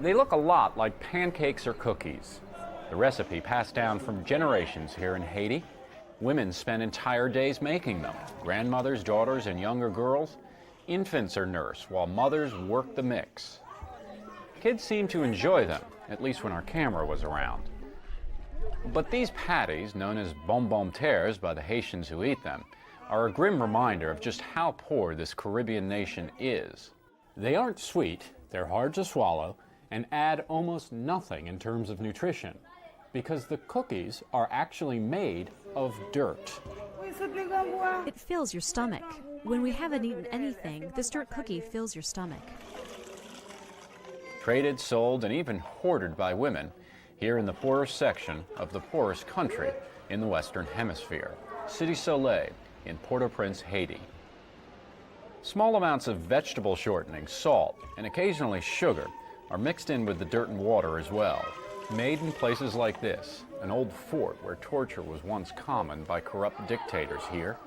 They look a lot like pancakes or cookies. The recipe passed down from generations here in Haiti. Women spend entire days making them. Grandmothers, daughters, and younger girls. Infants are nursed while mothers work the mix. Kids seem to enjoy them, at least when our camera was around. But these patties, known as bonbon terres by the Haitians who eat them, are a grim reminder of just how poor this Caribbean nation is. They aren't sweet, they're hard to swallow, and add almost nothing in terms of nutrition, because the cookies are actually made of dirt. It fills your stomach. When we haven't eaten anything, this dirt cookie fills your stomach. Traded, sold, and even hoarded by women here in the poorest section of the poorest country in the Western Hemisphere, Cité Soleil in Port-au-Prince, Haiti. Small amounts of vegetable shortening, salt, and occasionally sugar are mixed in with the dirt and water as well. Made in places like this, an old fort where torture was once common by corrupt dictators here.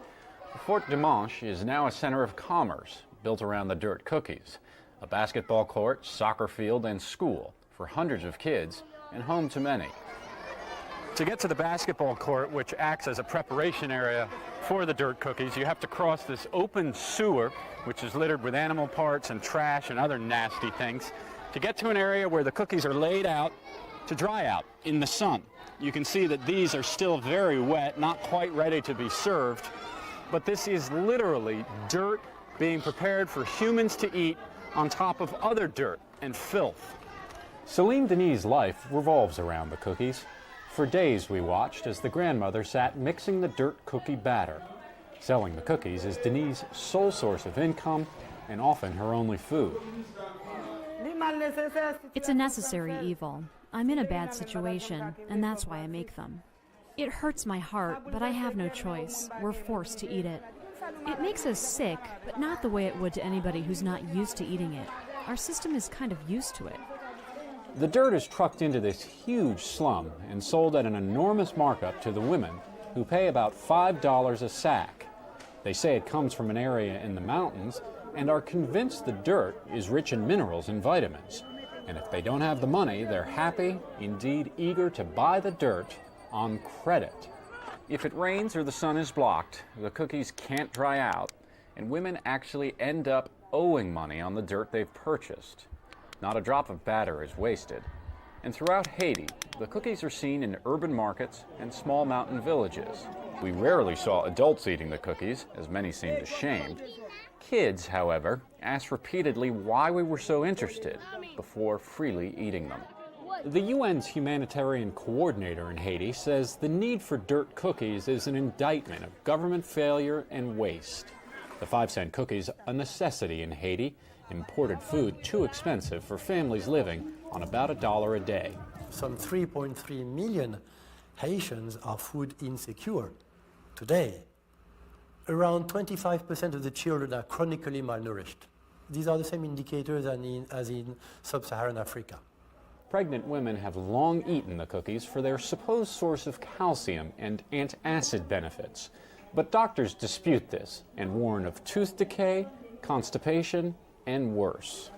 Fort Dimanche is now a center of commerce built around the dirt cookies. A basketball court, soccer field, and school for hundreds of kids and home to many. To get to the basketball court, which acts as a preparation area for the dirt cookies, you have to cross this open sewer, which is littered with animal parts and trash and other nasty things, to get to an area where the cookies are laid out to dry out in the sun. You can see that these are still very wet, not quite ready to be served, but this is literally dirt being prepared for humans to eat on top of other dirt and filth. Celine Denis' life revolves around the cookies. For days we watched as the grandmother sat mixing the dirt cookie batter. Selling the cookies is Denis' sole source of income and often her only food. It's a necessary evil. I'm in a bad situation, and that's why I make them. It hurts my heart, but I have no choice. We're forced to eat it. It makes us sick, but not the way it would to anybody who's not used to eating it. Our system is kind of used to it. The dirt is trucked into this huge slum and sold at an enormous markup to the women, who pay about $5 a sack. They say it comes from an area in the mountains and are convinced the dirt is rich in minerals and vitamins. And if they don't have the money, they're happy, indeed eager to buy the dirt on credit. If it rains or the sun is blocked, the cookies can't dry out, and women actually end up owing money on the dirt they've purchased. Not a drop of batter is wasted. And throughout Haiti, the cookies are seen in urban markets and small mountain villages. We rarely saw adults eating the cookies, as many seemed ashamed. Kids, however, asked repeatedly why we were so interested before freely eating them. The UN's humanitarian coordinator in Haiti says the need for dirt cookies is an indictment of government failure and waste. The 5-cent cookies, a necessity in Haiti, imported food too expensive for families living on about $1 a day. Some 3.3 million Haitians are food insecure today. Around 25% of the children are chronically malnourished. These are the same indicators as in sub-Saharan Africa. Pregnant women have long eaten the cookies for their supposed source of calcium and antacid benefits. But doctors dispute this and warn of tooth decay, constipation, and worse.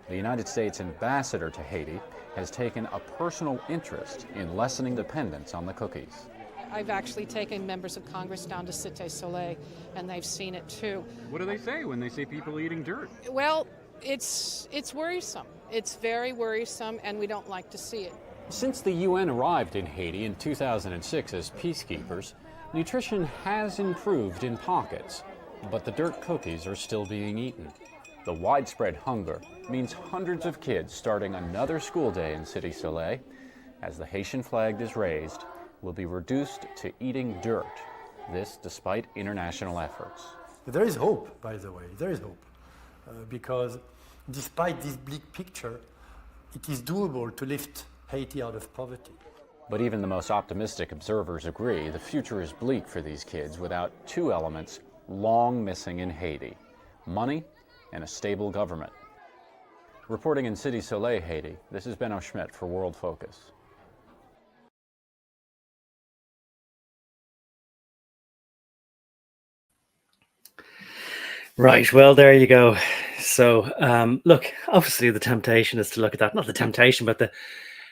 The United States ambassador to Haiti has taken a personal interest in lessening dependence on the cookies. I've actually taken members of Congress down to Cité Soleil, and they've seen it too. What do they say when they see people eating dirt? Well, it's worrisome. It's very worrisome, and we don't like to see it. Since the UN arrived in Haiti in 2006 as peacekeepers, nutrition has improved in pockets, but the dirt cookies are still being eaten. The widespread hunger means hundreds of kids starting another school day in Cité Soleil, as the Haitian flag is raised, will be reduced to eating dirt. This despite international efforts. There is hope, by the way, there is hope. Because despite this bleak picture, it is doable to lift Haiti out of poverty. But even the most optimistic observers agree the future is bleak for these kids without two elements long missing in Haiti: money and a stable government. Reporting in Cité Soleil, Haiti, this is Benno Schmidt for World Focus. Right, well, there you go. So, look, obviously the temptation is to look at that. Not the temptation, but the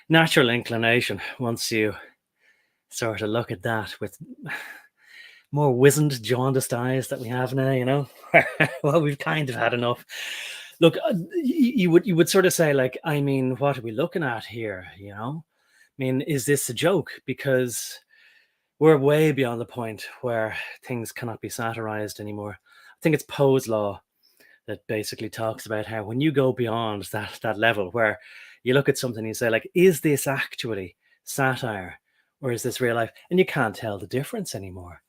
natural inclination once you sort of look at that with more wizened, jaundiced eyes that we have now, well, we've kind of had enough. Look, you would sort of say, like, I mean, what are we looking at here? I mean, is this a joke? Because we're way beyond the point where things cannot be satirized anymore. I think it's Poe's law that basically talks about how when you go beyond that level where you look at something and you say, like, is this actually satire or is this real life? And you can't tell the difference anymore.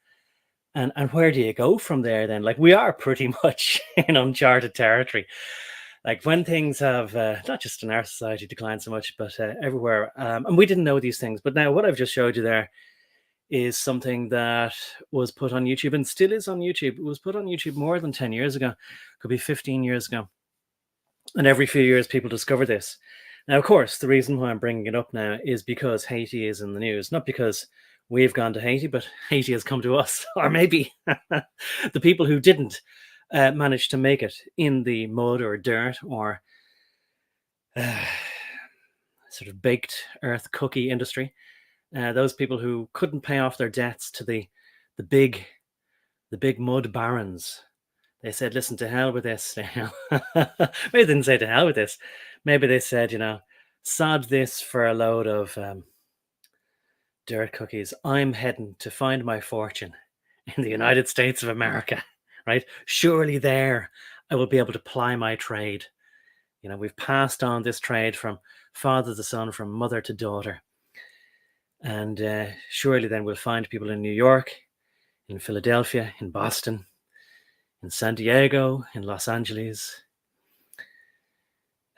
And where do you go from there then? Like, we are pretty much in uncharted territory. Like, when things have not just in our society declined so much, but everywhere. And we didn't know these things. But now what I've just showed you there is something that was put on YouTube and still is on YouTube. It was put on YouTube more than 10 years ago, could be 15 years ago. And every few years, people discover this. Now, of course, the reason why I'm bringing it up now is because Haiti is in the news, not because we've gone to Haiti, but Haiti has come to us, or maybe the people who didn't manage to make it in the mud or dirt or sort of baked earth cookie industry. Those people who couldn't pay off their debts to the big mud barons. They said, listen, to hell with this. Maybe they didn't say to hell with this. Maybe they said, sod this for a load of dirt cookies. I'm heading to find my fortune in the United States of America, right? Surely there I will be able to ply my trade. We've passed on this trade from father to son, from mother to daughter. And surely then we'll find people in New York, in Philadelphia, in Boston, in San Diego, in Los Angeles,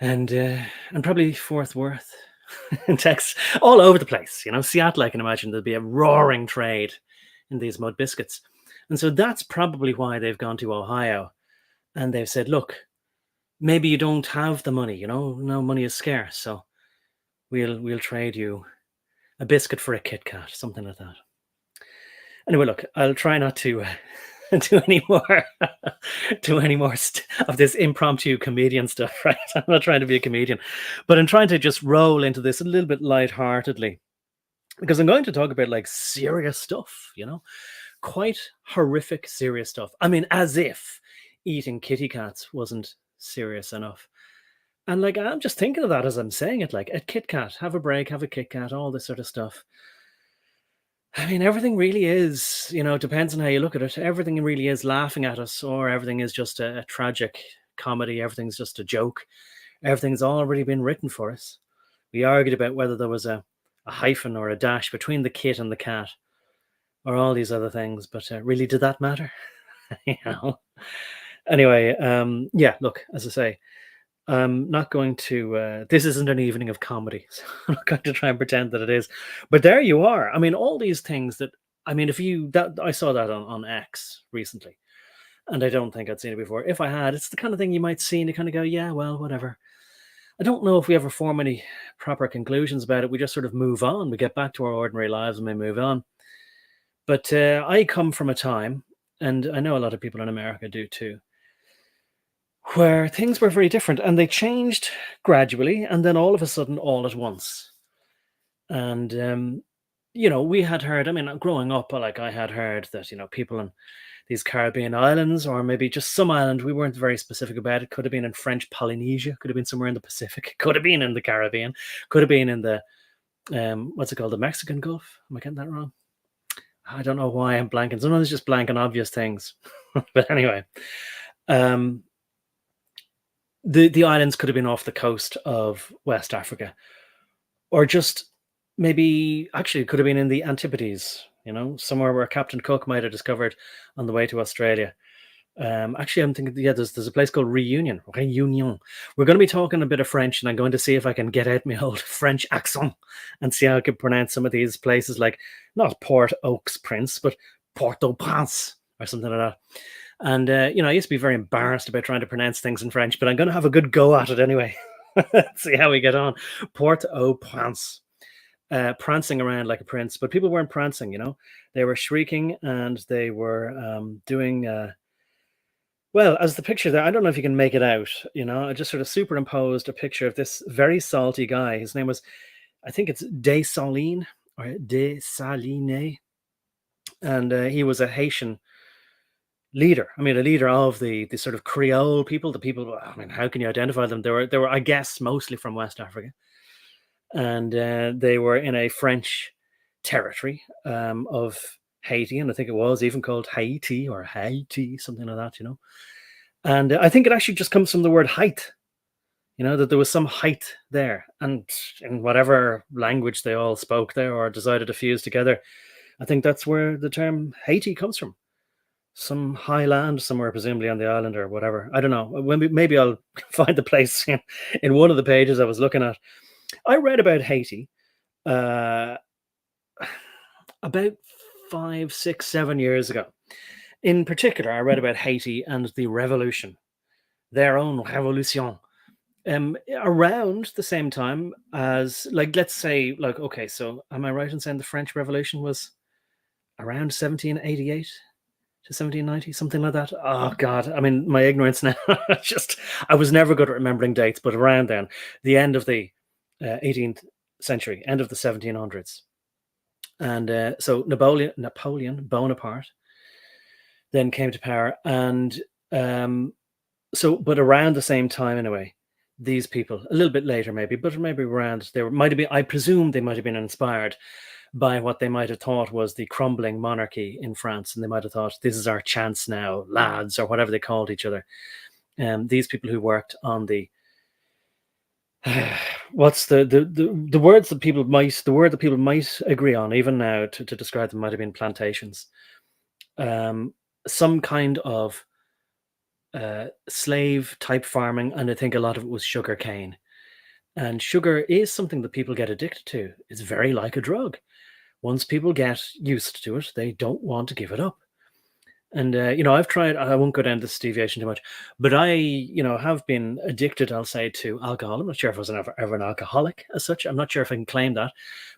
and probably Fort Worth, in Texas, all over the place. Seattle, I can imagine there'll be a roaring trade in these mud biscuits. And so that's probably why they've gone to Ohio and they've said, look, maybe you don't have the money, no money is scarce, so we'll trade you a biscuit for a Kit Kat, something like that. Anyway, look, I'll try not to do any more of this impromptu comedian stuff, right? I'm not trying to be a comedian, but I'm trying to just roll into this a little bit lightheartedly, because I'm going to talk about like serious stuff, quite horrific serious stuff. I mean, as if eating kitty cats wasn't serious enough. And like, I'm just thinking of that as I'm saying it, like, a Kit Kat, have a break, have a Kit Kat, all this sort of stuff. I mean, everything really is, depends on how you look at it. Everything really is laughing at us, or everything is just a tragic comedy. Everything's just a joke. Everything's already been written for us. We argued about whether there was a hyphen or a dash between the kit and the cat, or all these other things. But really, did that matter? Anyway, yeah, look, as I say, I'm not going to, this isn't an evening of comedy, so I'm not going to try and pretend that it is. But there you are. I mean, all these things that, I mean, I saw that on X recently, and I don't think I'd seen it before. If I had, it's the kind of thing you might see and you kind of go, yeah, well, whatever. I don't know if we ever form any proper conclusions about it. We just sort of move on. We get back to our ordinary lives and we move on. But I come from a time, and I know a lot of people in America do too, where things were very different and they changed gradually and then all of a sudden all at once. And we had heard, I mean, growing up, like, I had heard that people in these Caribbean islands, or maybe just some island, we weren't very specific about it, could have been in French Polynesia, could have been somewhere in the Pacific, could have been in the Caribbean, could have been in the what's it called, the Mexican Gulf. Am I getting that wrong? I don't know why I'm blanking. Sometimes it's just blank on obvious things. But anyway, the islands could have been off the coast of West Africa, or just maybe actually it could have been in the Antipodes, somewhere where Captain Cook might have discovered on the way to Australia. Actually, I'm thinking, yeah, there's a place called Reunion. We're going to be talking a bit of French, and I'm going to see if I can get out my old French accent and see how I can pronounce some of these places, like not Port-au-Prince, but Port-au-Prince or something like that. And, I used to be very embarrassed about trying to pronounce things in French, but I'm going to have a good go at it anyway. See how we get on. Port-au-Prince. Prancing around like a prince, but people weren't prancing, they were shrieking, and they were doing Well, as the picture there, I don't know if you can make it out. I just sort of superimposed a picture of this very salty guy. His name was, I think it's Dessalines or Dessalines, and he was a Haitian leader. I mean, a leader of the sort of Creole people. The people. I mean, how can you identify them? They were, I guess, mostly from West Africa, and they were in a French territory of Haiti, and I think it was even called Haiti or Haiti, something like that. And I think it actually just comes from the word height. That there was some height there, and in whatever language they all spoke there or decided to fuse together, I think that's where the term Haiti comes from. Some high land somewhere, presumably on the island or whatever. I don't know. Maybe I'll find the place in one of the pages I was looking at. I read about Haiti uh, about 5, 6, 7 years ago. In particular, I read about Haiti and the revolution, their own revolution. Around the same time as, like, let's say, like, okay, so am I right in saying the French Revolution was around 1788 to 1790, something like that? Oh God, I mean, my ignorance now. I was never good at remembering dates, but around then, the end of the 18th century, end of the 1700s, and so Napoleon Bonaparte then came to power, and but around the same time, in a way, these people, a little bit later maybe, but maybe around, might have been, I presume they might have been inspired by what they might have thought was the crumbling monarchy in France, and they might have thought, this is our chance now, lads, or whatever they called each other. These people who worked on the what's the words that people might, the word that people might agree on even now to describe them might have been plantations. Some kind of slave type farming, and I think a lot of it was sugar cane. And sugar is something that people get addicted to. It's very like a drug. Once people get used to it, they don't want to give it up. And I've tried. I won't go down this deviation too much, but I have been addicted, I'll say, to alcohol. I'm not sure if I was ever an alcoholic as such. I'm not sure if I can claim that,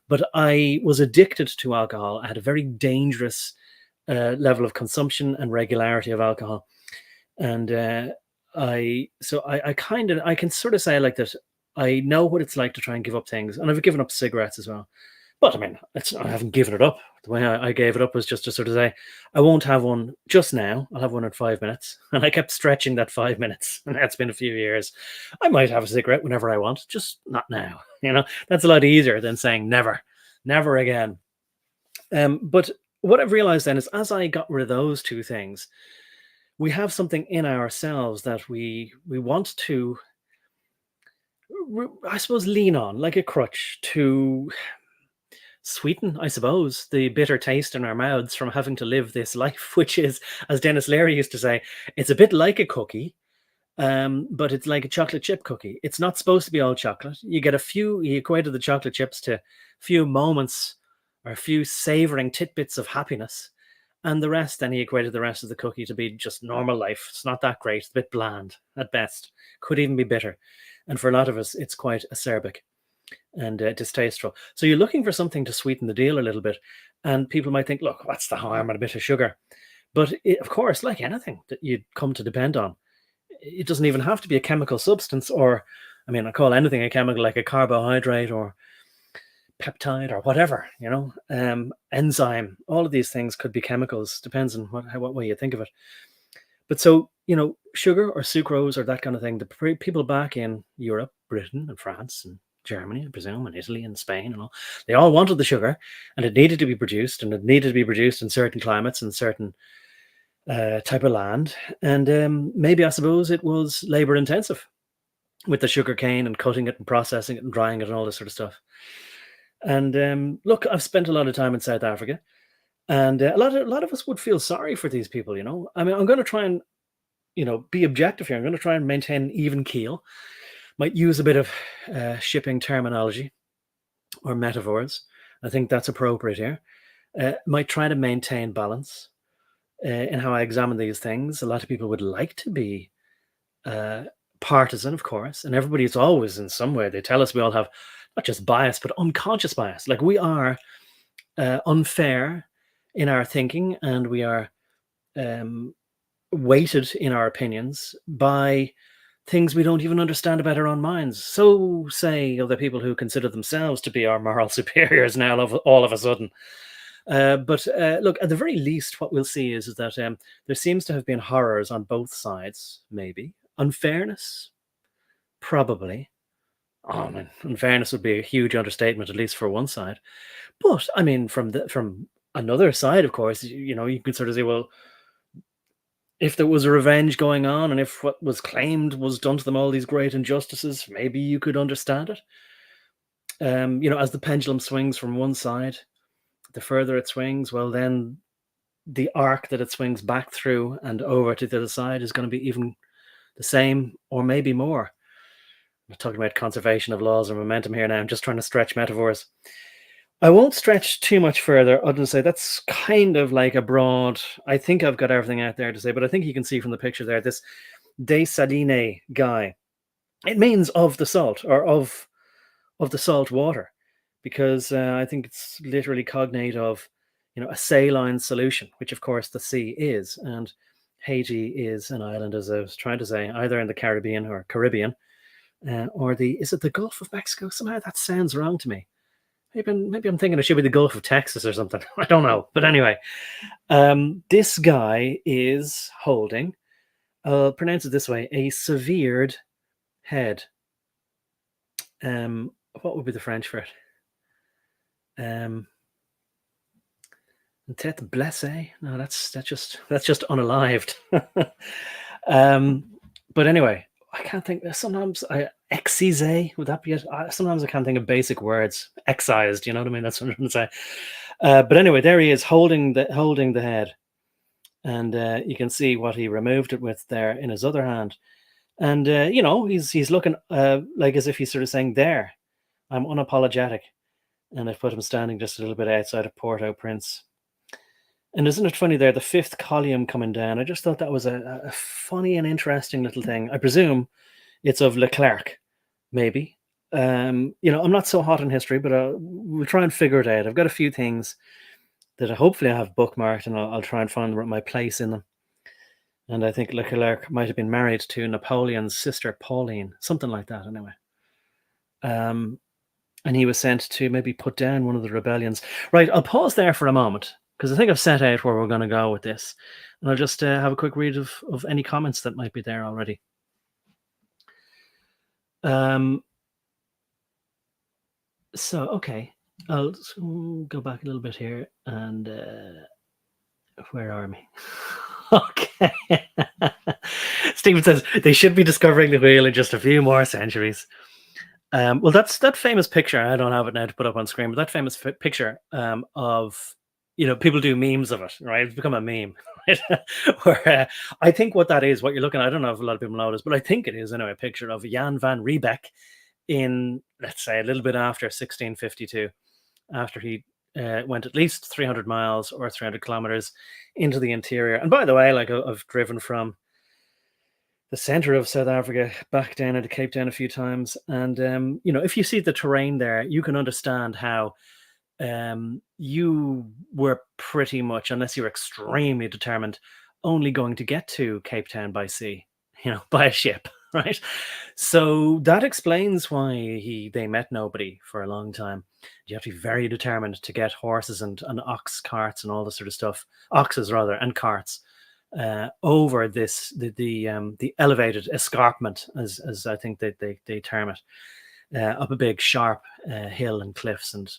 but I was addicted to alcohol. I had a very dangerous level of consumption and regularity of alcohol. And I can sort of say like that. I know what it's like to try and give up things, and I've given up cigarettes as well. But I mean, I haven't given it up. The way I gave it up was just to sort of say, I won't have one just now. I'll have one in 5 minutes. And I kept stretching that 5 minutes, and that's been a few years. I might have a cigarette whenever I want, just not now. That's a lot easier than saying never again. But what I've realized then is, as I got rid of those two things, we have something in ourselves that we want to, I suppose, lean on like a crutch to sweeten, I suppose, the bitter taste in our mouths from having to live this life, which is, as Dennis Leary used to say, it's a bit like a cookie, but it's like a chocolate chip cookie. It's not supposed to be all chocolate. You equated the chocolate chips to few moments or a few savoring tidbits of happiness. And the rest, then he equated the rest of the cookie to be just normal life. It's not that great. It's a bit bland at best. Could even be bitter. And for a lot of us, it's quite acerbic and distasteful. So you're looking for something to sweeten the deal a little bit. And people might think, look, what's the harm in a bit of sugar? But of course, like anything that you'd come to depend on, it doesn't even have to be a chemical substance, or, I mean, I call anything a chemical, like a carbohydrate or peptide or whatever, enzyme. All of these things could be chemicals, depends on what way you think of it. But so, sugar or sucrose or that kind of thing, the people back in Europe, Britain and France and Germany, I presume, and Italy and Spain and all, they all wanted the sugar, and it needed to be produced, and it needed to be produced in certain climates and certain type of land. And maybe, I suppose, it was labor intensive with the sugar cane and cutting it and processing it and drying it and all this sort of stuff. And look, I've spent a lot of time in South Africa, and a lot of us would feel sorry for these people. I mean, I'm going to try and be objective here. I'm going to try and maintain an even keel. Might use a bit of shipping terminology or metaphors. I think that's appropriate here. Might try to maintain balance in how I examine these things. A lot of people would like to be partisan, of course, and everybody's always in some way. They tell us we all have not just bias, but unconscious bias. Like, we are unfair in our thinking, and we are weighted in our opinions by things we don't even understand about our own minds. So say of the people who consider themselves to be our moral superiors now all of a sudden. But look, at the very least, what we'll see is that there seems to have been horrors on both sides, maybe. Unfairness? Probably. Oh, man, unfairness would be a huge understatement, at least for one side. But, I mean, from another side, of course, you know, you can sort of say, well, if there was a revenge going on and if what was claimed was done to them, all these great injustices, maybe you could understand it. You know, as the pendulum swings from one side, the further it swings, well, then the arc that it swings back through and over to the other side is going to be even the same or maybe more. We're talking about conservation of laws and momentum here now. I'm just trying to stretch metaphors. I won't stretch too much further other than say that's kind of like a broad, I think I've got everything out there to say, but I think you can see from the picture there, this desaline guy. It means of the salt or of the salt water, because I think it's literally cognate of, you know, a saline solution, which of course the sea is. And Haiti is an island, as I was trying to say, either in the Caribbean, or is it the Gulf of Mexico? Somehow that sounds wrong to me. Maybe I'm thinking it should be the Gulf of Texas or something. I don't know. But anyway, this guy is holding, I'll pronounce it this way, a severed head. What would be the French for it? Tête blessée? No, that's just unalived. But anyway, I can't think. Sometimes excisé, would that be it? Sometimes I can't think of basic words. Excised, you know what I mean? That's what I'm trying to say. But anyway, there he is holding the head, and you can see what he removed it with there in his other hand, and you know, he's looking like as if he's sort of saying, "There, I'm unapologetic," and I've put him standing just a little bit outside of Port-au-Prince. And isn't it funny there, the fifth column coming down? I just thought that was a funny and interesting little thing. I presume it's of Leclerc, maybe. You know, I'm not so hot in history, but we'll try and figure it out. I've got a few things that hopefully I have bookmarked, and I'll try and find my place in them. And I think Leclerc might have been married to Napoleon's sister, Pauline, something like that, anyway. And he was sent to maybe put down one of the rebellions. Right, I'll pause there for a moment, because I think I've set out where we're going to go with this. And I'll just have a quick read of any comments that might be there already. So, okay, I'll go back a little bit here. And where are we? Okay. Stephen says, they should be discovering the wheel in just a few more centuries. Well, that's that famous picture. I don't have it now to put up on screen, but that famous picture of, you know, people do memes of it, right? It's become a meme, right? Where I think what that is, what you're looking at, I don't know if a lot of people know this, but I think it is anyway, a picture of Jan van Riebeck in, let's say, a little bit after 1652, after he went at least 300 miles or 300 kilometers into the interior. And by the way, like I've driven from the center of South Africa back down into Cape Town a few times. And, you know, if you see the terrain there, you can understand how you were pretty much, unless you were extremely determined, only going to get to Cape Town by sea, you know, by a ship, right? So that explains why they met nobody for a long time. You have to be very determined to get horses and ox carts and all this sort of stuff, oxes rather, and carts over this the elevated escarpment, as I think they term it, up a big sharp hill and cliffs and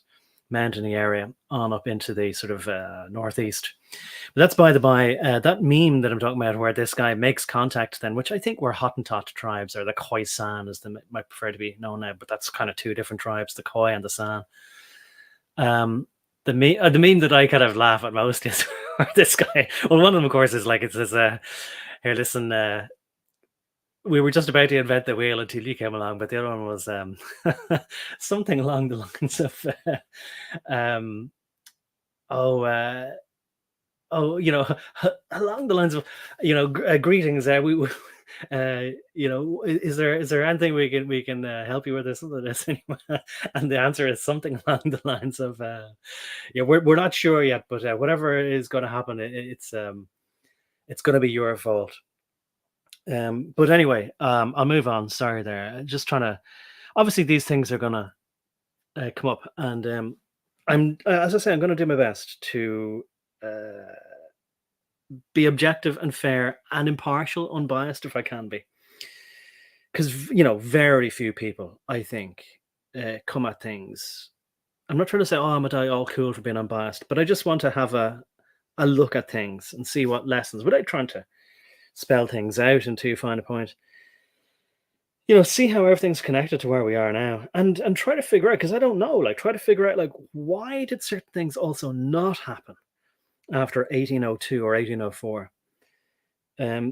mountainy area on up into the sort of northeast. But that's by the by. That meme that I'm talking about, where this guy makes contact, then, which I think were Hottentot tribes, or the Khoisan, as they might prefer to be known now, but that's kind of two different tribes, the Khoi and the San. The meme that I kind of laugh at most is this guy. Well, one of them, of course, is like, it says, here, listen, we were just about to invent the wheel until you came along, but the other one was something along the lines of, you know, along the lines of, you know, greetings. We you know, is there anything we can help you with this anyway? And the answer is something along the lines of, yeah, we're not sure yet, but whatever is going to happen, it's It's going to be your fault. But anyway, I'll move on. Sorry there. Just trying to. Obviously, these things are going to come up, and as I say, I'm going to do my best to be objective and fair and impartial, unbiased if I can be. Because very few people, I think, come at things. I'm not trying to say, oh, I'm all cool for being unbiased, but I just want to have a look at things and see what lessons, without trying to spell things out until you find a point. See how everything's connected to where we are now, and try to figure out, because I don't know, like, try to figure out, like, why did certain things also not happen after 1802 or 1804.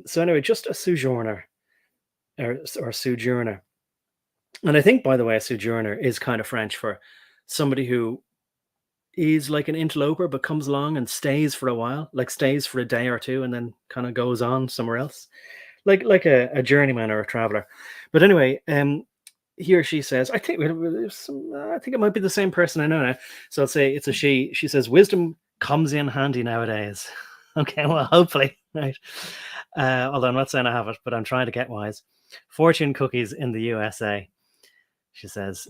So anyway, just a sojourner or sojourner. And I think, by the way, a sojourner is kind of French for somebody who is like an interloper but comes along and stays for a while, like stays for a day or two and then kind of goes on somewhere else, like a journeyman or a traveler. But anyway, he or she says, I think it might be the same person I know now. So I'll say it's a she. She says, wisdom comes in handy nowadays. Okay, well, hopefully, right? Although I'm not saying I have it, but I'm trying to get wise. Fortune cookies in the USA. She says,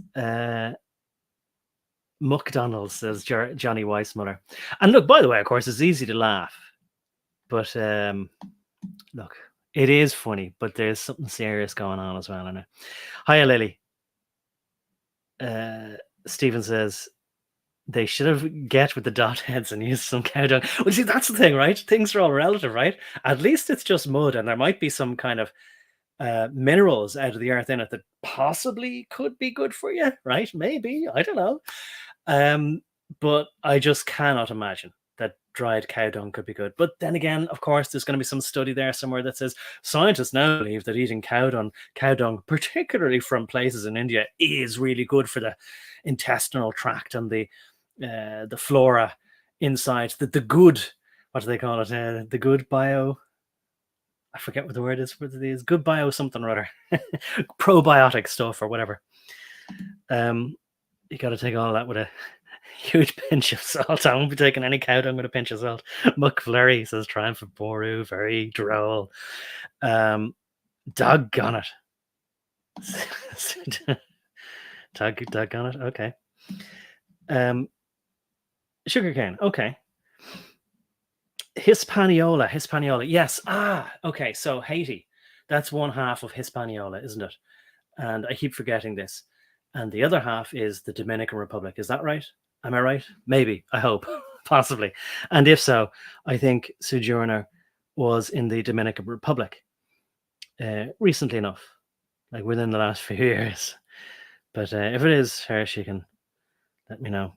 McDonald's, says Johnny Weissmuller. And look, by the way, of course, it's easy to laugh. But look, it is funny, but there's something serious going on as well, I know. Hiya, Lily. Stephen says, they should have get with the dot heads and use some cow dung. Well, see, that's the thing, right? Things are all relative, right? At least it's just mud, and there might be some kind of minerals out of the earth in it that possibly could be good for you, right? Maybe, I don't know. But I just cannot imagine that dried cow dung could be good. But then again, of course, there's going to be some study there somewhere that says scientists now believe that eating cow dung, particularly from places in India, is really good for the intestinal tract and the flora inside, the good, what do they call it? The good bio, I forget what the word is, what it is, good bio something or other, probiotic stuff or whatever. You got to take all that with a huge pinch of salt. I won't be taking any cow dung with a pinch of salt. McFlurry says, Triumph of Boru, very droll. Doggone it. Doggone it, okay. Sugarcane, okay. Hispaniola, yes. Okay, so Haiti, that's one half of Hispaniola, isn't it? And I keep forgetting this. And the other half is the Dominican Republic. Is that right? Am I right? Maybe, I hope, possibly. And if so, I think Sojourner was in the Dominican Republic recently enough, like within the last few years. But if it is her, she can let me know.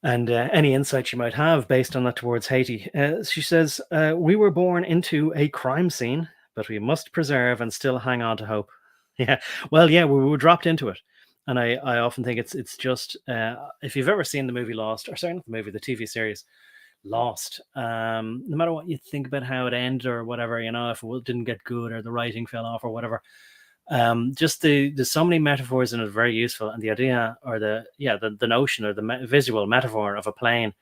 And any insight you might have based on that towards Haiti. She says, we were born into a crime scene, but we must preserve and still hang on to hope. Yeah, well, yeah, we were dropped into it. And I often think it's just, if you've ever seen the movie Lost, or sorry, not the movie, the TV series Lost, no matter what you think about how it ended or whatever, if it didn't get good or the writing fell off or whatever, just there's so many metaphors in it, very useful. And the idea, or the notion, or the visual metaphor of a plane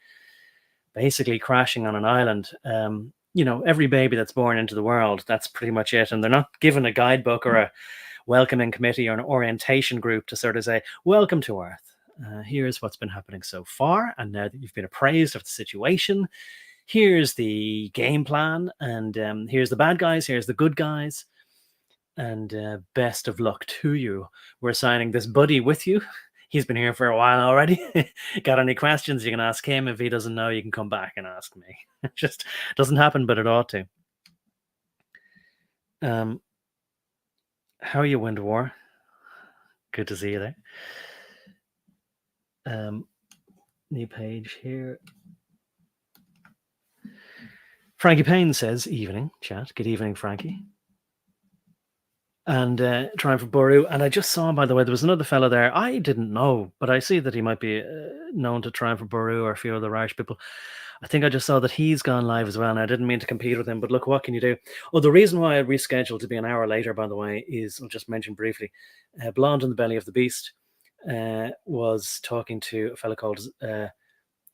basically crashing on an island. Every baby that's born into the world, that's pretty much it. And they're not given a guidebook or a welcoming committee or an orientation group to sort of say, welcome to Earth. Here's what's been happening so far. And now that you've been appraised of the situation, here's the game plan. And here's the bad guys, here's the good guys. And best of luck to you. We're assigning this buddy with you. He's been here for a while already. Got any questions, you can ask him. If he doesn't know, you can come back and ask me. It just doesn't happen, but it ought to. How are you, Wind War? Good to see you there. New page here. Frankie Payne says, evening, chat. Good evening, Frankie. And Triumph of Boru. And I just saw, by the way, there was another fellow there. I didn't know, but I see that he might be known to Triumph of Boru or a few other Irish people. I think I just saw that he's gone live as well, and I didn't mean to compete with him, but look, what can you do? Oh, the reason why I rescheduled to be an hour later, by the way, is, I'll just mention briefly, Blonde in the Belly of the Beast was talking to a fellow called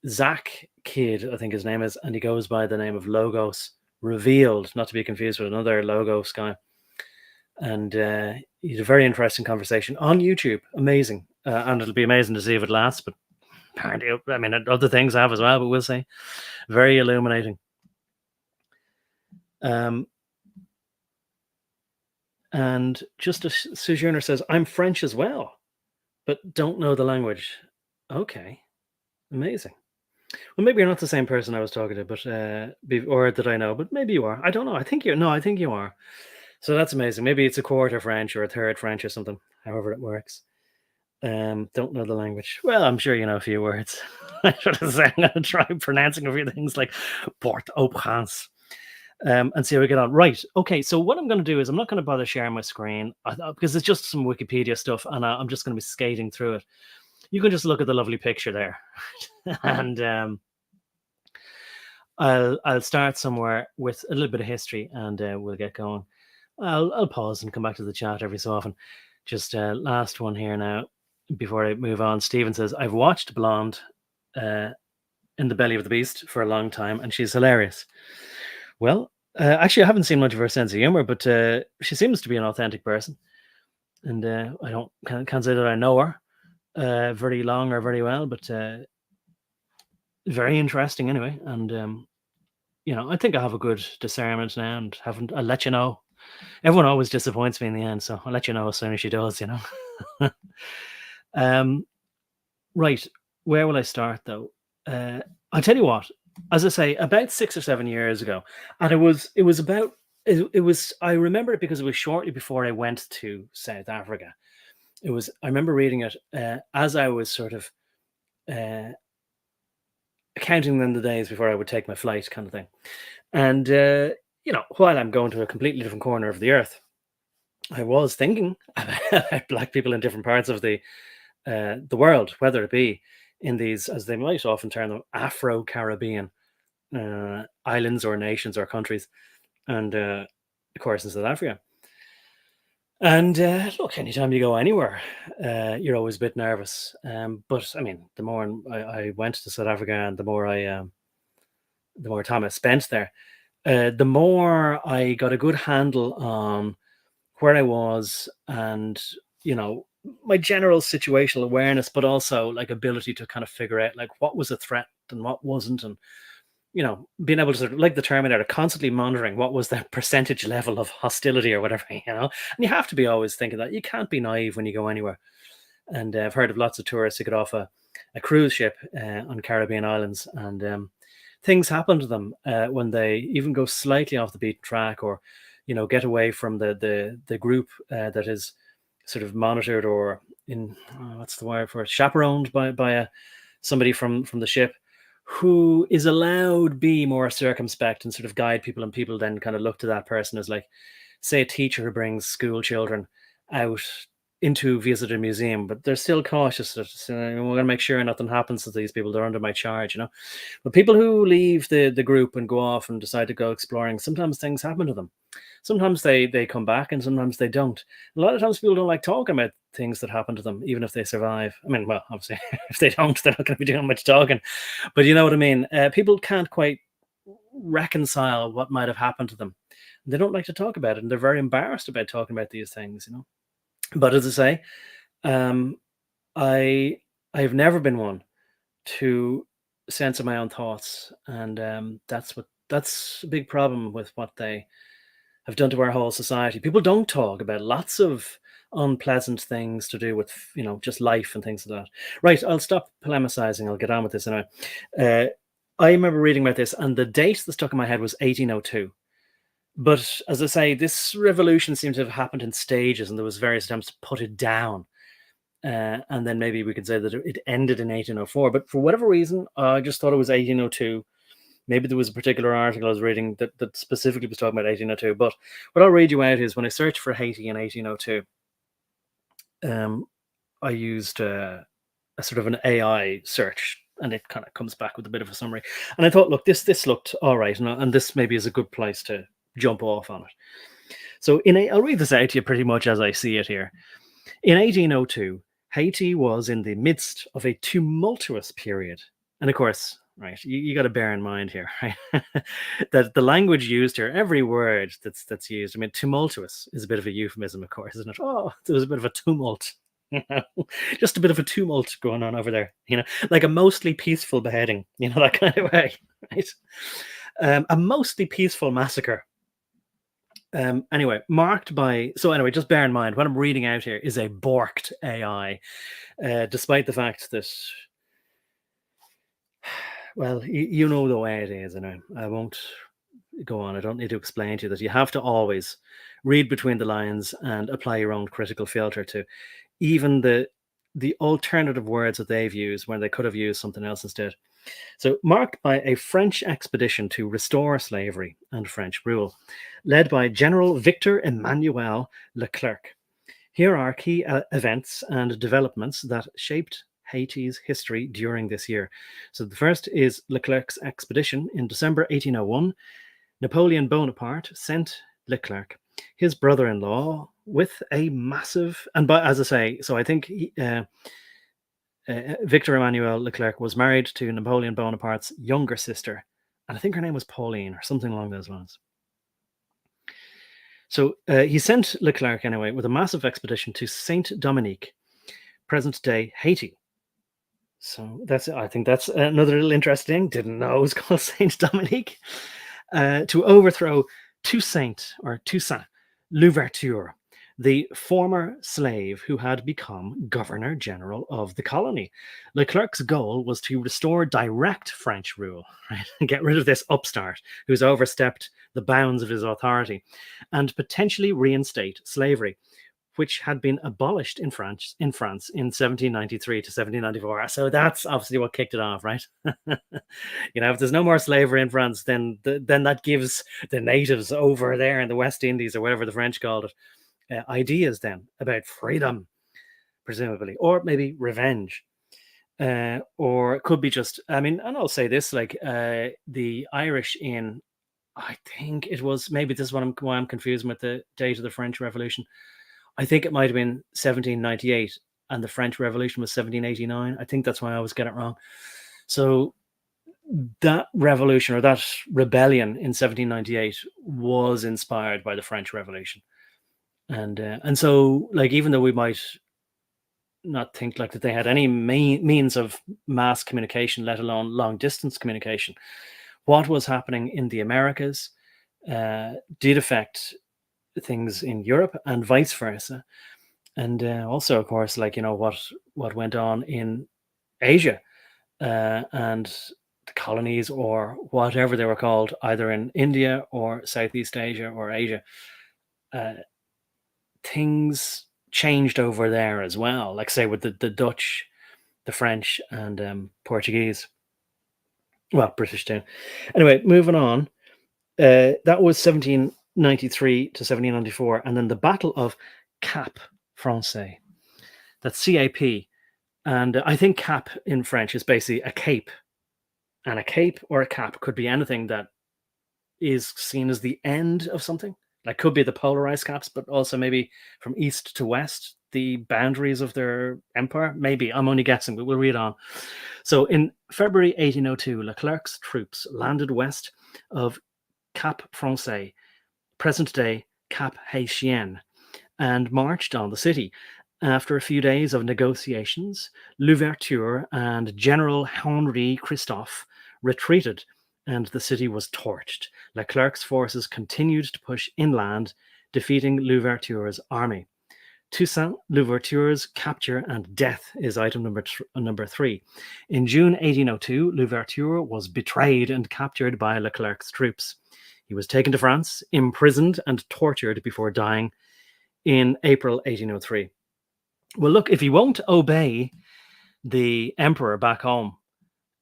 Zach Kidd, I think his name is, and he goes by the name of Logos revealed, not to be confused with another Logos guy. And he had a very interesting conversation on YouTube. Amazing. And it'll be amazing to see if it lasts. But apparently, I mean, other things have as well, but we'll see. Very illuminating. And Justice Sojourner says, I'm French as well, but don't know the language. Okay. Amazing. Well, maybe you're not the same person I was talking to, but or that I know, but maybe you are. I don't know. I think you are. So that's amazing. Maybe it's a quarter French or a third French or something, however it works. Don't know the language. Well, I'm sure you know a few words. I should have said I'm going to try pronouncing a few things like Port-au-Prince. And see how we get on. Right. Okay. So what I'm going to do is I'm not going to bother sharing my screen because it's just some Wikipedia stuff, and I'm just going to be skating through it. You can just look at the lovely picture there, and I'll start somewhere with a little bit of history, and we'll get going. I'll pause and come back to the chat every so often. Just last one here now before I move on. Stephen says, I've watched Blonde in the Belly of the Beast for a long time, and she's hilarious. Well, actually, I haven't seen much of her sense of humor, but she seems to be an authentic person. And I can't say that I know her very long or very well, but very interesting anyway. And, I think I have a good discernment now, and I'll let you know. Everyone always disappoints me in the end, so I'll let you know as soon as she does, Right, where will I start, though? I'll tell you what. As I say, about 6 or 7 years ago, and it was I remember it because it was shortly before I went to South Africa. I remember reading it as I was sort of counting them the days before I would take my flight, kind of thing. And while I'm going to a completely different corner of the earth, I was thinking about Black people in different parts of the world, whether it be in these, as they might often term them, Afro-Caribbean islands or nations or countries, and of course in South Africa. And look, anytime you go anywhere, you're always a bit nervous. But I mean, the more I went to South Africa, and the more time I spent there, the more I got a good handle on where I was, and my general situational awareness, but also like ability to kind of figure out like what was a threat and what wasn't, and being able to sort of, like the Terminator, constantly monitoring what was the percentage level of hostility or whatever, and you have to be always thinking that you can't be naive when you go anywhere. And I've heard of lots of tourists who get off a cruise ship on Caribbean islands, and things happen to them when they even go slightly off the beaten track, or get away from the group that is sort of monitored, or what's the word for it, chaperoned by somebody from the ship, who is allowed be more circumspect and sort of guide people, and people then kind of look to that person as, like, say, a teacher who brings school children out into visit a museum, but they're still cautious. We're going to make sure nothing happens to these people. They're under my charge, But people who leave the group and go off and decide to go exploring, sometimes things happen to them. Sometimes they come back, and sometimes they don't. A lot of times people don't like talking about things that happen to them, even if they survive. I mean, well, obviously, if they don't, they're not going to be doing much talking. But you know what I mean? People can't quite reconcile what might have happened to them. They don't like to talk about it, and they're very embarrassed about talking about these things, But as I say, I've never been one to censor my own thoughts, and that's a big problem with what they have done to our whole society. People don't talk about lots of unpleasant things to do with just life and things like that. Right, I'll stop polemicizing. I'll get on with this anyway. I remember reading about this, and the date that stuck in my head was 1802. But as I say, this revolution seems to have happened in stages, and there was various attempts to put it down. And then maybe we could say that it ended in 1804. But for whatever reason, I just thought it was 1802. Maybe there was a particular article I was reading that specifically was talking about 1802. But what I'll read you out is, when I searched for Haiti in 1802, I used a sort of an AI search, and it kind of comes back with a bit of a summary. And I thought, look, this looked all right, and this maybe is a good place to jump off on it. So I'll read this out to you pretty much as I see it here. In 1802, Haiti was in the midst of a tumultuous period. And of course, right? You got to bear in mind here, right? that the language used here, every word that's used. I mean, tumultuous is a bit of a euphemism, of course, isn't it? Oh, there was a bit of a tumult. Just a bit of a tumult going on over there, like a mostly peaceful beheading, that kind of way, right? A mostly peaceful massacre. Anyway, just bear in mind what I'm reading out here is a borked AI, despite the fact that, well, you know the way it is, and I won't go on. I don't need to explain to you that you have to always read between the lines and apply your own critical filter to even the alternative words that they've used when they could have used something else instead. So, marked by a French expedition to restore slavery and French rule, led by General Victor Emmanuel Leclerc. Here are key events and developments that shaped Haiti's history during this year. So, the first is Leclerc's expedition in December 1801. Napoleon Bonaparte sent Leclerc, his brother-in-law, with a massive, and by, as I say, so I think Victor Emmanuel Leclerc was married to Napoleon Bonaparte's younger sister, and I think her name was Pauline or something along those lines. So he sent Leclerc anyway with a massive expedition to Saint Dominique, present-day Haiti. So I think that's another little interesting. Didn't know it was called Saint Dominique. To overthrow Toussaint Louverture, the former slave who had become Governor General of the colony. Leclerc's goal was to restore direct French rule, right? And get rid of this upstart who's overstepped the bounds of his authority, and potentially reinstate slavery, which had been abolished in France in 1793 to 1794. So that's obviously what kicked it off, right? If there's no more slavery in France, then that gives the natives over there in the West Indies, or whatever the French called it, ideas then about freedom, presumably, or maybe revenge, or it could be just, and I'll say this, like the Irish in, I think it was, maybe this is why I'm confused with the date of the French Revolution. I think it might have been 1798 and the French Revolution was 1789. I think that's why I always get it wrong. So that revolution, or that rebellion in 1798, was inspired by the French Revolution. And so, like, even though we might not think like that they had any means of mass communication, let alone long distance communication, what was happening in the Americas did affect things in Europe and vice versa. And also, of course, like, what went on in Asia and the colonies, or whatever they were called, either in India or Southeast Asia or Asia. Things changed over there as well, like, say, with the Dutch, the French, and Portuguese. Well, British too. Anyway, moving on. That was 1793 to 1794, and then the Battle of Cap Français. That's CAP, and I think cap in French is basically a cape, and a cape or a cap could be anything that is seen as the end of something. Like, could be the polarized caps, but also maybe from east to west, the boundaries of their empire. Maybe, I'm only guessing, but we'll read on. So in February 1802, Leclerc's troops landed west of Cap Français, present-day Cap Haitien, and marched on the city. After a few days of negotiations, Louverture and General Henri Christophe retreated, and the city was torched. Leclerc's forces continued to push inland, defeating Louverture's army. Toussaint Louverture's capture and death is item number 3. In June 1802, Louverture was betrayed and captured by Leclerc's troops. He was taken to France, imprisoned, and tortured before dying in April 1803. Well, look, if you won't obey the emperor back home,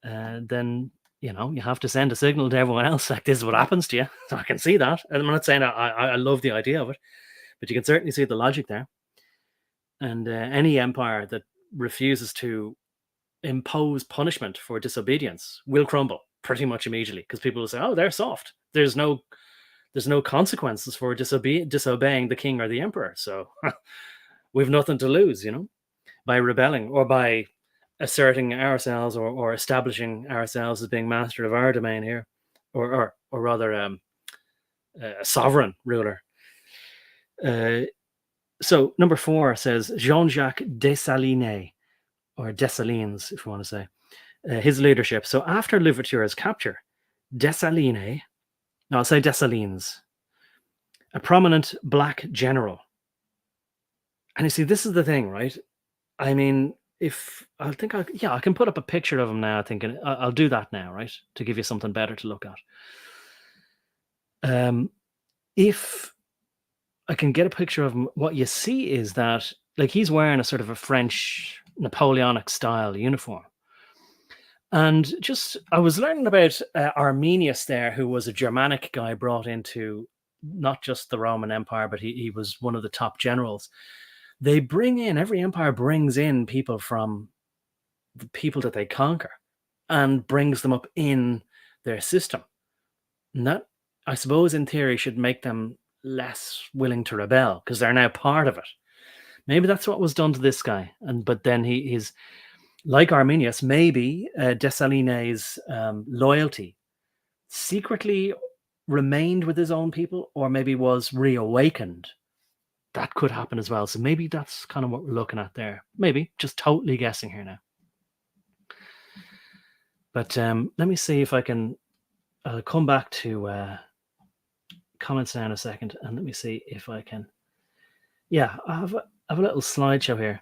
then you have to send a signal to everyone else, like, this is what happens to you. So I can see that. I'm not saying I love the idea of it, but you can certainly see the logic there. And any empire that refuses to impose punishment for disobedience will crumble pretty much immediately, because people will say, oh, they're soft. There's no consequences for disobeying the king or the emperor. So we've nothing to lose, by rebelling or by asserting ourselves or establishing ourselves as being master of our domain here, or rather a sovereign ruler. So number 4 says Jean-Jacques Dessalines, or Dessalines, if you want to say, his leadership. So after Louverture's capture, Dessalines, no, I'll say Dessalines, a prominent black general. And you see, this is the thing, right? I mean, I can put up a picture of him now. Thinking I'll do that now, right, to give you something better to look at. If I can get a picture of him, what you see is that, like, he's wearing a sort of a French Napoleonic style uniform. And just, I was learning about Arminius there, who was a Germanic guy brought into not just the Roman Empire, but he was one of the top generals. They bring in, every empire brings in people from the people that they conquer and brings them up in their system. And that, I suppose, in theory, should make them less willing to rebel because they're now part of it. Maybe that's what was done to this guy. But then he's like Arminius, maybe Dessalines' loyalty secretly remained with his own people, or maybe was reawakened. That could happen as well. So maybe that's kind of what we're looking at there. Maybe, just totally guessing here now. But let me see if I can come back to comments now in a second, and let me see if I can. Yeah, I have a little slideshow here.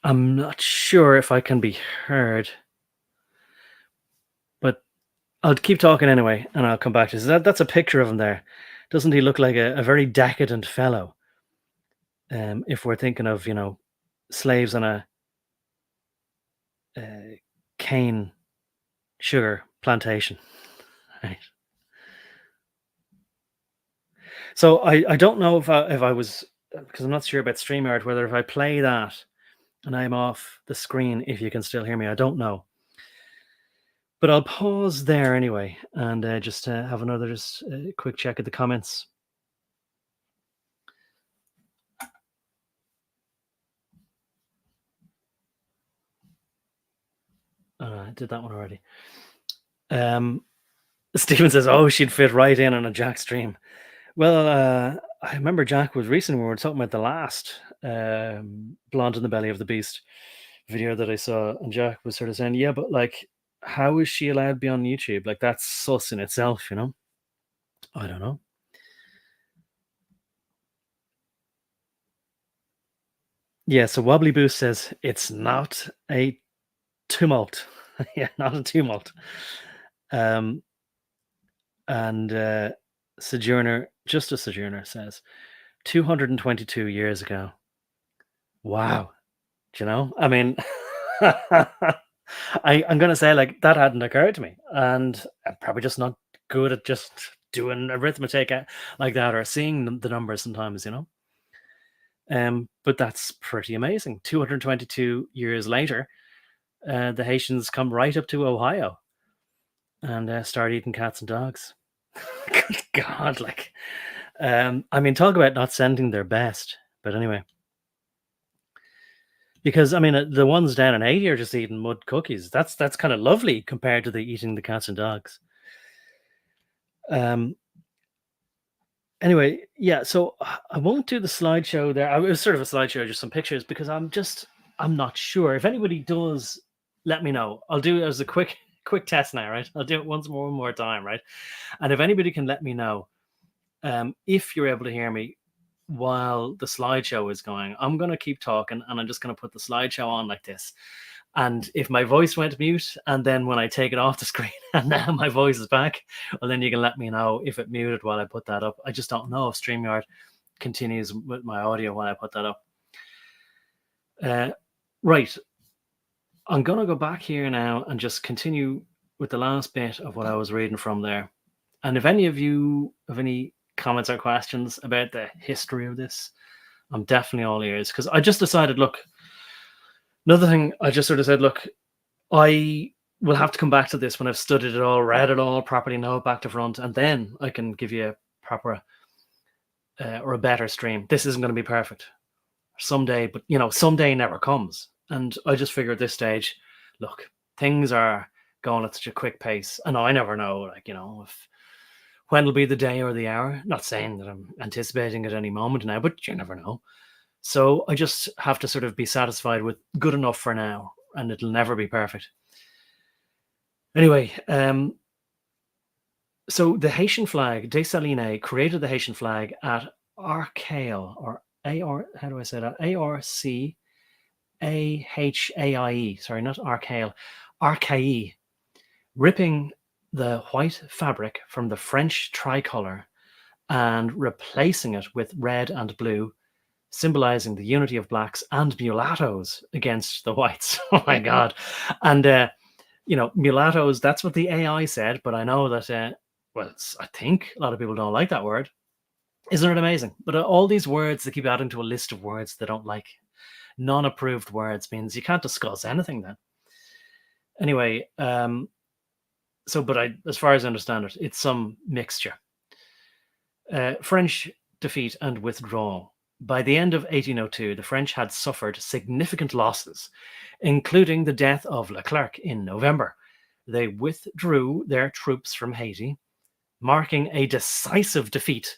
I'm not sure if I can be heard, but I'll keep talking anyway, and I'll come back to this. That's a picture of him there. Doesn't he look like a very decadent fellow? If we're thinking of, slaves on a cane sugar plantation, right? So I don't know if I was, because I'm not sure about StreamYard, whether if I play that and I'm off the screen, if you can still hear me, I don't know. But I'll pause there anyway and just have another quick check at the comments. I did that one already. Stephen says, "Oh, she'd fit right in on a Jack stream." Well, I remember Jack was recently, we were talking about the last Blonde in the Belly of the Beast video that I saw, and Jack was sort of saying, yeah, but like, how is she allowed to be on YouTube? Like, that's sus in itself, I don't know. Yeah, so Wobbly Boost says it's not a tumult. Yeah, not a tumult. And Sojourner, just a Sojourner, says 222 years ago. Wow. Do you know? I mean, I'm going to say, like, that hadn't occurred to me. And I'm probably just not good at just doing arithmetic like that, or seeing the numbers sometimes, But that's pretty amazing. 222 years later, the Haitians come right up to Ohio and start eating cats and dogs. Good God, like, I mean, talk about not sending their best. But anyway, because I mean, the ones down in Haiti are just eating mud cookies. That's kind of lovely compared to the eating the cats and dogs. Anyway, yeah. So I won't do the slideshow there. It was sort of a slideshow, just some pictures, because I'm not sure. If anybody does, let me know. I'll do it as a quick test now, right? I'll do it one more time, right? And if anybody can let me know, if you're able to hear me while the slideshow is going, I'm going to keep talking and I'm just going to put the slideshow on like this. And if my voice went mute, and then when I take it off the screen and now my voice is back, well, then you can let me know if it muted while I put that up. I just don't know if StreamYard continues with my audio when I put that up. Right. I'm going to go back here now and just continue with the last bit of what I was reading from there. And if any of you have any comments or questions about the history of this, I'm definitely all ears, because I just decided, look, another thing, I just sort of said, look, I will have to come back to this when I've studied it all, read it all properly, know it back to front, and then I can give you a proper or a better stream. This isn't going to be perfect. someday, but someday never comes. And I just figure at this stage, look, things are going at such a quick pace, and I never know, if when will be the day or the hour. Not saying that I'm anticipating at any moment now, but you never know. So I just have to sort of be satisfied with good enough for now, and it'll never be perfect. Anyway, so the Haitian flag, Dessalines created the Haitian flag at Arcale, or A-R, how do I say that? A-R-C-A-H-A-I-E, sorry, not Arcale, Arcae, ripping the white fabric from the French tricolour and replacing it with red and blue, symbolizing the unity of blacks and mulattoes against the whites. Oh my God. And, mulattoes, that's what the AI said, but I know that, I think a lot of people don't like that word. Isn't it amazing? But all these words, they keep adding to a list of words they don't like. Non-approved words means you can't discuss anything then. Anyway, as far as I understand it, it's some mixture. French defeat and withdrawal. By the end of 1802, the French had suffered significant losses, including the death of Leclerc in November. They withdrew their troops from Haiti, marking a decisive defeat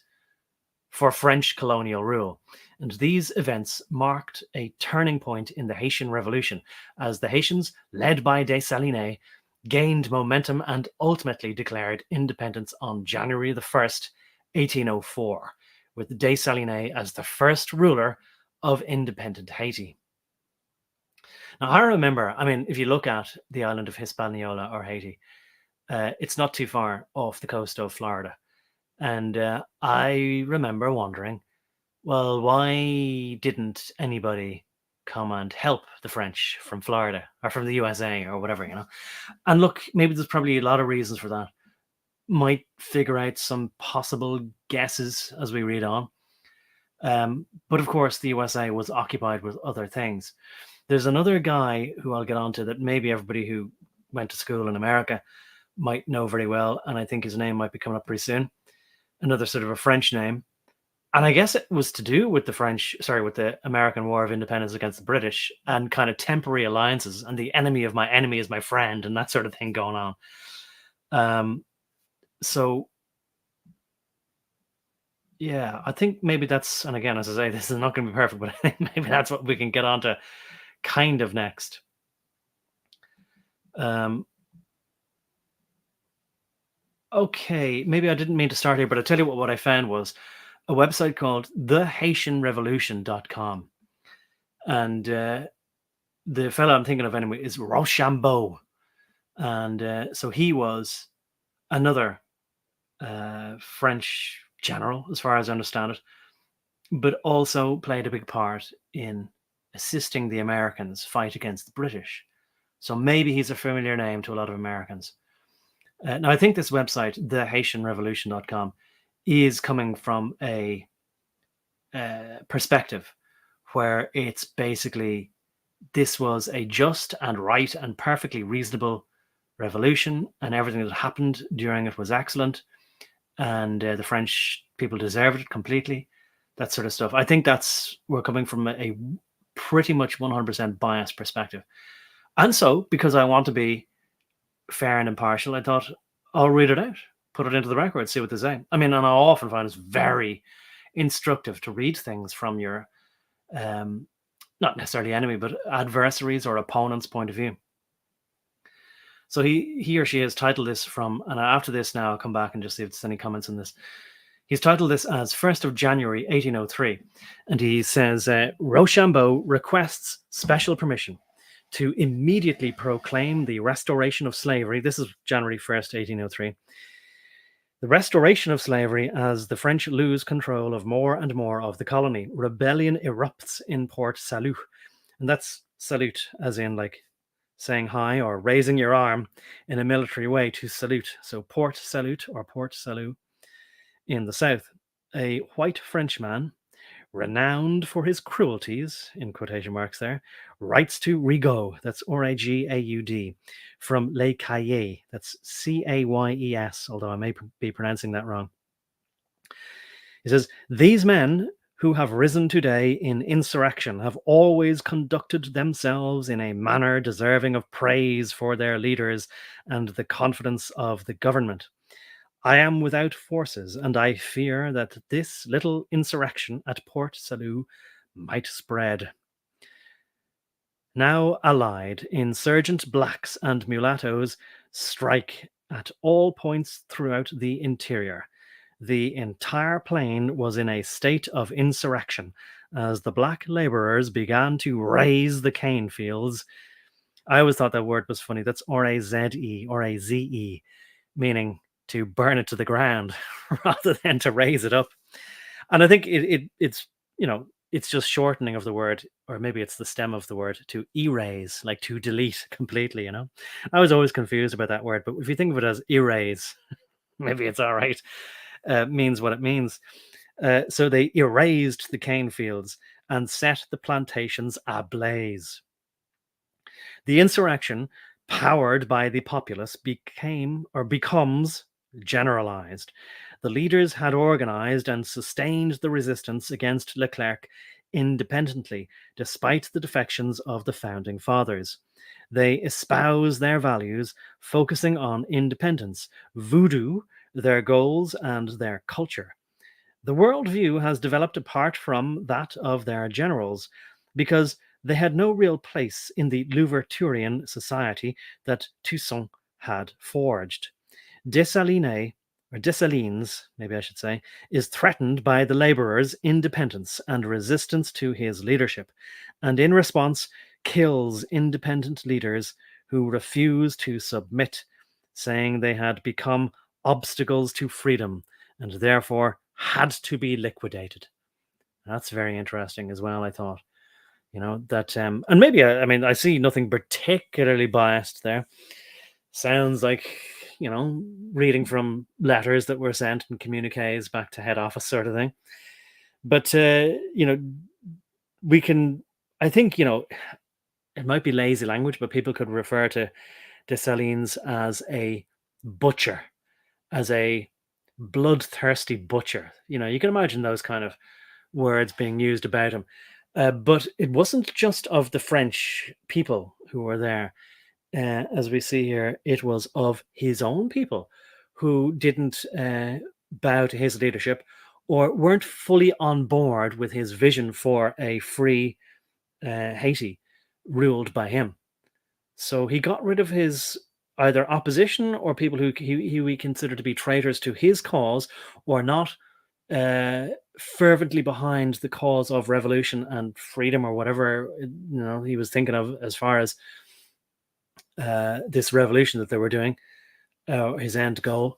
for French colonial rule. And these events marked a turning point in the Haitian Revolution, as the Haitians, led by Dessalines, gained momentum and ultimately declared independence on January the 1st, 1804, with Dessalines as the first ruler of independent Haiti. Now, I remember, if you look at the island of Hispaniola or Haiti, it's not too far off the coast of Florida. And I remember wondering, well, why didn't anybody come and help the French from Florida or from the USA or whatever, And look, maybe there's probably a lot of reasons for that. Might figure out some possible guesses as we read on. But of course, the USA was occupied with other things. There's another guy who I'll get onto that maybe everybody who went to school in America might know very well, and I think his name might be coming up pretty soon. Another sort of a French name. And I guess it was to do with the American War of Independence against the British and kind of temporary alliances and the enemy of my enemy is my friend and that sort of thing going on. So, yeah, I think maybe that's, and again, as I say, this is not going to be perfect, but I think maybe that's what we can get onto kind of next. Okay, maybe I didn't mean to start here, but I'll tell you what I found was a website called thehaitianrevolution.com. And the fellow I'm thinking of anyway is Rochambeau. And so he was another French general, as far as I understand it, but also played a big part in assisting the Americans fight against the British. So maybe he's a familiar name to a lot of Americans. Now, I think this website, thehaitianrevolution.com, is coming from a perspective where it's basically this was a just and right and perfectly reasonable revolution, and everything that happened during it was excellent, and the French people deserved it completely, that sort of stuff. I think we're coming from a pretty much 100% biased perspective. And so, because I want to be fair and impartial, I thought I'll read it out, put it into the record, see what they say. And I often find it's very instructive to read things from your, not necessarily enemy, but adversaries or opponents' point of view. So he or she has titled this from, and after this now I'll come back and just see if there's any comments on this. He's titled this as 1st of January, 1803. And he says, Rochambeau requests special permission to immediately proclaim the restoration of slavery. This is January 1st, 1803. The restoration of slavery as the French lose control of more and more of the colony. Rebellion erupts in Port Salut. And that's salute, as in like saying hi or raising your arm in a military way to salute. So Port Salut or Port Salut in the south. A white Frenchman, renowned for his cruelties, in quotation marks there, writes to Rigaud, that's R-A-G-A-U-D, from Les Cayes, that's C-A-Y-E-S, although I may be pronouncing that wrong. He says, these men who have risen today in insurrection have always conducted themselves in a manner deserving of praise for their leaders and the confidence of the government. I am without forces, and I fear that this little insurrection at Port Salut might spread. Now allied, insurgent blacks and mulattoes strike at all points throughout the interior. The entire plain was in a state of insurrection as the black laborers began to raze the cane fields. I always thought that word was funny. That's R-A-Z-E, R-A-Z-E, meaning to burn it to the ground rather than to raise it up. And I think it's, it's just shortening of the word, or maybe it's the stem of the word, to erase, like to delete completely, I was always confused about that word, but if you think of it as erase, maybe it's all right. Means what it means. So they erased the cane fields and set the plantations ablaze. The insurrection, powered by the populace, becomes generalized. The leaders had organized and sustained the resistance against Leclerc independently, despite the defections of the founding fathers. They espouse their values, focusing on independence, voodoo, their goals, and their culture. The worldview has developed apart from that of their generals because they had no real place in the Louverturian society that Toussaint had forged. Dessalines, maybe I should say, is threatened by the laborers' independence and resistance to his leadership, and in response kills independent leaders who refuse to submit, saying they had become obstacles to freedom and therefore had to be liquidated. That's very interesting as well, I thought. That, and maybe, I see nothing particularly biased there. Sounds like, reading from letters that were sent and communiques back to head office sort of thing. But, we can, I think, it might be lazy language, but people could refer to Dessalines as a butcher, as a bloodthirsty butcher. You can imagine those kind of words being used about him. But it wasn't just of the French people who were there. As we see here, it was of his own people who didn't bow to his leadership or weren't fully on board with his vision for a free Haiti ruled by him. So he got rid of his either opposition or people who he considered to be traitors to his cause or not fervently behind the cause of revolution and freedom or whatever he was thinking of as far as this revolution that they were doing, his end goal.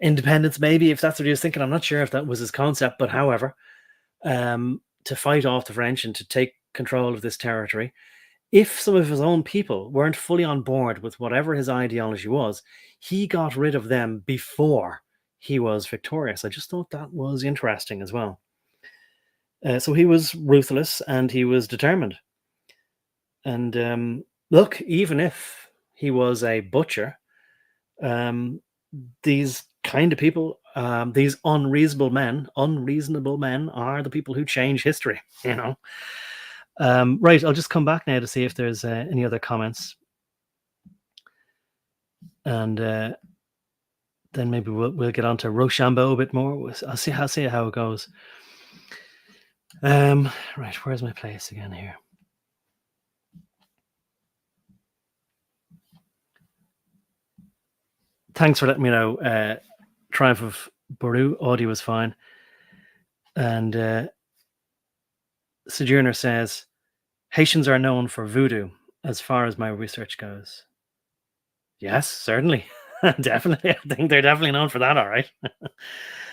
Independence, maybe, if that's what he was thinking. I'm not sure if that was his concept, but however, to fight off the French and to take control of this territory. If some of his own people weren't fully on board with whatever his ideology was, he got rid of them before he was victorious. I just thought that was interesting as well. So he was ruthless and he was determined. And look, even if he was a butcher, these kind of people, these unreasonable men are the people who change history, Right, I'll just come back now to see if there's any other comments. And then maybe we'll get on to Rochambeau a bit more. I'll see how it goes. Right, where's my place again here? Thanks for letting me know. Triumph of Baru audio was fine. And Sojourner says, Haitians are known for voodoo as far as my research goes. Yes, certainly. Definitely. I think they're definitely known for that, all right.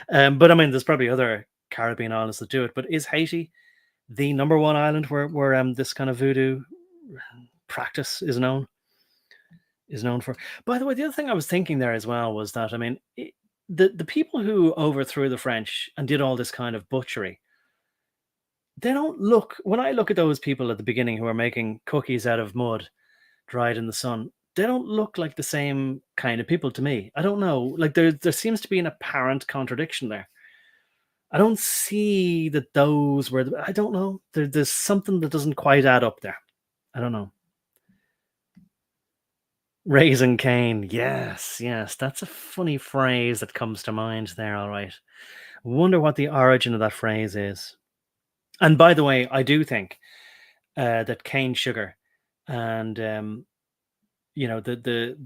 But there's probably other Caribbean islands that do it. But is Haiti the number one island where this kind of voodoo practice is known for? By the way, the other thing I was thinking there as well was that, the people who overthrew the French and did all this kind of butchery, they don't look, when I look at those people at the beginning who are making cookies out of mud dried in the sun, they don't look like the same kind of people to me. I don't know. Like there seems to be an apparent contradiction there. I don't see that those were. I don't know. There's something that doesn't quite add up there. I don't know. Raising Cain. Yes, that's a funny phrase that comes to mind there. All right. Wonder what the origin of that phrase is. And by the way, I do think that cane sugar and the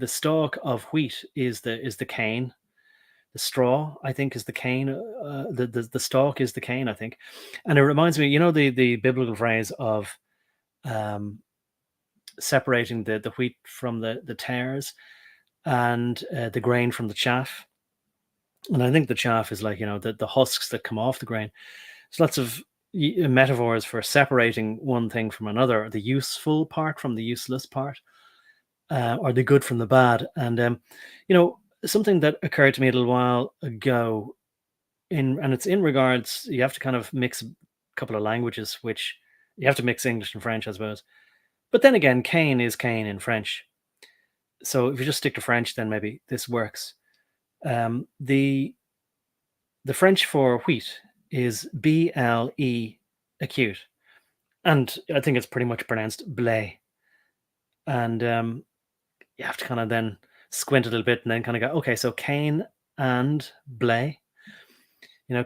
stalk of wheat is the cane. The straw, I think, is the cane. The stalk is the cane, I think. And it reminds me, the biblical phrase of separating the wheat from the tares and the grain from the chaff. And I think the chaff is like, the husks that come off the grain. There's lots of metaphors for separating one thing from another, the useful part from the useless part, or the good from the bad. And, something that occurred to me a little while ago, and it's in regards, you have to kind of mix a couple of languages, which you have to mix English and French, I suppose. But then again, cane is cane in French. So if you just stick to French, then maybe this works. The French for wheat is BLE acute. And I think it's pretty much pronounced blé. And you have to kind of then squint a little bit and then kind of go, okay, so cane and blé.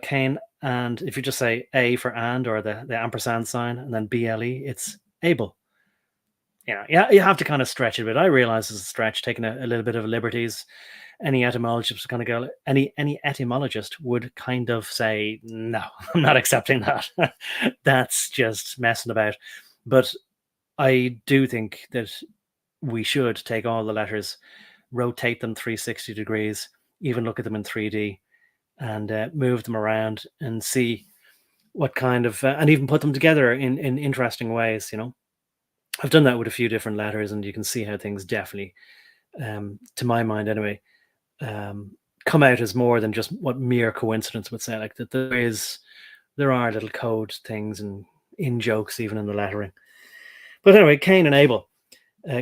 Cane, and if you just say A for and or the ampersand sign and then BLE, it's able. Yeah, you have to kind of stretch it a bit. I realize it's a stretch, taking a little bit of liberties. Any etymologist kind of go, any etymologist would kind of say, no, I'm not accepting that. That's just messing about. But I do think that we should take all the letters, rotate them 360 degrees, even look at them in 3D, and move them around and see what kind of, and even put them together in interesting ways. I've done that with a few different letters, and you can see how things definitely, to my mind anyway, come out as more than just what mere coincidence would say. Like that, there are little code things and in jokes even in the lettering. But anyway, Cain and Abel,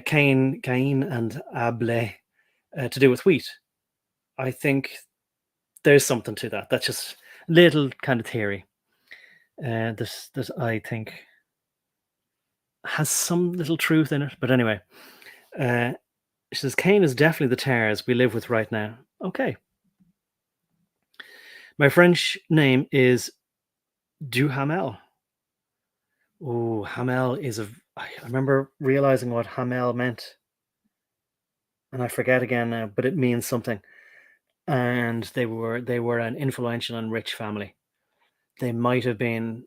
Cain and Able, to do with wheat. I think there's something to that. That's just a little kind of theory. That I think has some little truth in it. But anyway, she says, Cain is definitely the tares we live with right now. Okay. My French name is Duhamel. Oh, Hamel is I remember realizing what Hamel meant. And I forget again now, but it means something. And they were an influential and rich family. They might have been,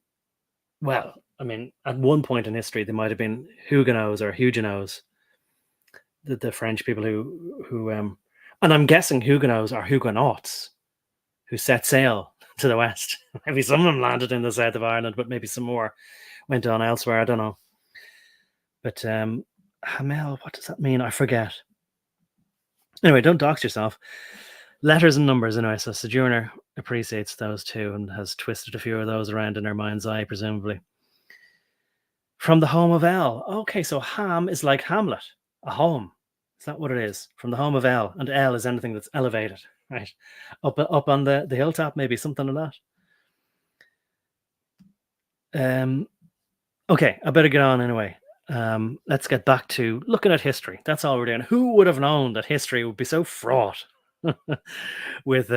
well, I mean, at one point in history, they might have been Huguenots or Huguenots, the French people who and I'm guessing Huguenots are Huguenots who set sail to the west. Maybe some of them landed in the south of Ireland, but maybe some more went on elsewhere. I don't know. But Hamel, what does that mean? I forget. Anyway, don't dox yourself. Letters and numbers, anyway. So Sojourner appreciates those too and has twisted a few of those around in her mind's eye, presumably. From the home of El. Okay, so Ham is like Hamlet, a home. Is that what it is? From the home of El. And El is anything that's elevated, right? Up on the hilltop, maybe something like that. Okay, I better get on anyway. Let's get back to looking at history. That's all we're doing. Who would have known that history would be so fraught with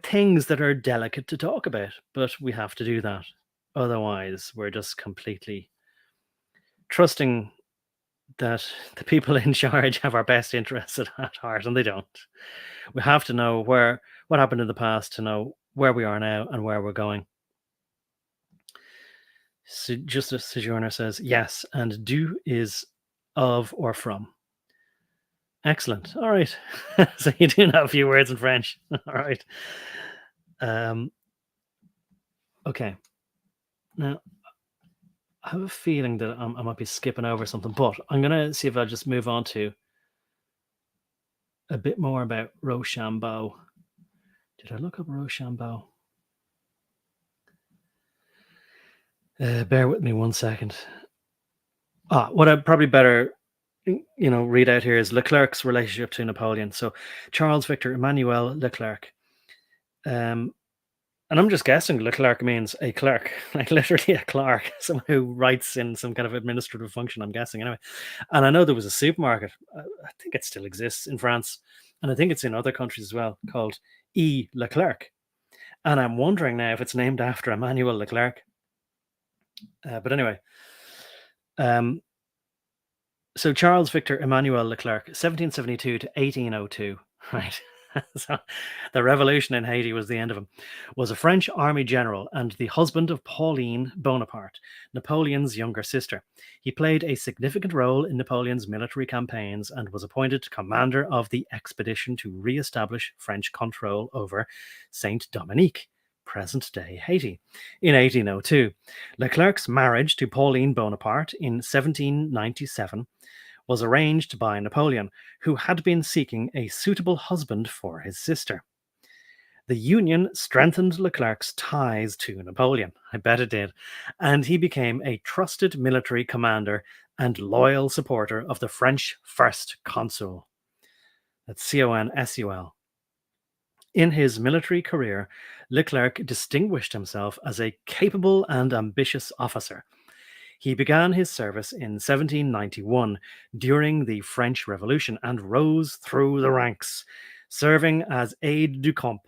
things that are delicate to talk about? But we have to do that. Otherwise, we're just completely trusting that the people in charge have our best interests at heart, and they don't. We have to know what happened in the past to know where we are now and where we're going. So just as Sojourner says, yes, and do is of or from. Excellent. All right. So you do know a few words in French. All right. Okay. Now, I have a feeling that I might be skipping over something, but I'm going to see if I'll just move on to a bit more about Rochambeau. Did I look up Rochambeau? Bear with me 1 second. What I'd probably better, read out here is Leclerc's relationship to Napoleon. So Charles Victor Emmanuel Leclerc And I'm just guessing Leclerc means a clerk, like literally a clerk, someone who writes in some kind of administrative function, I'm guessing anyway. And I know there was a supermarket, I think it still exists in France, and I think it's in other countries as well, called E. Leclerc. And I'm wondering now if it's named after Emmanuel Leclerc. But anyway, um, so Charles Victor Emmanuel Leclerc, 1772 to 1802, right? So the revolution in Haiti was the end of him. Was a French army general and the husband of Pauline Bonaparte, Napoleon's younger sister. He played a significant role in Napoleon's military campaigns and was appointed commander of the expedition to re-establish French control over Saint-Dominique, present-day Haiti, in 1802. Leclerc's marriage to Pauline Bonaparte in 1797 was arranged by Napoleon, who had been seeking a suitable husband for his sister. The union strengthened Leclerc's ties to Napoleon, I bet it did, and he became a trusted military commander and loyal supporter of the French First Consul. That's Consul. In his military career, Leclerc distinguished himself as a capable and ambitious officer. He began his service in 1791 during the French Revolution and rose through the ranks, serving as aide-de-camp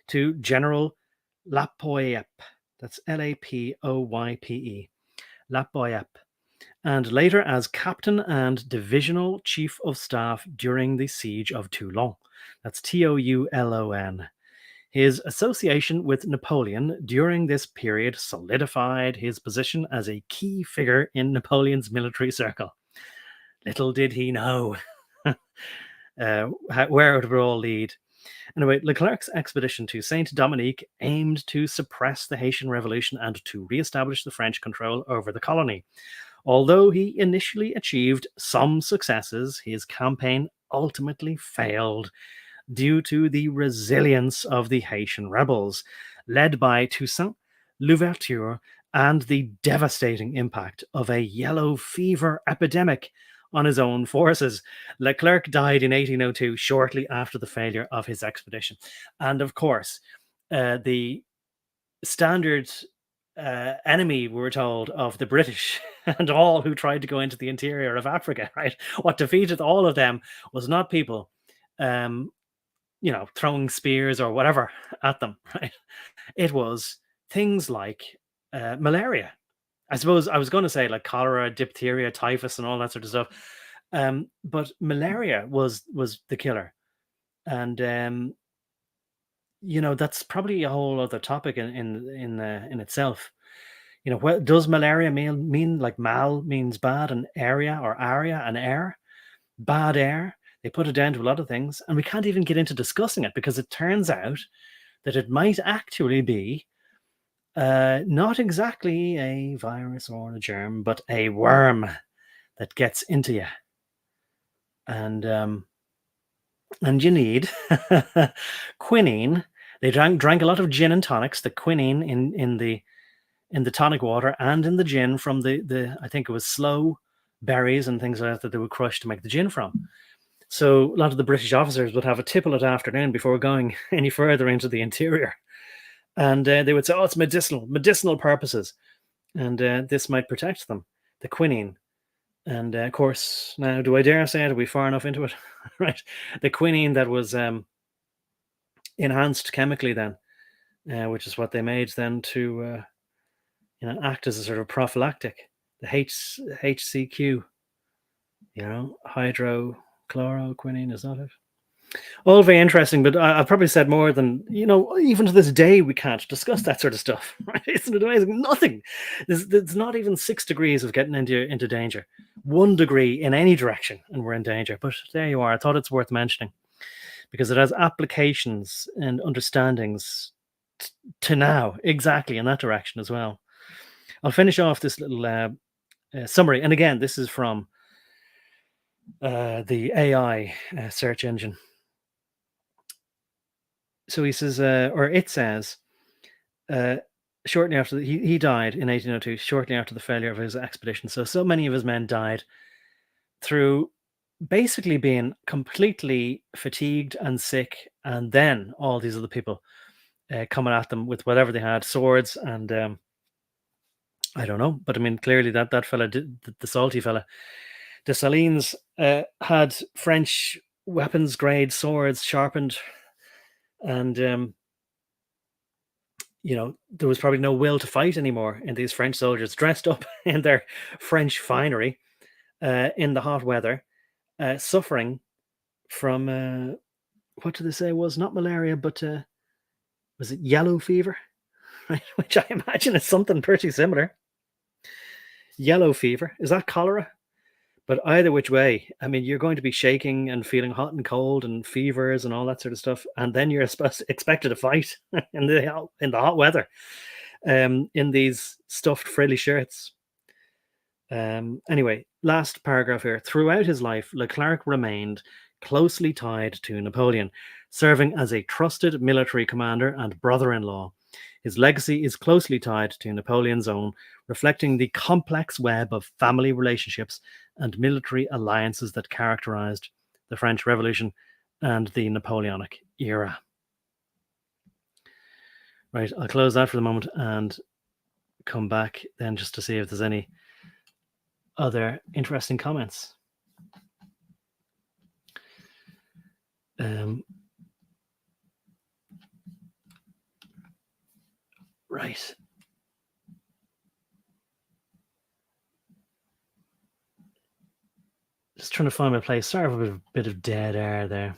to General Lapoype. That's Lapoype. Lapoype. And later as captain and divisional chief of staff during the siege of Toulon. That's Toulon. His association with Napoleon during this period solidified his position as a key figure in Napoleon's military circle. Little did he know where it would all lead. Anyway, Leclerc's expedition to Saint-Dominique aimed to suppress the Haitian Revolution and to re-establish the French control over the colony. Although he initially achieved some successes, his campaign ultimately failed due to the resilience of the Haitian rebels, led by Toussaint Louverture, and the devastating impact of a yellow fever epidemic on his own forces. Leclerc died in 1802, shortly after the failure of his expedition. And of course, the standard enemy, we're told, of the British and all who tried to go into the interior of Africa, right? What defeated all of them was not people throwing spears or whatever at them, right? It was things like malaria. I suppose I was going to say like cholera, diphtheria, typhus, and all that sort of stuff. But malaria was the killer. And that's probably a whole other topic in itself. What does malaria mean? Like mal means bad, and area or aria and air, bad air. They put it down to a lot of things, and we can't even get into discussing it because it turns out that it might actually be not exactly a virus or a germ, but a worm that gets into you. And you need quinine. They drank a lot of gin and tonics. The quinine in the tonic water and in the gin from the I think it was sloe berries and things like that they would crush to make the gin from. So a lot of the British officers would have a tipple at afternoon before going any further into the interior. And they would say, oh, it's medicinal purposes. And this might protect them, the quinine. And of course, now, do I dare say it? Are we far enough into it? Right. The quinine that was enhanced chemically then, which is what they made then to act as a sort of prophylactic. The HCQ, hydrochloroquine, is that it? All very interesting, but I've probably said more than, even to this day, we can't discuss that sort of stuff, right? Isn't it amazing? Nothing. There's not even 6 degrees of getting into danger. 1 degree in any direction, and we're in danger. But there you are. I thought it's worth mentioning because it has applications and understandings to now, exactly in that direction as well. I'll finish off this little summary. And again, this is from the AI search engine. So he says, or it says, shortly after he died in 1802, shortly after the failure of his expedition. So many of his men died through basically being completely fatigued and sick, and then all these other people coming at them with whatever they had, swords and I don't know, but I mean, clearly that fella, the salty fella, Dessalines, had French weapons grade swords sharpened, and there was probably no will to fight anymore in these French soldiers dressed up in their French finery in the hot weather, suffering from what did they say was not malaria, but was it yellow fever, right? Which I imagine is something pretty similar. Yellow fever, is that cholera? But either which way, I mean, you're going to be shaking and feeling hot and cold and fevers and all that sort of stuff, and then you're expected to fight in the hot weather, in these stuffed frilly shirts. Anyway, last paragraph here. Throughout his life, Leclerc remained closely tied to Napoleon, serving as a trusted military commander and brother-in-law. His legacy is closely tied to Napoleon's own, reflecting the complex web of family relationships and military alliances that characterized the French Revolution and the Napoleonic era. Right, I'll close that for the moment and come back then just to see if there's any other interesting comments. Right. Just trying to find my place. Sorry for a bit of dead air there.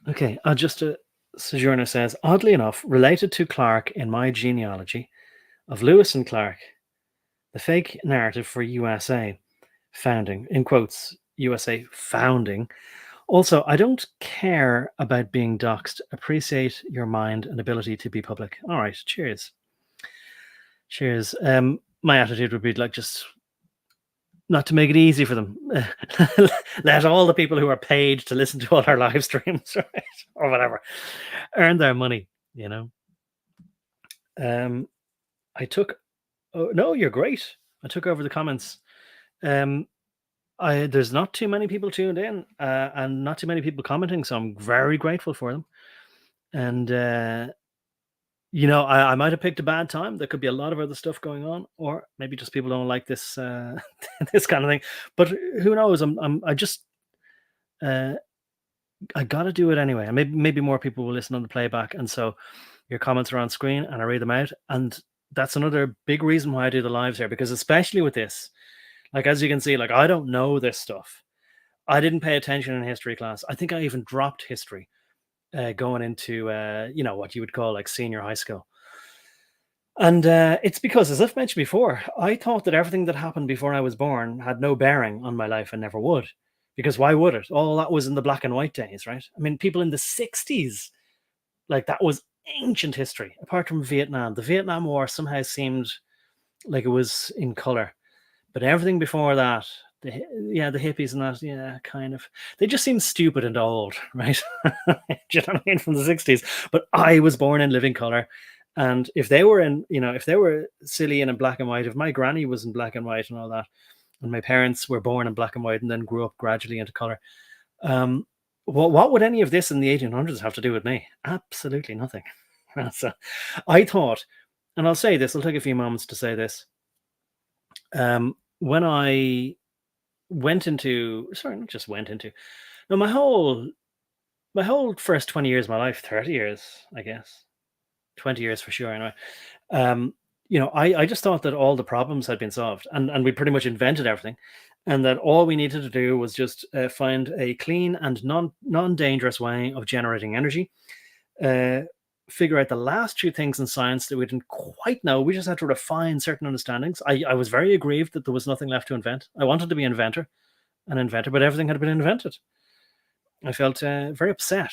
Okay, Sojourner says, oddly enough, related to Clark in my genealogy of Lewis and Clark, the fake narrative for USA founding, in quotes, USA founding. Also, I don't care about being doxxed. Appreciate your mind and ability to be public. All right, cheers. Cheers. My attitude would be like, just not to make it easy for them. Let all the people who are paid to listen to all our live streams, right, or whatever, earn their money, I took... Oh, no, you're great. I took over the comments. There's not too many people tuned in, and not too many people commenting, so I'm very grateful for them. And I might have picked a bad time. There could be a lot of other stuff going on, or maybe just people don't like this this kind of thing. But who knows? I gotta do it anyway. And maybe more people will listen on the playback, and so your comments are on screen, and I read them out. And that's another big reason why I do the lives here, because especially with this, like, as you can see, like, I don't know this stuff. I didn't pay attention in history class. I think I even dropped history going into, what you would call like senior high school. And it's because, as I've mentioned before, I thought that everything that happened before I was born had no bearing on my life and never would. Because why would it? All that was in the black and white days, right? I mean, people in the 60s, like, that was ancient history, apart from Vietnam. The Vietnam War somehow seemed like it was in color. But everything before that, the hippies and that, kind of, they just seem stupid and old, right? Do you know what I mean? From the 60s. But I was born in living color. And if they were if they were silly and in black and white, if my granny was in black and white and all that, and my parents were born in black and white and then grew up gradually into color, what would any of this in the 1800s have to do with me? Absolutely nothing. So I thought, and I'll say this, I'll take a few moments to say this. When I went into, no, my whole first 20 years of my life, 30 years, I guess, 20 years for sure, anyway. I just thought that all the problems had been solved, and we pretty much invented everything, and that all we needed to do was just find a clean and non-dangerous way of generating energy, figure out the last two things in science that we didn't quite know. We just had to refine certain understandings. I was very aggrieved that there was nothing left to invent. I wanted to be an inventor, but everything had been invented. I felt very upset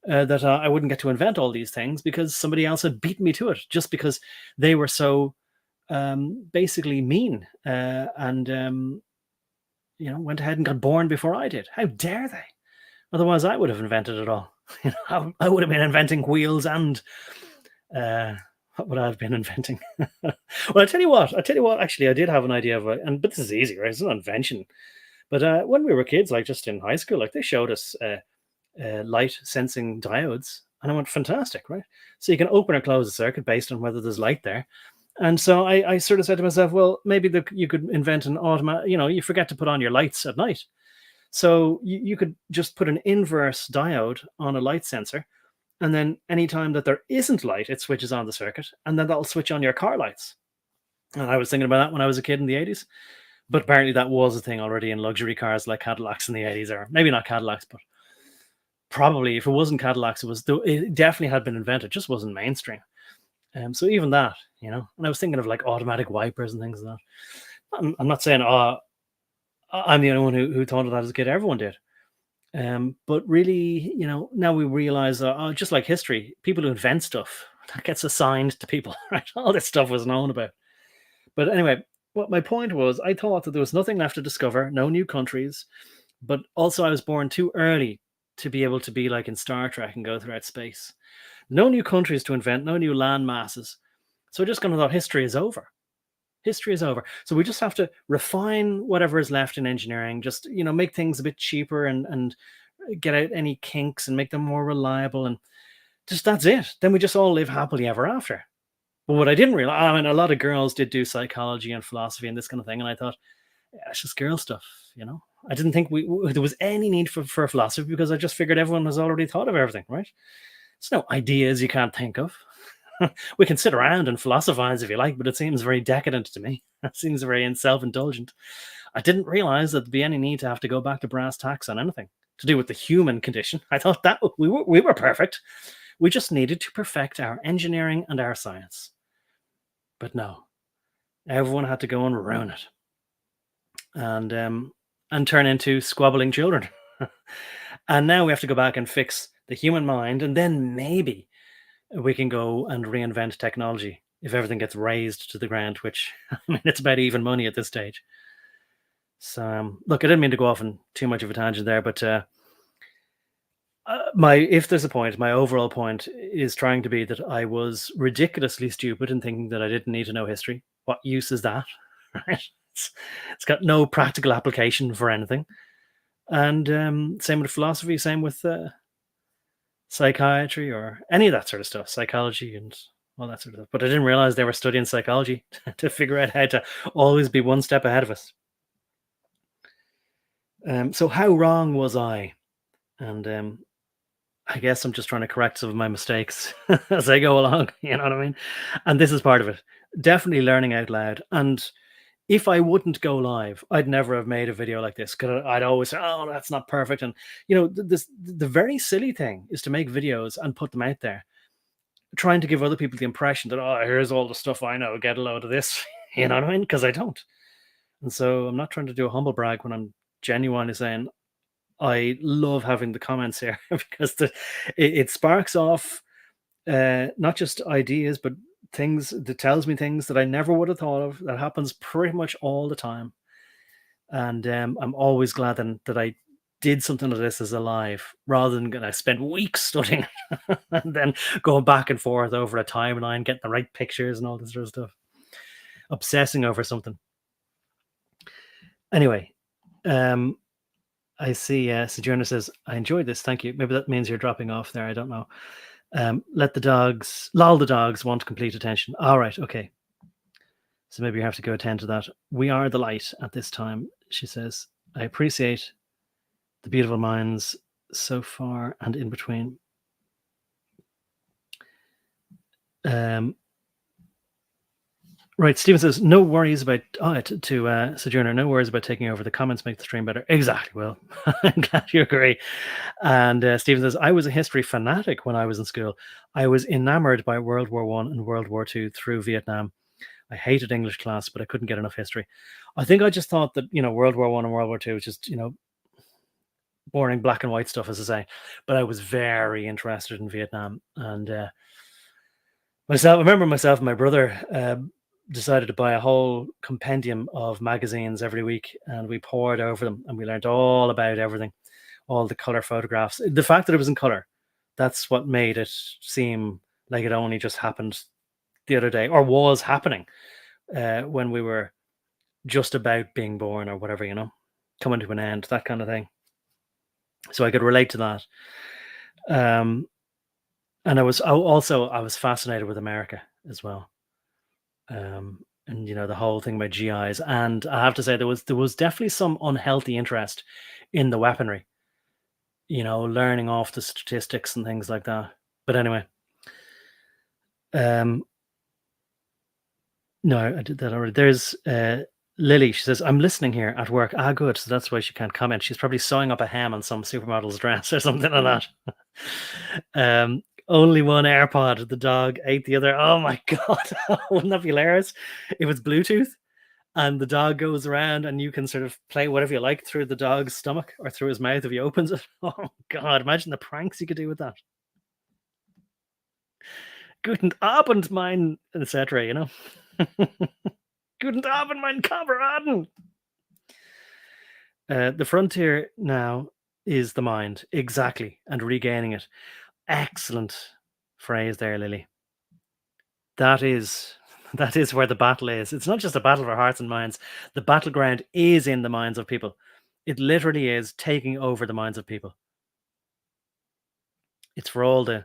that I wouldn't get to invent all these things because somebody else had beaten me to it, just because they were so basically mean and went ahead and got born before I did. How dare they? Otherwise, I would have invented it all. I would have been inventing wheels and what would I have been inventing? Well, I tell you what. Actually, I did have an idea of it, but this is easy, right? It's an invention. But when we were kids, like just in high school, like they showed us light sensing diodes. And I went, fantastic, right? So you can open or close a circuit based on whether there's light there. And so I sort of said to myself, well, maybe you could invent an automatic, you forget to put on your lights at night. So you could just put an inverse diode on a light sensor. And then anytime that there isn't light, it switches on the circuit. And then that'll switch on your car lights. And I was thinking about that when I was a kid in the 80s. But apparently that was a thing already in luxury cars like Cadillacs in the 80s, or maybe not Cadillacs, but probably if it wasn't Cadillacs, it definitely had been invented, just wasn't mainstream. So even that, and I was thinking of like automatic wipers and things like that. I'm not saying, I'm the only one who thought of that as a kid. Everyone did. But really, now we realize, just like history, people who invent stuff, that gets assigned to people, right? All this stuff was known about. But anyway, what my point was, I thought that there was nothing left to discover, no new countries, but also I was born too early to be able to be like in Star Trek and go throughout space. No new countries to invent, no new land masses. So I just kind of thought history is over. History is over. So we just have to refine whatever is left in engineering, just, make things a bit cheaper and get out any kinks and make them more reliable. And just that's it. Then we just all live happily ever after. But what I didn't realize, a lot of girls did do psychology and philosophy and this kind of thing. And I thought, yeah, it's just girl stuff, I didn't think there was any need for philosophy because I just figured everyone has already thought of everything, right? There's no ideas you can't think of. We can sit around and philosophize if you like, but it seems very decadent to me. It seems very self-indulgent. I didn't realize that there'd be any need to have to go back to brass tacks on anything to do with the human condition. I thought that we were perfect. We just needed to perfect our engineering and our science. But no, everyone had to go and ruin it and turn into squabbling children. And now we have to go back and fix the human mind, and then maybe we can go and reinvent technology if everything gets razed to the ground, which, it's about even money at this stage. So, look, I didn't mean to go off on too much of a tangent there, but if there's a point, my overall point is trying to be that I was ridiculously stupid in thinking that I didn't need to know history. What use is that? Right? It's got no practical application for anything. And same with philosophy, same with psychiatry or any of that sort of stuff, psychology and all that sort of stuff. But I didn't realize they were studying psychology to figure out how to always be one step ahead of us. So how wrong was I? And I guess I'm just trying to correct some of my mistakes as I go along. You know what I mean? And this is part of it. Definitely learning out loud. And if I wouldn't go live, I'd never have made a video like this because I'd always say, oh, that's not perfect. And, the very silly thing is to make videos and put them out there, trying to give other people the impression that, oh, here's all the stuff I know, get a load of this. You know what I mean? Because I don't. And so I'm not trying to do a humble brag when I'm genuinely saying, I love having the comments here because it sparks off not just ideas, but things that tells me things that I never would have thought of. That happens pretty much all the time. And I'm always glad that I did something like this as a live rather than I spent weeks studying and then going back and forth over a timeline, getting the right pictures and all this sort of stuff. Obsessing over something. Anyway, I see Sojourner says, I enjoyed this. Thank you. Maybe that means you're dropping off there. I don't know. Lull the dogs want complete attention. All right. Okay. So maybe you have to go attend to that. We are the light at this time, she says. I appreciate the beautiful minds so far and in between. Right, Stephen says, no worries about, to Sojourner, no worries about taking over. The comments make the stream better. Exactly, Will. I'm glad you agree. And Stephen says, I was a history fanatic when I was in school. I was enamored by World War I and World War II through Vietnam. I hated English class, but I couldn't get enough history. I think I just thought that, World War I and World War II was just, boring black and white stuff, as I say. But I was very interested in Vietnam. And I remember myself and my brother decided to buy a whole compendium of magazines every week, and we pored over them and we learned all about everything, all the color photographs. The fact that it was in color, that's what made it seem like it only just happened the other day, or was happening when we were just about being born or whatever, coming to an end, that kind of thing. So I could relate to that. And I was fascinated with America as well. And the whole thing about GIs, and I have to say there was definitely some unhealthy interest in the weaponry, learning off the statistics and things like that. But anyway, no, I did that already. There's Lily. She says, "I'm listening here at work." Ah, good. So that's why she can't comment. She's probably sewing up a hem on some supermodel's dress or something like that. Only one AirPod. The dog ate the other. Oh my god! Wouldn't that be hilarious? If it's Bluetooth and the dog goes around and you can sort of play whatever you like through the dog's stomach or through his mouth if he opens it. Oh god! Imagine the pranks you could do with that. Guten Abend, mein, etc. Guten Abend, mein Kameraden. The frontier now is the mind, exactly, and regaining it. Excellent phrase there, Lily. That is where the battle is. It's not just a battle for hearts and minds. The battleground is in the minds of people. It literally is taking over the minds of people. It's for all the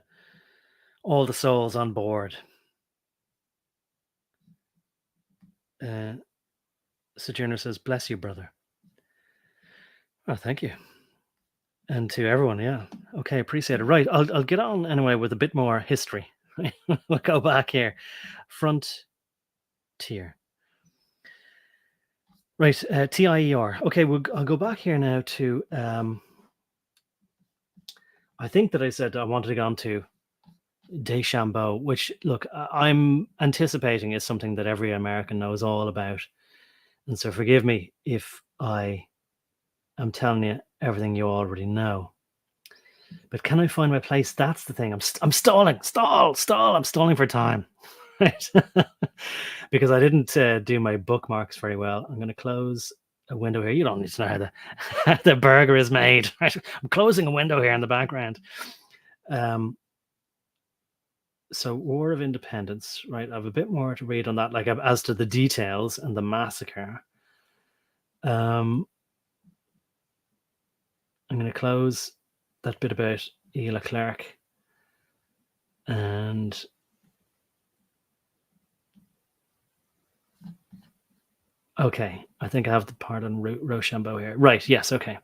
souls on board. Sojourner says, "Bless you, brother." Oh, thank you. And to everyone, yeah. Okay, appreciate it. Right, I'll get on anyway with a bit more history. We'll go back here. Frontier. Right, TIER. Okay, I'll go back here now to, I think that I said I wanted to go on to Deschambault, which, look, I'm anticipating is something that every American knows all about. And so forgive me if I am telling you everything you already know. But can I find my place? That's the thing. I'm stalling. I'm stalling for time. Right? Because I didn't do my bookmarks very well. I'm going to close a window here. You don't need to know how the burger is made. Right? I'm closing a window here in the background. So War of Independence, right? I have a bit more to read on that, like as to the details and the massacre. I'm going to close that bit about E. Leclerc. And okay, I think I have the part on Rochambeau here. Right, yes, okay.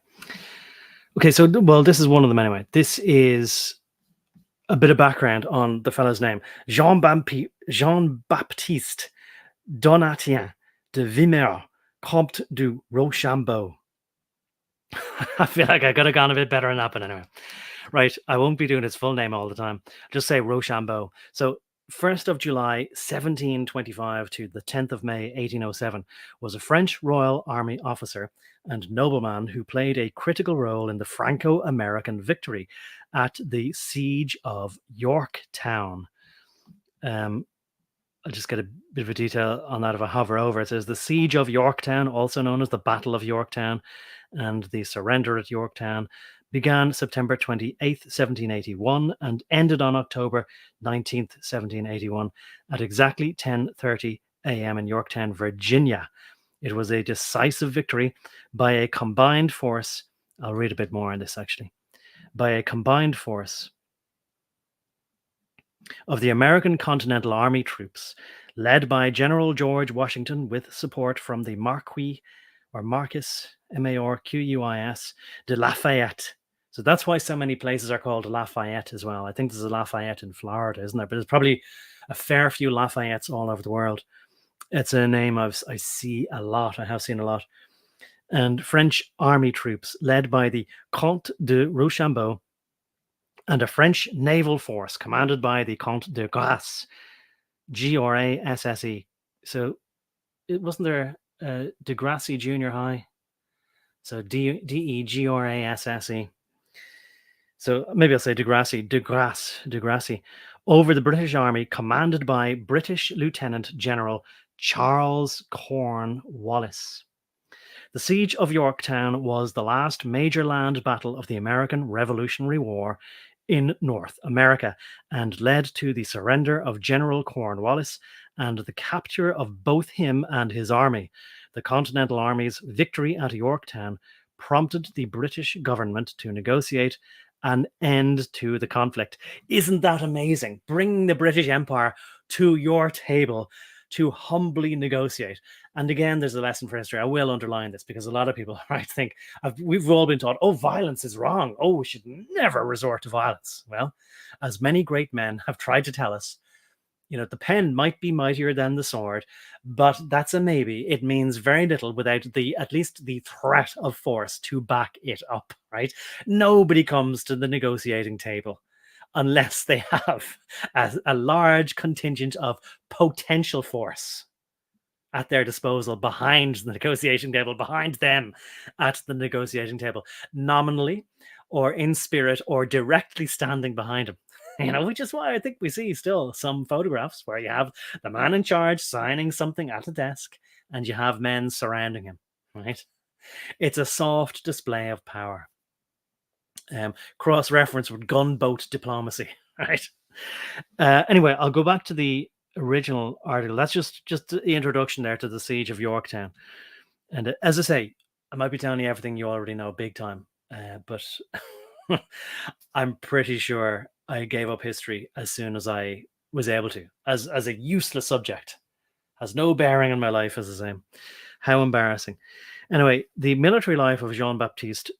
Okay, so, well, this is one of them anyway. This is a bit of background on the fellow's name. Jean-Baptiste Donatien de Vimeur, Comte du Rochambeau. I feel like I could have gone a bit better than that, but anyway. Right, I won't be doing his full name all the time. Just say Rochambeau. So 1st of July 1725 to the 10th of May 1807 was a French Royal Army officer and nobleman who played a critical role in the Franco-American victory at the Siege of Yorktown. I'll just get a bit of a detail on that if I hover over. It says the Siege of Yorktown, also known as the Battle of Yorktown, and the surrender at Yorktown began September 28th, 1781 and ended on October 19th, 1781 at exactly 10:30 a.m. in Yorktown, Virginia. It was a decisive victory by a combined force. I'll read a bit more on this actually. By a combined force of the American Continental Army troops, led by General George Washington with support from the Marquis Marquis de Lafayette. So that's why so many places are called Lafayette as well. I think there's a Lafayette in Florida, isn't there? But there's probably a fair few Lafayettes all over the world. It's a name I see a lot. I have seen a lot. And French army troops led by the Comte de Rochambeau and a French naval force commanded by the Comte de Grasse, Grasse. So it wasn't there de Grasse Junior High? So Degrasse. So maybe I'll say de Grasse, over the British Army commanded by British Lieutenant General Charles Cornwallis. The Siege of Yorktown was the last major land battle of the American Revolutionary War in North America and led to the surrender of General Cornwallis and the capture of both him and his army. The Continental Army's victory at Yorktown prompted the British government to negotiate an end to the conflict. Isn't that amazing? Bring the British Empire to your table to humbly negotiate. And again, there's a lesson for history. I will underline this because a lot of people, right, think we've all been taught, oh, violence is wrong. Oh, we should never resort to violence. Well, as many great men have tried to tell us, the pen might be mightier than the sword, but that's a maybe. It means very little without at least the threat of force to back it up, right? Nobody comes to the negotiating table unless they have a large contingent of potential force at their disposal behind the negotiating table, behind them at the negotiating table, nominally or in spirit or directly standing behind them. Which is why I think we see still some photographs where you have the man in charge signing something at a desk and you have men surrounding him, right? It's a soft display of power. Cross-reference with gunboat diplomacy, right? Anyway, I'll go back to the original article. That's just the introduction there to the Siege of Yorktown. And as I say, I might be telling you everything you already know big time, but I'm pretty sure I gave up history as soon as I was able to, as a useless subject. Has no bearing on my life, as I say. How embarrassing. Anyway, the military life of Jean-Baptiste,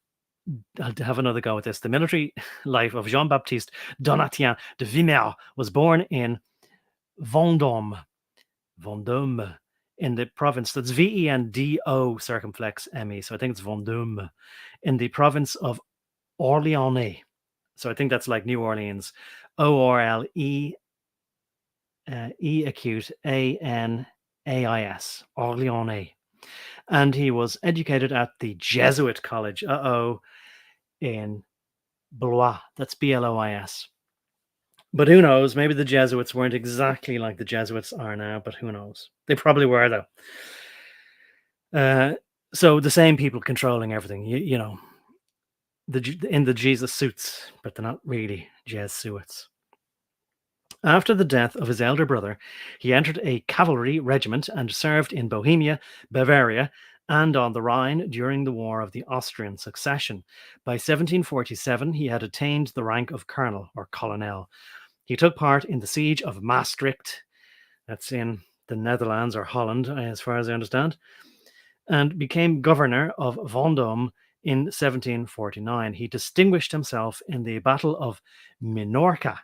I'll have another go at this. The military life of Jean-Baptiste Donatien de Vimeur was born in Vendôme, in the province, that's Vendo circumflex ME, so I think it's Vendôme, in the province of Orléans. So I think that's like New Orleans. ORLE E acute ANAIS, Orléans. And he was educated at the Jesuit College, in Blois. That's BLOIS. But who knows? Maybe the Jesuits weren't exactly like the Jesuits are now, but who knows? They probably were, though. So the same people controlling everything, in the Jesus suits, but they're not really Jesuits. After the death of his elder brother, he entered a cavalry regiment and served in Bohemia, Bavaria, and on the Rhine during the War of the Austrian Succession. By 1747, he had attained the rank of colonel or colonel. He took part in the siege of Maastricht, that's in the Netherlands or Holland, as far as I understand, and became governor of Vendôme in 1749. He distinguished himself in the Battle of Minorca,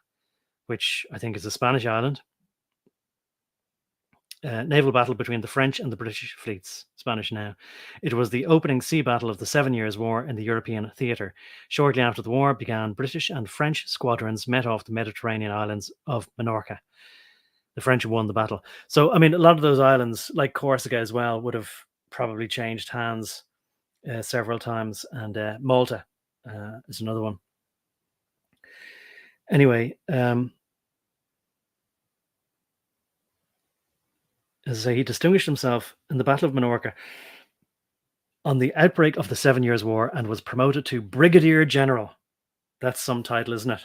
which I think is a Spanish island, naval battle between the French and the British fleets, Spanish now. It was the opening sea battle of the 7 Years' War in the European theatre. Shortly after the war began, British and French squadrons met off the Mediterranean islands of Minorca. The French won the battle. So, I mean, a lot of those islands, like Corsica as well, would have probably changed hands several times, and Malta is another one. Anyway, as I say, he distinguished himself in the Battle of Minorca on the outbreak of the 7 Years' War and was promoted to Brigadier General. That's some title, isn't it?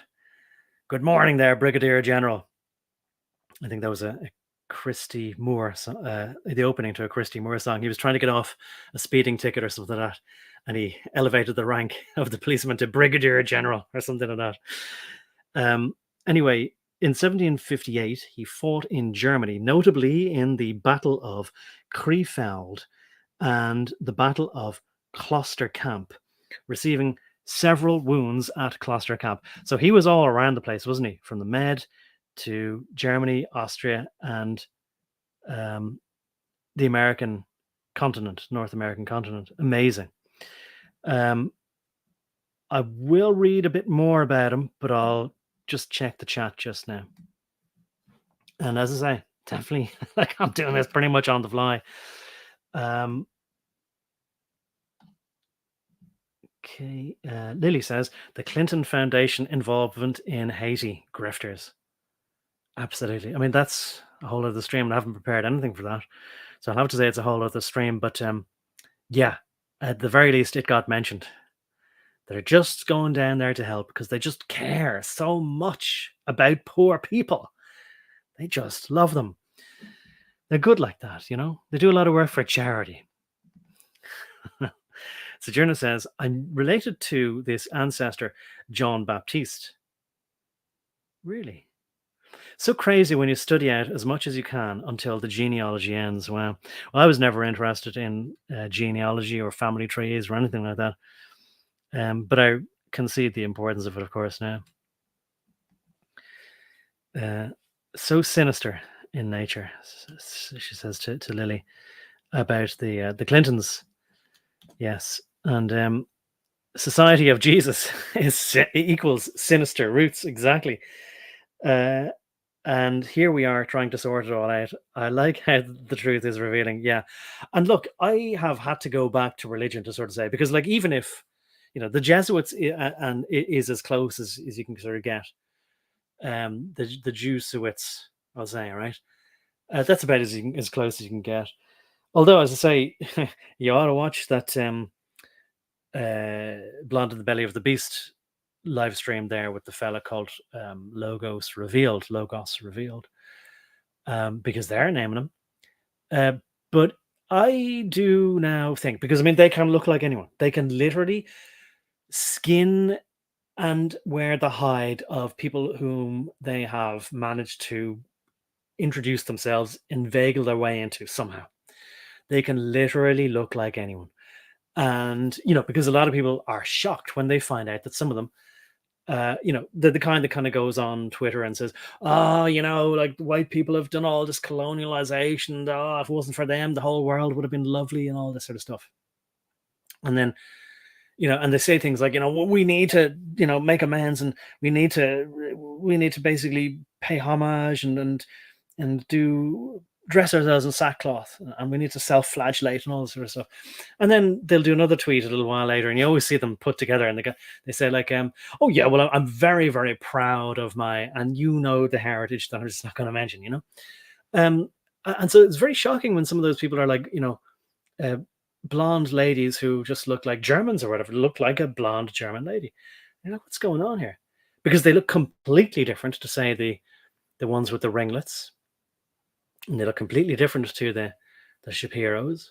Good morning there, Brigadier General. I think that was a Christy Moore, the opening to a Christy Moore song. He was trying to get off a speeding ticket or something like that, and he elevated the rank of the policeman to Brigadier General or something like that. Anyway, in 1758, he fought in Germany, notably in the Battle of Krefeld and the Battle of Klosterkamp, receiving several wounds at Klosterkamp. So he was all around the place, wasn't he? From the Med to Germany, Austria, and the American continent, North American continent. Amazing. I will read a bit more about him, but I'll just check the chat just now. And as I say, definitely, like I'm doing this pretty much on the fly. Okay, Lily says, the Clinton Foundation involvement in Haiti grifters. Absolutely. I mean, that's a whole other stream, and I haven't prepared anything for that. So I'll have to say it's a whole other stream. But yeah, at the very least, it got mentioned. They're just going down there to help because they just care so much about poor people. They just love them. They're good like that, you know? They do a lot of work for charity. Sojourner says, I'm related to this ancestor, John Baptiste. Really? So crazy when you study out as much as you can until the genealogy ends. Wow. Well, I was never interested in genealogy or family trees or anything like that. But I concede the importance of it, of course, now. So sinister in nature, she says to Lily about the Clintons. Yes. And Society of Jesus equals sinister roots. Exactly. And here we are trying to sort it all out. I like how the truth is revealing. Yeah. And look, I have had to go back to religion to sort of say, because like, even if, the Jesuits and it is as close as you can sort of get, the Jesuits, I'll say, right? That's about as close as you can get. Although, as I say, you ought to watch that Blonde in the Belly of the Beast live stream there with the fella called Logos Revealed, because they're naming him. But I do now think, because I mean, they can look like anyone. They can literally skin and wear the hide of people whom they have managed to introduce themselves, inveigle their way into somehow. They can literally look like anyone. And, because a lot of people are shocked when they find out that some of them, the kind that kind of goes on Twitter and says, oh, like white people have done all this colonialization. And, if it wasn't for them, the whole world would have been lovely and all this sort of stuff. And then, and they say things like, we need to, make amends, and we need to basically pay homage and do dress ourselves in sackcloth, and we need to self-flagellate and all this sort of stuff. And then they'll do another tweet a little while later, and you always see them put together, and they say like, oh yeah, well, I'm very, very proud of my, and the heritage that I'm just not going to mention, and so it's very shocking when some of those people are like, blonde ladies who just look like Germans or whatever, look like a blonde German lady. What's going on here? Because they look completely different to, say, the ones with the ringlets. And they look completely different to the Shapiros.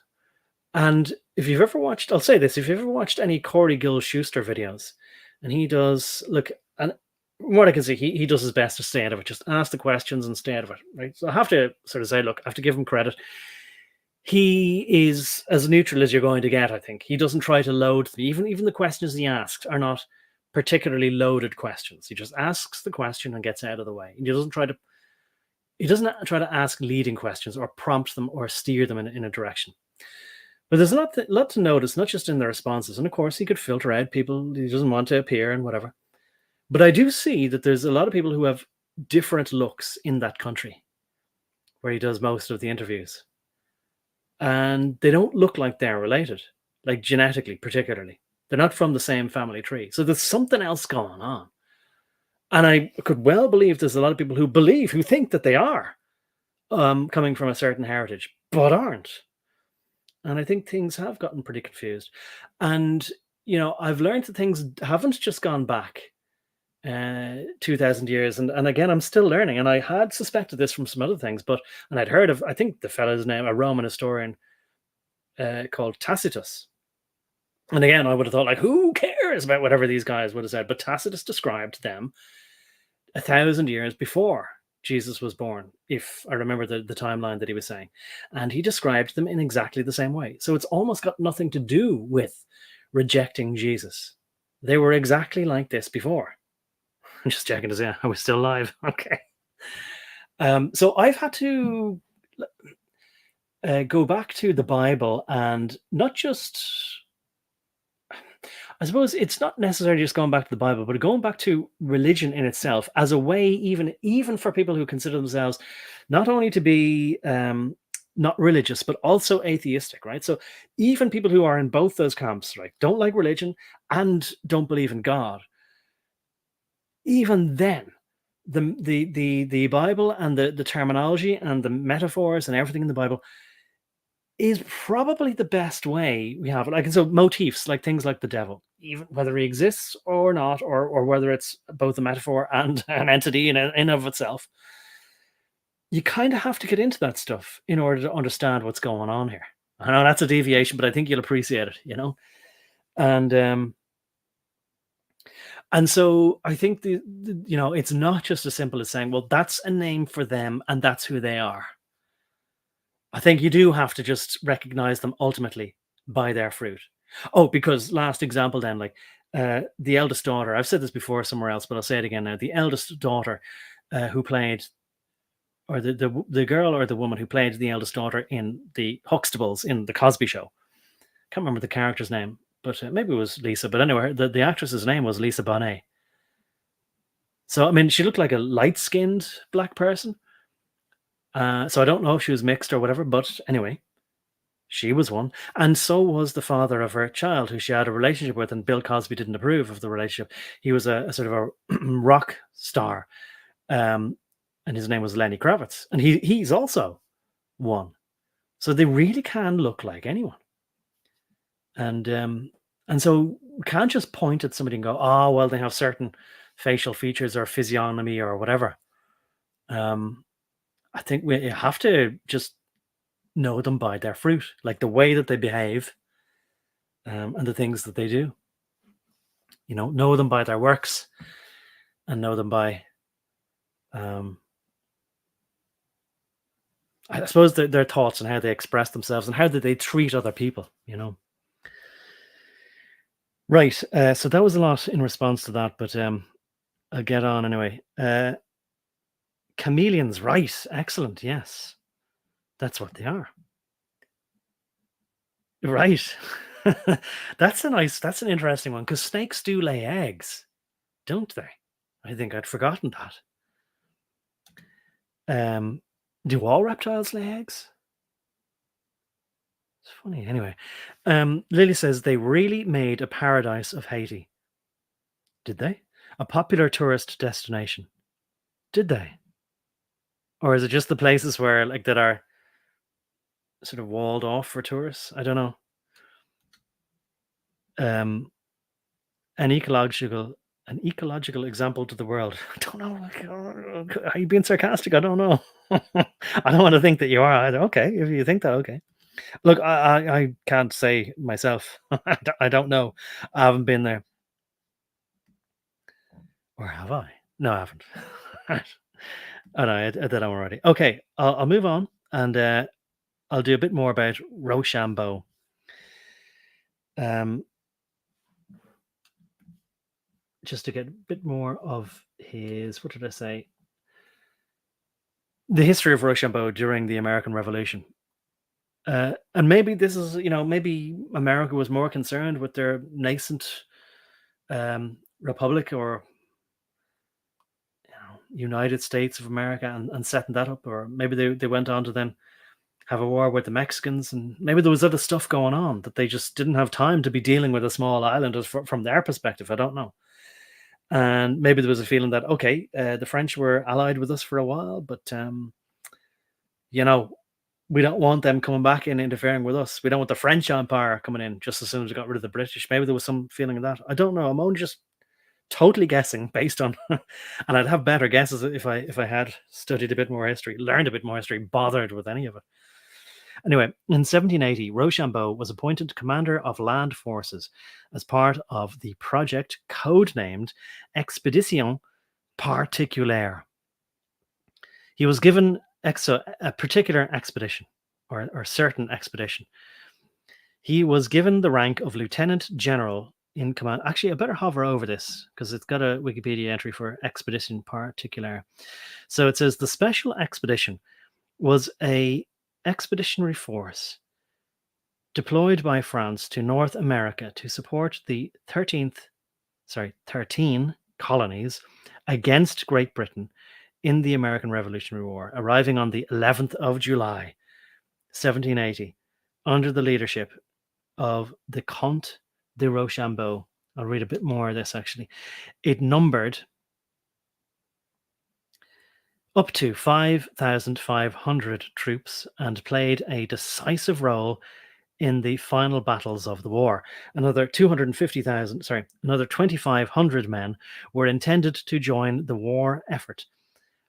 And if you've ever watched, I'll say this, if you've ever watched any Corey Gill Schuster videos, and he does, look, and from what I can see, he does his best to stay out of it. Just ask the questions and stay out of it, right? So I have to sort of say, look, I have to give him credit. He is as neutral as you're going to get, I think. He doesn't try to load them. Even the questions he asks are not particularly loaded questions. He just asks the question and gets out of the way. He doesn't try to ask leading questions or prompt them or steer them in a direction. But there's a lot to notice, not just in the responses. And of course, he could filter out people he doesn't want to appear and whatever. But I do see that there's a lot of people who have different looks in that country where he does most of the interviews. And they don't look like they're related, like genetically particularly. They're not from the same family tree. So there's something else going on. And I could well believe there's a lot of people who think that they are coming from a certain heritage, but aren't. And I think things have gotten pretty confused. And, I've learned that things haven't just gone back 2,000 years. And again, I'm still learning. And I had suspected this from some other things, and I'd heard of, I think the fellow's name, a Roman historian called Tacitus. And again, I would have thought, like, who cares about whatever these guys would have said? But Tacitus described them 1,000 years before Jesus was born, if I remember the timeline that he was saying. And he described them in exactly the same way. So it's almost got nothing to do with rejecting Jesus. They were exactly like this before. I'm just checking to see, are we still live? Okay. So I've had to go back to the Bible, and not just, I suppose it's not necessarily just going back to the Bible, but going back to religion in itself as a way, even for people who consider themselves not only to be not religious, but also atheistic, right? So even people who are in both those camps, right, don't like religion and don't believe in God, even then, the Bible and the terminology and the metaphors and everything in the Bible is probably the best way we have it. Like, and so motifs, like things like the devil, even whether he exists or not, or whether it's both a metaphor and an entity in of itself, you kind of have to get into that stuff in order to understand what's going on here. I know that's a deviation, but I think you'll appreciate it, And and so I think it's not just as simple as saying, well, that's a name for them and that's who they are. I think you do have to just recognize them ultimately by their fruit. Oh, because last example then, like the eldest daughter, I've said this before somewhere else, but I'll say it again now. The eldest daughter who played, or the girl or the woman who played the eldest daughter in the Huxtables in the Cosby Show. Can't remember the character's name, but maybe it was Lisa. But anyway, the actress's name was Lisa Bonet. So I mean, she looked like a light-skinned black person. So I don't know if she was mixed or whatever, but anyway, she was one. And so was the father of her child, who she had a relationship with, and Bill Cosby didn't approve of the relationship. He was a sort of a rock star, and his name was Lenny Kravitz, and he's also one. So they really can look like anyone. And so we can't just point at somebody and go, oh, well, they have certain facial features or physiognomy or whatever. I think we have to just know them by their fruit, like the way that they behave, and the things that they do. Know them by their works, and know them by, I suppose, their thoughts and how they express themselves and how they treat other people. Right. So that was a lot in response to that, but I'll get on anyway. Chameleons, right? Excellent. Yes, that's what they are. Right. That's an interesting one, because snakes do lay eggs, don't they? I think I'd forgotten that. Do all reptiles lay eggs? It's funny. Anyway, Lily says they really made a paradise of Haiti. Did they? A popular tourist destination. Did they? Or is it just the places where, like, that are sort of walled off for tourists? I don't know. An ecological example to the world. I don't know. Are you being sarcastic? I don't know. I don't want to think that you are either. Okay, if you think that, okay. Look, I can't say myself. I don't know. I haven't been there. Or have I? No, I haven't. Oh no, I did that already. Okay, I'll move on, and I'll do a bit more about Rochambeau. Just to get a bit more of his, what did I say? The history of Rochambeau during the American Revolution. And maybe this is, maybe America was more concerned with their nascent republic, or United States of America, and setting that up, or maybe they went on to then have a war with the Mexicans, and maybe there was other stuff going on that they just didn't have time to be dealing with a small island from their perspective. I don't know. And maybe there was a feeling that, okay, the French were allied with us for a while, but we don't want them coming back and interfering with us. We don't want the French Empire coming in just as soon as we got rid of the British. Maybe there was some feeling of that. I don't know. I'm only just totally guessing based on, and I'd have better guesses if I had studied a bit more history, learned a bit more history, bothered with any of it. Anyway, in 1780, Rochambeau was appointed commander of land forces as part of the project codenamed Expedition Particulière. He was given a particular expedition, or certain expedition. He was given the rank of lieutenant general in command. Actually, I better hover over this because it's got a Wikipedia entry for Expedition Particulière. So it says the special expedition was a expeditionary force deployed by France to North America to support the 13 colonies against Great Britain in the American Revolutionary War, arriving on the 11th of July, 1780, under the leadership of the Comte de Rochambeau. I'll read a bit more of this, actually. It numbered up to 5,500 troops and played a decisive role in the final battles of the war. Another 2,500 men were intended to join the war effort,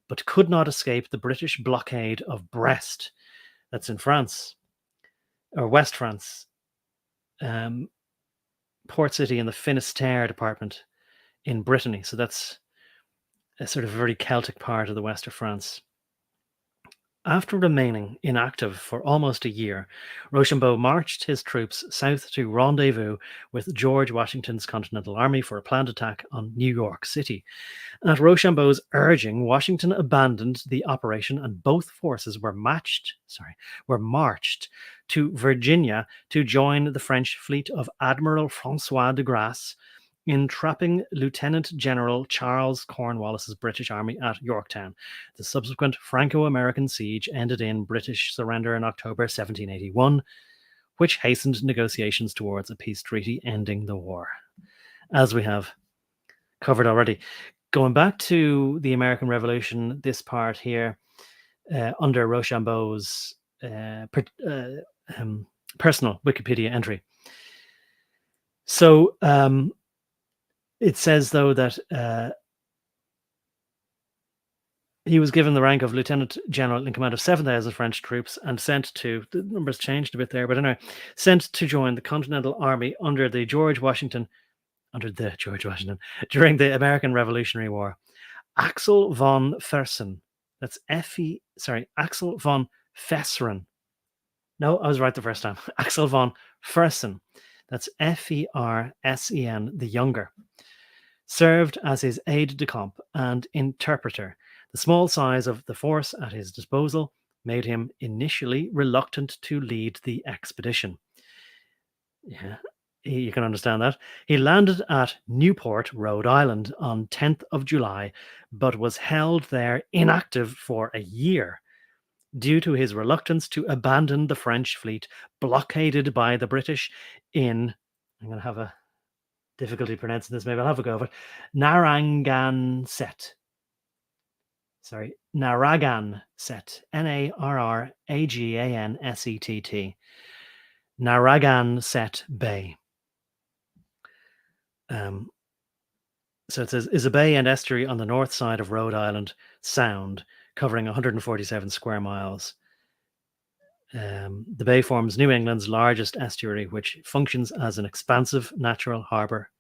but could not escape the British blockade of Brest. That's in France, or West France. port city in the Finistère department in Brittany. So that's a sort of very Celtic part of the west of France. After remaining inactive for almost a year, Rochambeau marched his troops south to rendezvous with George Washington's Continental Army for a planned attack on New York City. At Rochambeau's urging, Washington abandoned the operation, and both forces were marched to Virginia to join the French fleet of Admiral Francois de Grasse in trapping Lieutenant General Charles Cornwallis's British army at Yorktown. The subsequent Franco-American siege ended in British surrender in October 1781, which hastened negotiations towards a peace treaty ending the war, as we have covered already. Going back to the American Revolution, this part here, under Rochambeau's personal Wikipedia entry. So it says, though, that he was given the rank of Lieutenant General in command of 7,000 French troops and sent to, the numbers changed a bit there, but anyway, sent to join the Continental Army under the George Washington during the American Revolutionary War. Axel von Fersen, that's Axel von Fesseren. No, I was right the first time. Axel von Fersen, that's Fersen, the Younger, served as his aide-de-camp and interpreter. The small size of the force at his disposal made him initially reluctant to lead the expedition. Yeah, you can understand that. He landed at Newport, Rhode Island on 10th of July, but was held there inactive for a year due to his reluctance to abandon the French fleet blockaded by the British in, I'm going to have a difficulty pronouncing this, maybe I'll have a go of it, Narragansett. Narragansett. Narragansett. Narragansett Bay. So it says, is a bay and estuary on the north side of Rhode Island Sound, covering 147 square miles. The bay forms New England's largest estuary, which functions as an expansive natural harbour.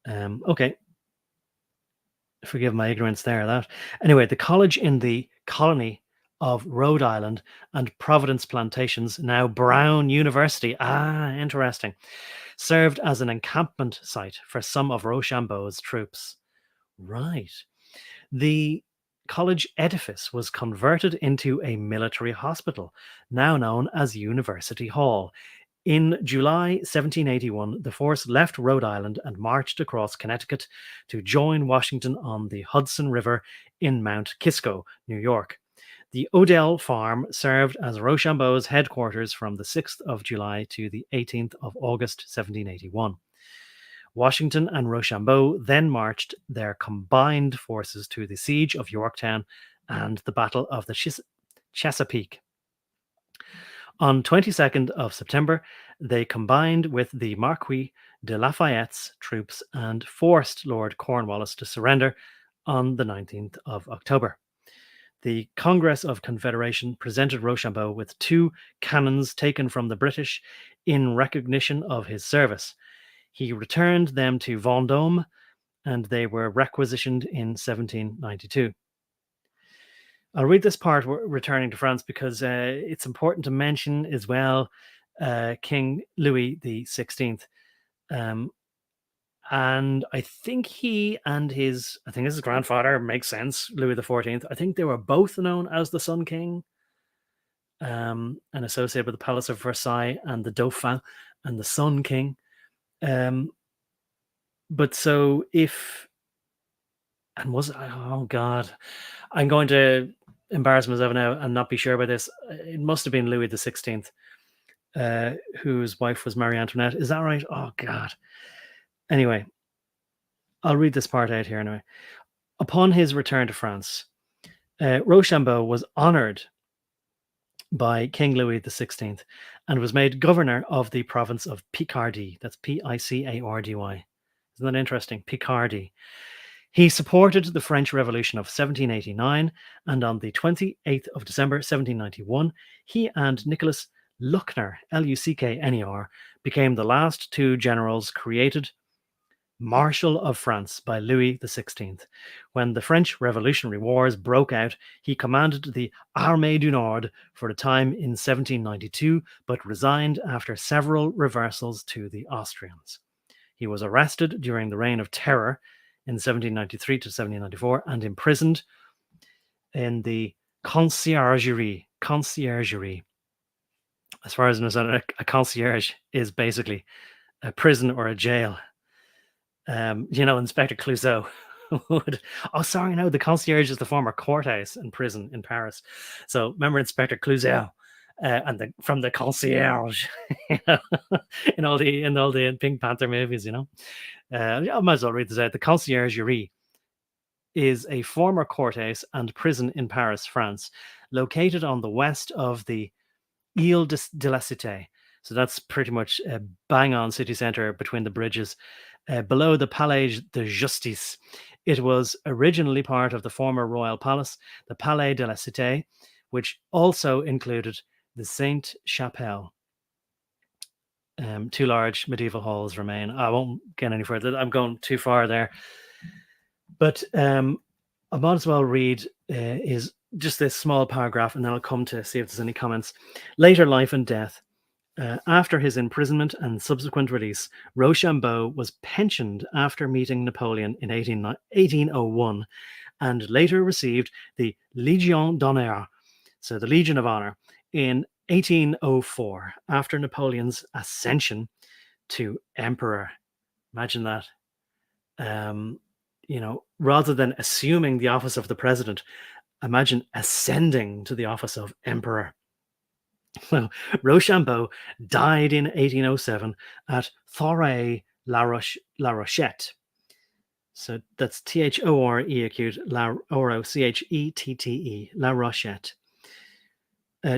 Okay. Forgive my ignorance there. That anyway, the college in the colony of Rhode Island and Providence Plantations, now Brown University, interesting, served as an encampment site for some of Rochambeau's troops. Right. The college edifice was converted into a military hospital, now known as University Hall. In July 1781, the force left Rhode Island and marched across Connecticut to join Washington on the Hudson River in Mount Kisco, New York. The Odell Farm served as Rochambeau's headquarters from the 6th of July to the 18th of August 1781. Washington and Rochambeau then marched their combined forces to the siege of Yorktown and the Battle of the Chesapeake. On 22nd of September, they combined with the Marquis de Lafayette's troops and forced Lord Cornwallis to surrender on the 19th of October. The Congress of Confederation presented Rochambeau with 2 cannons taken from the British in recognition of his service. He returned them to Vendôme, and they were requisitioned in 1792. I'll read this part, returning to France, because it's important to mention as well King Louis XVI. And I think he and his grandfather, makes sense, Louis XIV, I think they were both known as the Sun King, and associated with the Palace of Versailles and the Dauphin and the Sun King. But so if, and was, oh God, I'm going to embarrass myself now and not be sure about this. It must have been Louis XVI, whose wife was Marie Antoinette. Is that right? Oh God. Anyway, I'll read this part out here anyway. Upon his return to France, Rochambeau was honoured by King Louis XVI and was made governor of the province of Picardy. That's Picardy. Isn't that interesting? Picardy. He supported the French Revolution of 1789, and on the 28th of December 1791, he and Nicholas Luckner, Luckner, became the last two generals created Marshal of France by Louis XVI. When the French Revolutionary Wars broke out, he commanded the Armée du Nord for a time in 1792, but resigned after several reversals to the Austrians. He was arrested during the Reign of Terror in 1793 to 1794 and imprisoned in the conciergerie. As far as I understand, a concierge is basically a prison or a jail. Inspector Clouseau would. Oh, sorry, no, the concierge is the former courthouse and prison in Paris. So remember Inspector Clouseau from the concierge, in all the Pink Panther movies. I might as well read this out. The conciergerie is a former courthouse and prison in Paris, France, located on the west of the Ile de la Cité. So that's pretty much a bang-on city centre between the bridges, below the Palais de Justice. It was originally part of the former royal palace, the Palais de la Cité, which also included the Sainte-Chapelle. Two large medieval halls remain. I won't get any further. I'm going too far there. But I might as well read is just this small paragraph, and then I'll come to see if there's any comments. Later life and death. After his imprisonment and subsequent release, Rochambeau was pensioned after meeting Napoleon in 1801 and later received the Légion d'honneur, so the Legion of Honor, in 1804 after Napoleon's ascension to emperor. Imagine that. Rather than assuming the office of the president, imagine ascending to the office of emperor. Well, Rochambeau died in 1807 at Thorey-la-Rochette. So that's Thore acute, Rochette, La Rochette.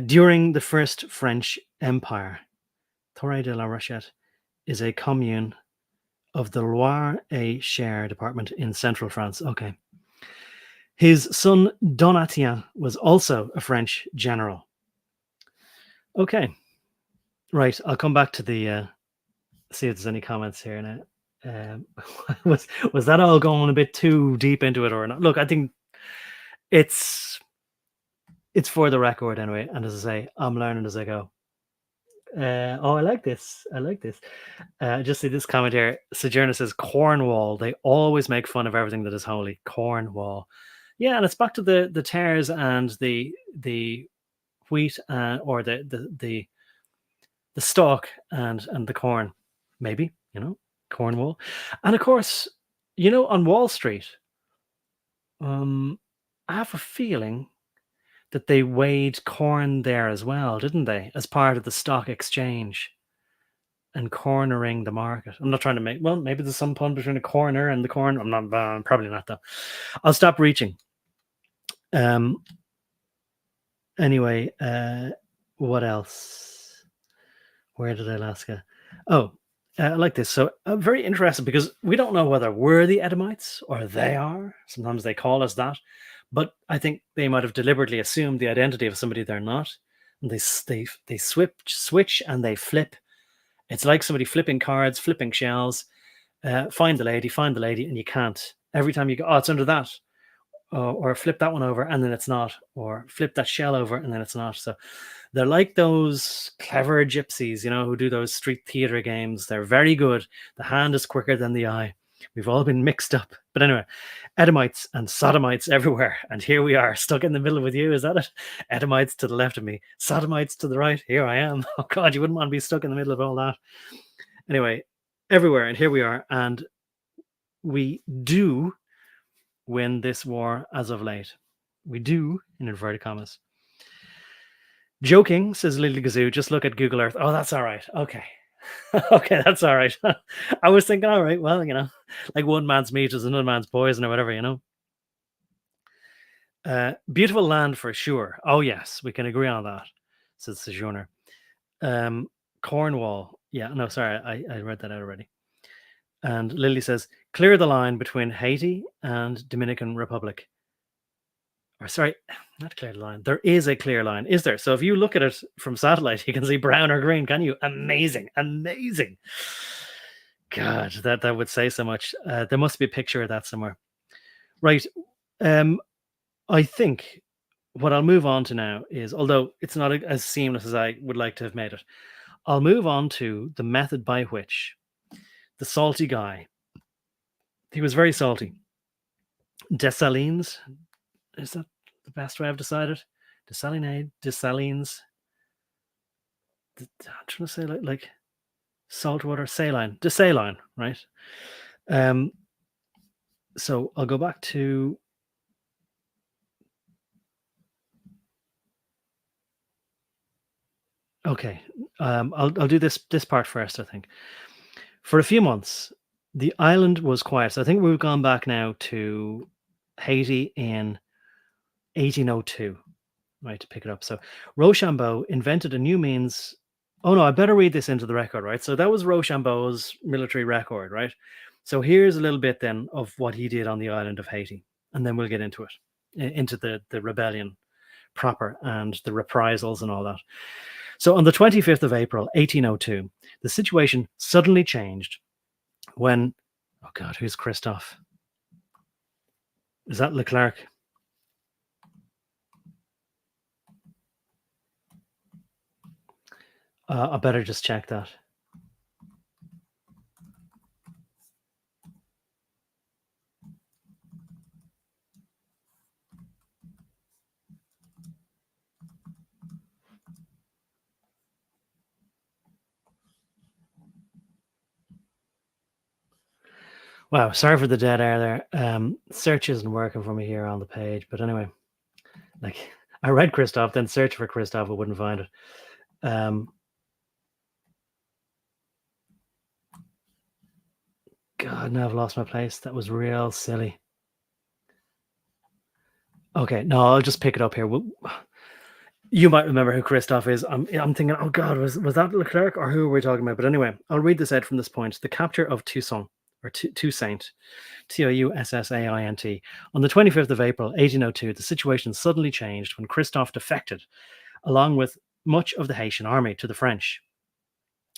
During the First French Empire. Thorey-de-la-Rochette is a commune of the Loire-et-Cher department in central France. Okay. His son Donatien was also a French general. Okay, right. I'll come back to the see if there's any comments here now. Was that all going a bit too deep into it or not? Look, I think it's for the record anyway. And as I say, I'm learning as I go. I like this. Just see this comment here. Sojourner says Cornwall. They always make fun of everything that is holy. Cornwall. Yeah, and it's back to the tares and the wheat or the stalk and the corn, maybe, Cornwall. And of course, on Wall Street, I have a feeling that they weighed corn there as well, didn't they, as part of the stock exchange and cornering the market. I'm not trying to maybe there's some pun between a corner and the corn. I'm not, probably not though. I'll stop reaching. Anyway, what else? Where did I last go? Oh, I like this. So I'm very interested because we don't know whether we're the Edomites or they are. Sometimes they call us that. But I think they might have deliberately assumed the identity of somebody they're not. And they switch and they flip. It's like somebody flipping cards, flipping shells. Find the lady, and you can't. Every time you go, it's under that. Or flip that one over and then it's not, or flip that shell over and then it's not. So they're like those clever gypsies, who do those street theater games. They're very good. The hand is quicker than the eye. We've all been mixed up. But anyway, Edomites and Sodomites everywhere. And here we are, stuck in the middle with you. Is that it? Edomites to the left of me, Sodomites to the right. Here I am. Oh God, you wouldn't want to be stuck in the middle of all that. Anyway, everywhere. And here we are. And we do win this war as of late. We do, in inverted commas. Joking, says Lily Gazoo, just look at Google Earth. Oh, that's all right. Okay. Okay, that's all right. I was thinking, all right, well, like one man's meat is another man's poison or whatever, Beautiful land for sure. Oh, yes, we can agree on that, says Sojourner. Cornwall. Yeah, no, sorry, I read that out already. And Lily says, clear the line between Haiti and Dominican Republic. or sorry, not clear line. There is a clear line, is there? So if you look at it from satellite, you can see brown or green. Can you? Amazing, amazing. God, that would say so much. There must be a picture of that somewhere, right? I think what I'll move on to now is, although it's not as seamless as I would like to have made it, I'll move on to the method by which the salty guy, he was very salty. Dessalines, is that the best way I've decided? Dessalines. I'm trying to say like saltwater, saline, desaline, right? So I'll go back to okay. I'll do this part first, I think. For a few months, the island was quiet. So I think we've gone back now to Haiti in 1802, right, to pick it up. So Rochambeau invented a new means. Oh no, I better read this into the record, right? So that was Rochambeau's military record, right? So here's a little bit then of what he did on the island of Haiti, and then we'll get into it, into the rebellion proper and the reprisals and all that. So on the 25th of April, 1802, the situation suddenly changed when, oh God, who's Christophe? Is that Leclerc? I better just check that. Wow, sorry for the dead air there. Search isn't working for me here on the page, but anyway, like I read Christophe, then search for Christophe, I wouldn't find it. God, now I've lost my place. That was real silly. Okay, no, I'll just pick it up here. You might remember who Christophe is. I'm thinking, oh God, was that Leclerc or who are we talking about? But anyway, I'll read this out from this point. The capture of Toussaint, or Toussaint, Toussaint. On the 25th of April, 1802, the situation suddenly changed when Christophe defected, along with much of the Haitian army, to the French.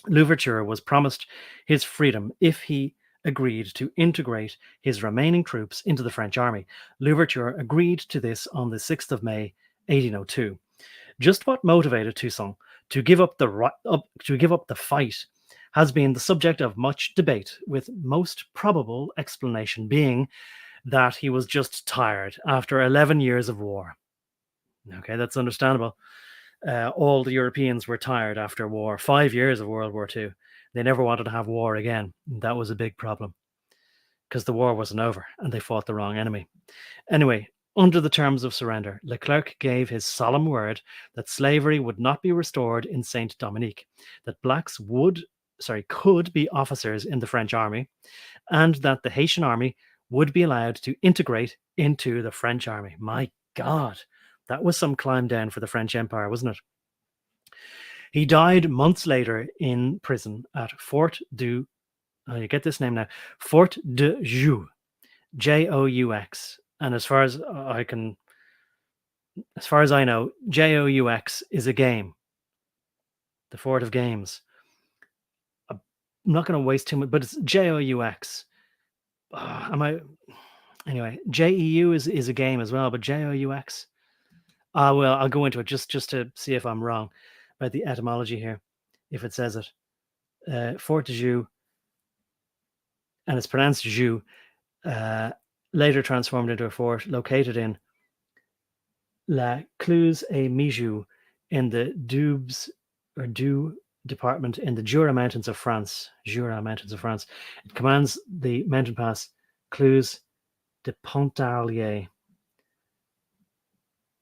Louverture was promised his freedom if he agreed to integrate his remaining troops into the French army. Louverture agreed to this on the 6th of May, 1802. Just what motivated Toussaint to give up the fight has been the subject of much debate, with most probable explanation being that he was just tired after 11 years of war. Okay, that's understandable. All the Europeans were tired after war. 5 years of World War II. They never wanted to have war again. That was a big problem because the war wasn't over and they fought the wrong enemy. Anyway, under the terms of surrender, Leclerc gave his solemn word that slavery would not be restored in Saint Dominique, that blacks could be officers in the French army, and that the Haitian army would be allowed to integrate into the French army. My God, that was some climb down for the French Empire, wasn't it? He died months later in prison at Fort du, you get this name now, Fort de Joux, Joux. And as far as I know, JOUX is a game, the Fort of Games. I'm not going to waste too much, but it's JOUX. Anyway, JEU is a game as well, but JOUX. Well, I'll go into it just to see if I'm wrong about the etymology here, if it says it. Fort de Joux, and it's pronounced Joux, later transformed into a fort located in La Cluse-et-Mijou in the Doubs department in the Jura Mountains of France. It commands the mountain pass Cluse de Pontarlier.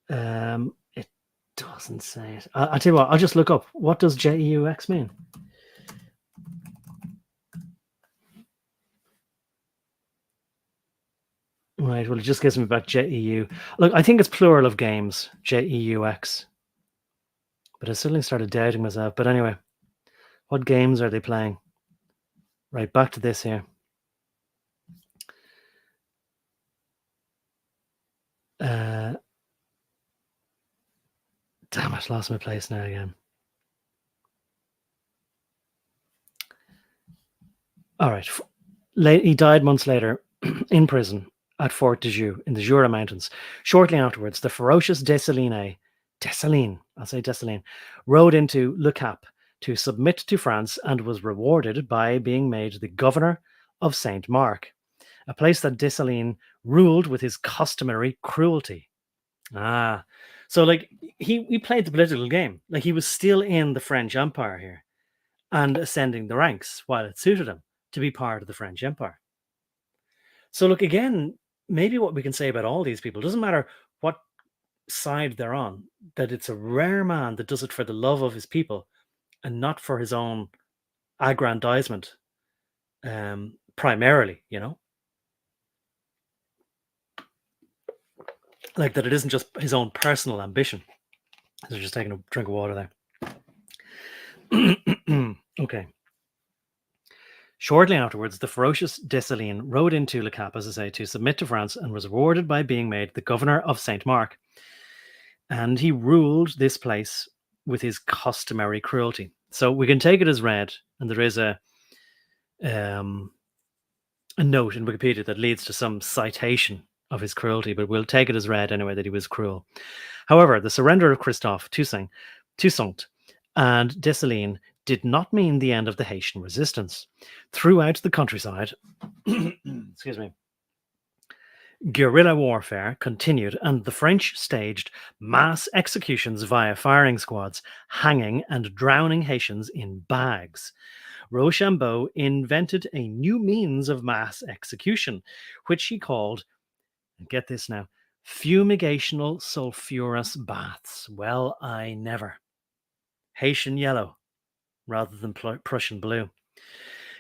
It doesn't say it. I'll tell you what, I'll just look up. What does JEUX mean? Right, well, it just gives me back JEU. Look, I think it's plural of games, JEUX. But I suddenly started doubting myself. But anyway, what games are they playing? Right, back to this here. I lost my place now again. All right. He died months later in prison at Fort de Joux in the Jura Mountains. Shortly afterwards, the ferocious Dessalines, I'll say Dessalines, rode into Le Cap to submit to France and was rewarded by being made the governor of Saint Mark, a place that Dessalines ruled with his customary cruelty. So like he played the political game. Like he was still in the French Empire here and ascending the ranks while it suited him to be part of the French Empire. So look, again, maybe what we can say about all these people, doesn't matter what side they're on, that it's a rare man that does it for the love of his people and not for his own aggrandizement, primarily, you know? Like that it isn't just his own personal ambition. So just taking a drink of water there. Okay. Shortly afterwards, the ferocious Dessalines rode into Le Cap, as I say, to submit to France and was rewarded by being made the governor of Saint Mark. And he ruled this place with his customary cruelty. So we can take it as read, and there is a note in Wikipedia that leads to some citation of his cruelty, but we'll take it as read anyway that he was cruel. However, the surrender of Christophe Toussaint and Dessalines did not mean the end of the Haitian resistance. Throughout the countryside, excuse me, guerrilla warfare continued, and the French staged mass executions via firing squads, hanging and drowning Haitians in bags. Rochambeau invented a new means of mass execution, which he called, get this now, fumigational sulfurous baths. Well, I never. Haitian yellow rather than Prussian blue.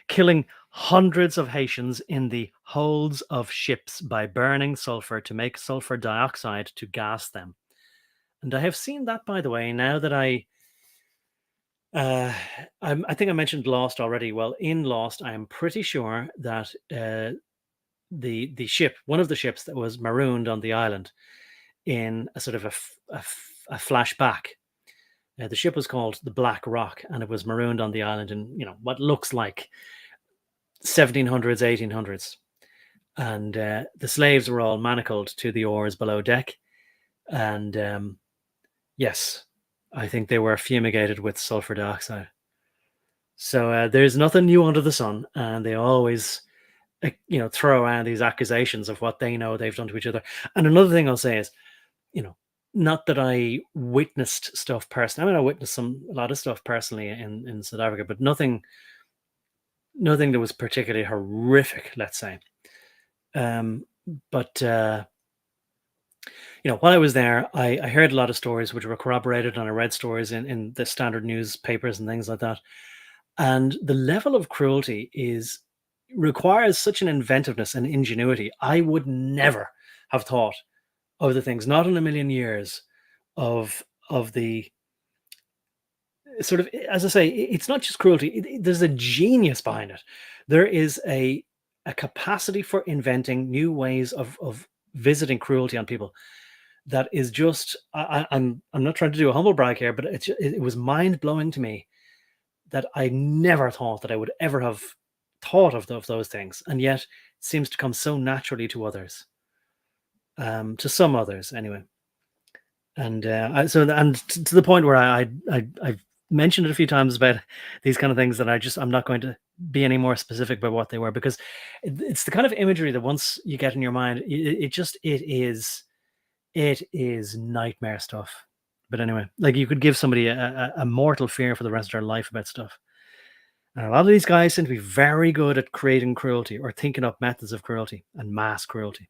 Killing hundreds of Haitians in the holds of ships by burning sulfur to make sulfur dioxide to gas them. And I have seen that, by the way, now that I think I mentioned Lost already. Well, in Lost, I am pretty sure that the ship, one of the ships that was marooned on the island in a sort of a flashback, the ship was called the Black Rock, and it was marooned on the island in, you know, what looks like 1700s, 1800s. And the slaves were all manacled to the oars below deck. And yes, I think they were fumigated with sulfur dioxide. So there's nothing new under the sun, and they always, throw around these accusations of what they know they've done to each other. And another thing I'll say is, not that I witnessed stuff personally. I mean, I witnessed a lot of stuff personally in South Africa, but nothing that was particularly horrific, let's say. But while I was there, I heard a lot of stories which were corroborated, and I read stories in the standard newspapers and things like that. And the level of cruelty requires such an inventiveness and ingenuity. I would never have thought of the things, not in a million years, of the sort of, as I say, it's not just cruelty. There's a genius behind it. There is a capacity for inventing new ways of visiting cruelty on people that is just, I'm not trying to do a humble brag here, but it was mind-blowing to me that I never thought that I would ever have thought of those things, and yet it seems to come so naturally to others. To some others, anyway, and to the point where I've mentioned it a few times about these kind of things that I'm not going to be any more specific about what they were, because it's the kind of imagery that once you get in your mind, it is nightmare stuff. But anyway, like you could give somebody a mortal fear for the rest of their life about stuff. And a lot of these guys seem to be very good at creating cruelty or thinking up methods of cruelty and mass cruelty.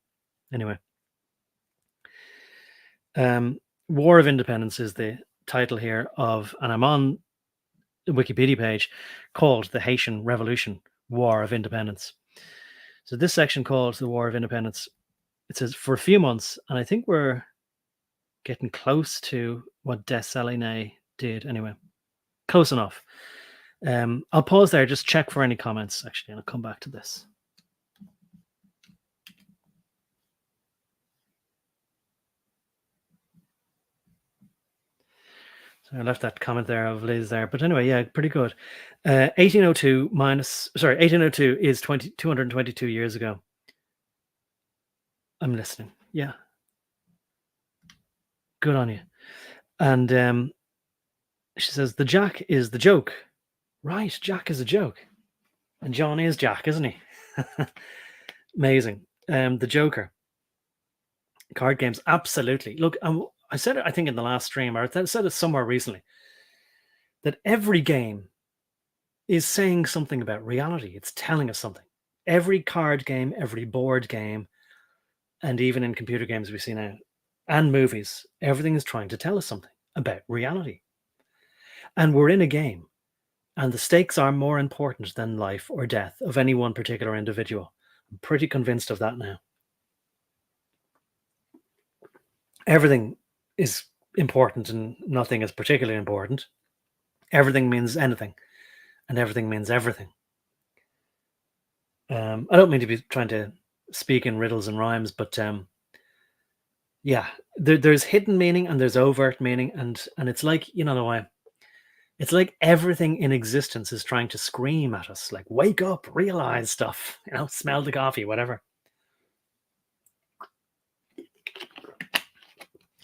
Anyway. War of Independence is the title here and I'm on the Wikipedia page, called the Haitian Revolution, War of Independence. So this section called the War of Independence, it says for a few months, and I think we're getting close to what Dessalines did anyway. Close enough. I'll pause there, just check for any comments actually, and I'll come back to this. So I left that comment there of Liz there. But anyway, yeah, pretty good. 1802 is 222 years ago. I'm listening. Yeah. Good on you. And she says, the Jack is the joke. Right, Jack is a joke. And John is Jack, isn't he? Amazing. The Joker. Card games, absolutely. Look, I said it, I think, in the last stream, or I said it somewhere recently, that every game is saying something about reality. It's telling us something. Every card game, every board game, and even in computer games we see now, and movies, everything is trying to tell us something about reality. And we're in a game, and the stakes are more important than life or death of any one particular individual. I'm pretty convinced of that now. Everything is important and nothing is particularly important. Everything means anything, and everything means everything. I don't mean to be trying to speak in riddles and rhymes, but yeah, there's hidden meaning and there's overt meaning, and it's like, you know the way, it's like everything in existence is trying to scream at us, like, wake up, realize stuff, you know, smell the coffee, whatever.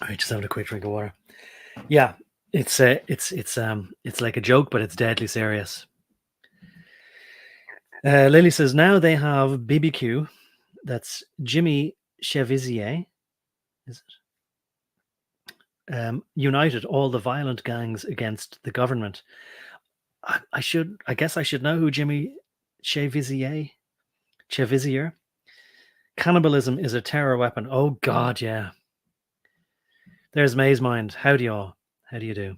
All right, just having a quick drink of water. Yeah, it's like a joke, but it's deadly serious. Lily says, now they have BBQ. That's Jimmy Chevisier, is it? United all the violent gangs against the government. I guess I should know who Jimmy Chevisier. Cannibalism is a terror weapon. Oh God, yeah. There's May's Mind. Howdy all. How do you do?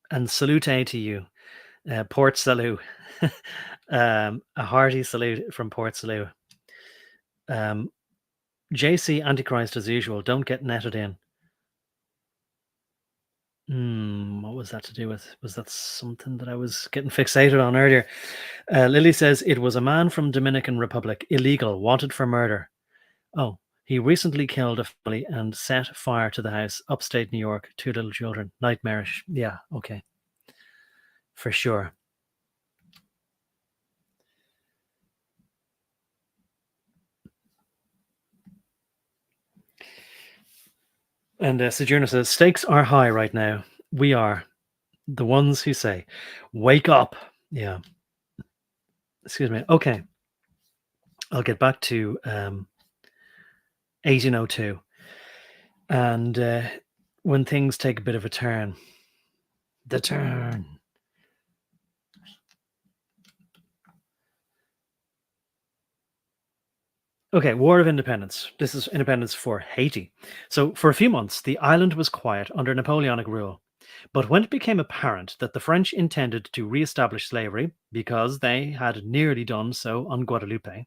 And salute to you. Port Salut. A hearty salute from Port Salut. JC Antichrist as usual. Don't get netted in. What was that to do with? Was that something that I was getting fixated on earlier? Lily says it was a man from Dominican Republic, illegal, wanted for murder. Oh, he recently killed a family and set fire to the house, upstate New York, 2 little children. Nightmarish. Yeah, okay. For sure. And Sojourner says, stakes are high right now. We are the ones who say, wake up. Yeah. Excuse me. Okay. I'll get back to 1802. And when things take a bit of a turn. The turn. Okay, War of Independence. This is independence for Haiti. So for a few months, the island was quiet under Napoleonic rule. But when it became apparent that the French intended to re-establish slavery, because they had nearly done so on Guadeloupe,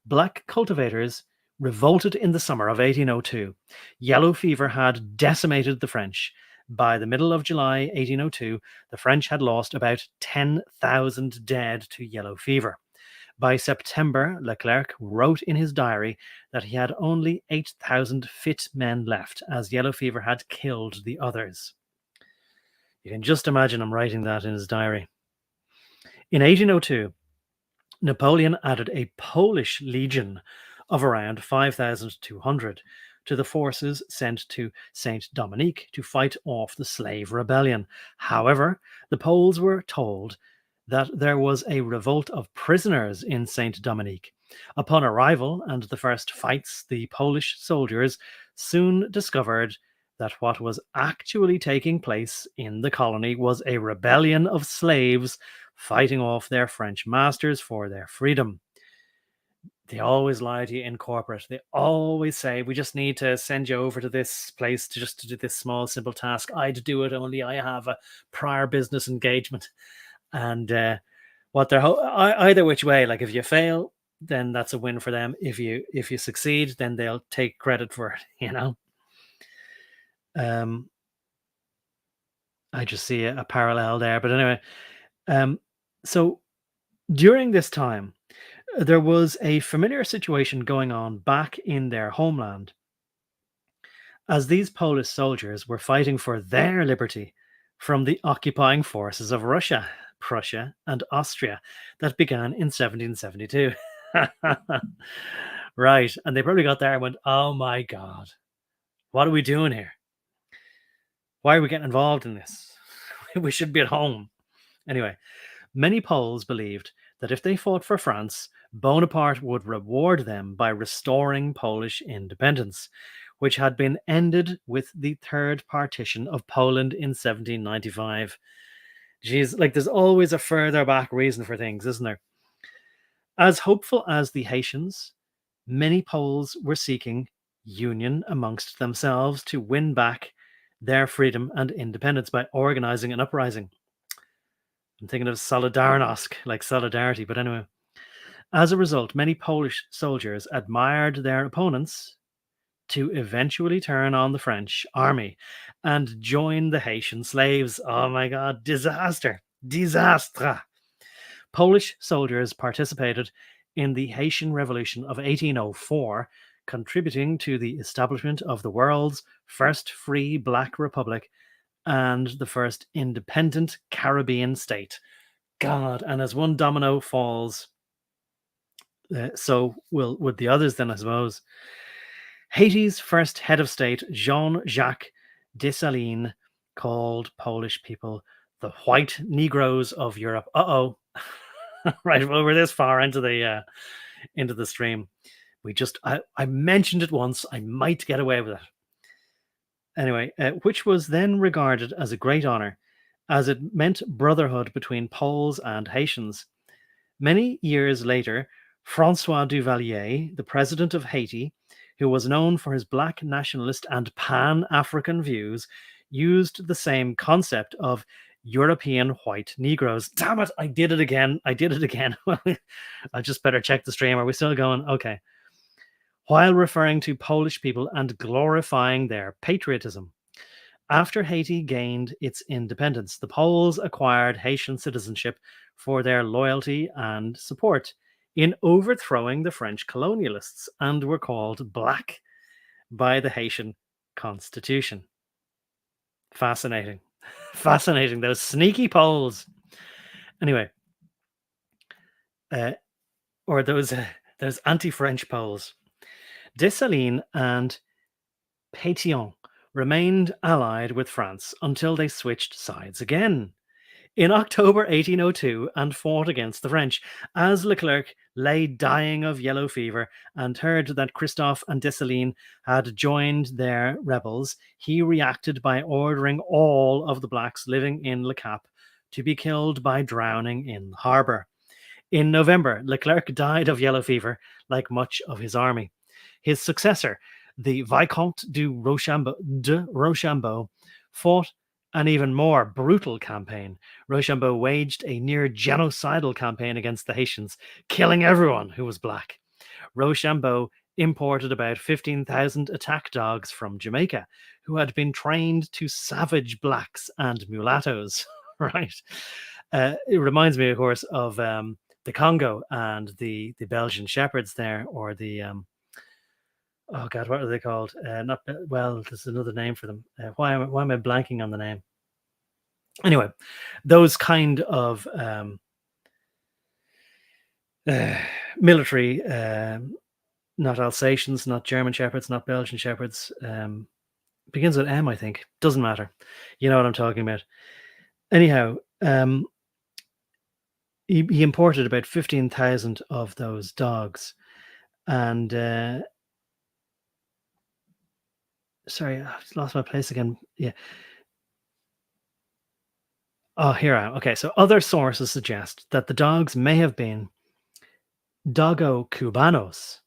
black cultivators revolted in the summer of 1802. Yellow fever had decimated the French. By the middle of July 1802, the French had lost about 10,000 dead to yellow fever. By September, Leclerc wrote in his diary that he had only 8,000 fit men left, as yellow fever had killed the others. You can just imagine him writing that in his diary. In 1802, Napoleon added a Polish legion of around 5,200 to the forces sent to Saint Dominique to fight off the slave rebellion. However, the Poles were told that there was a revolt of prisoners in Saint Dominique. Upon arrival and the first fights, the Polish soldiers soon discovered that what was actually taking place in the colony was a rebellion of slaves fighting off their French masters for their freedom. They always lie to you in corporate. They always say, we just need to send you over to this place to do this small, simple task. I'd do it, only I have a prior business engagement. And what they're either which way, like if you fail, then that's a win for them. If you succeed, then they'll take credit for it, you know. I just see a parallel there. But anyway, so during this time, there was a familiar situation going on back in their homeland. as these Polish soldiers were fighting for their liberty from the occupying forces of Russia, Prussia, and Austria that began in 1772. Right. And they probably got there and went, oh my God, what are we doing here? Why are we getting involved in this? We should be at home. Anyway, many Poles believed that if they fought for France, Bonaparte would reward them by restoring Polish independence, which had been ended with the Third Partition of Poland in 1795. Jeez, like there's always a further back reason for things, isn't there? As hopeful as the Haitians, many Poles were seeking union amongst themselves to win back their freedom and independence by organizing an uprising. I'm thinking of Solidarnosc, like solidarity, but anyway. As a result, many Polish soldiers admired their opponents to eventually turn on the French army and join the Haitian slaves. Oh my God, disaster! Disaster! Polish soldiers participated in the Haitian Revolution of 1804, contributing to the establishment of the world's first free black republic and the first independent Caribbean state. God, and as one domino falls, so will would the others then, I suppose. Haiti's first head of state, Jean-Jacques Dessalines, called Polish people the white Negroes of Europe. Uh-oh. Right, well, we're this far into the stream. I mentioned it once. I might get away with it. Anyway, which was then regarded as a great honor, as it meant brotherhood between Poles and Haitians. Many years later, Francois Duvalier, the president of Haiti, who was known for his black nationalist and pan-African views, used the same concept of European white Negroes. Damn it, I did it again. I just better check the stream. Are we still going? Okay. While referring to Polish people and glorifying their patriotism. After Haiti gained its independence, the Poles acquired Haitian citizenship for their loyalty and support in overthrowing the French colonialists and were called Black by the Haitian Constitution. Fascinating. Fascinating. Those sneaky Poles. Anyway, or those anti-French Poles. Dessalines and Pétion remained allied with France until they switched sides again in October 1802 and fought against the French. As Leclerc lay dying of yellow fever and heard that Christophe and Dessalines had joined their rebels, he reacted by ordering all of the blacks living in Le Cap to be killed by drowning in the harbour. In November, Leclerc died of yellow fever, like much of his army. His successor, the Vicomte de Rochambeau, fought an even more brutal campaign. Rochambeau waged a near genocidal campaign against the Haitians, killing everyone who was black. Rochambeau imported about 15,000 attack dogs from Jamaica, who had been trained to savage blacks and mulattoes. Right? It reminds me, of course, of the Congo and the Belgian shepherds there, or the oh God, what are they called? There's another name for them. Why am I blanking on the name? Anyway, those kind of military, not Alsatians, not German shepherds, not Belgian shepherds. Begins with M, I think. Doesn't matter. You know what I'm talking about. Anyhow, he imported about 15,000 of those dogs, and sorry, I've lost my place again. Yeah. Oh, here I am. Okay, so other sources suggest that the dogs may have been Dogo Cubanos,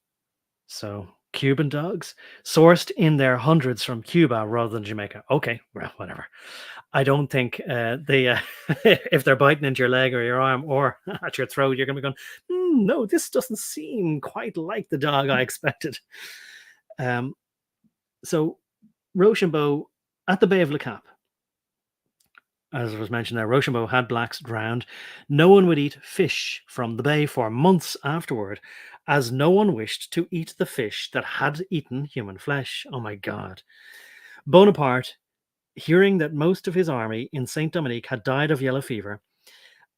so Cuban dogs, sourced in their hundreds from Cuba rather than Jamaica. Okay, well, whatever. I don't think they, if they're biting into your leg or your arm or at your throat, you're going to be going, no, this doesn't seem quite like the dog I expected. So Rochambeau at the Bay of Le Cap, as was mentioned there, Rochambeau had blacks drowned. No one would eat fish from the bay for months afterward, as no one wished to eat the fish that had eaten human flesh. Oh my God. Bonaparte, hearing that most of his army in Saint Dominique had died of yellow fever,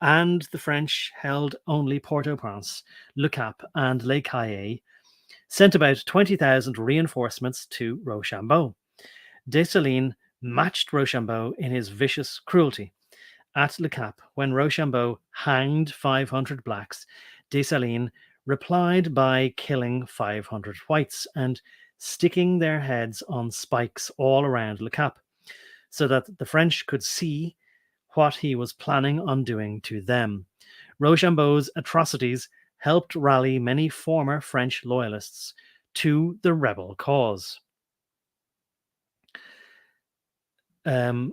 and the French held only Port-au-Prince, Le Cap, and Les Cayes, sent about 20,000 reinforcements to Rochambeau. Dessalines matched Rochambeau in his vicious cruelty. At Le Cap, when Rochambeau hanged 500 blacks, Dessalines replied by killing 500 whites and sticking their heads on spikes all around Le Cap, so that the French could see what he was planning on doing to them. Rochambeau's atrocities helped rally many former French loyalists to the rebel cause. So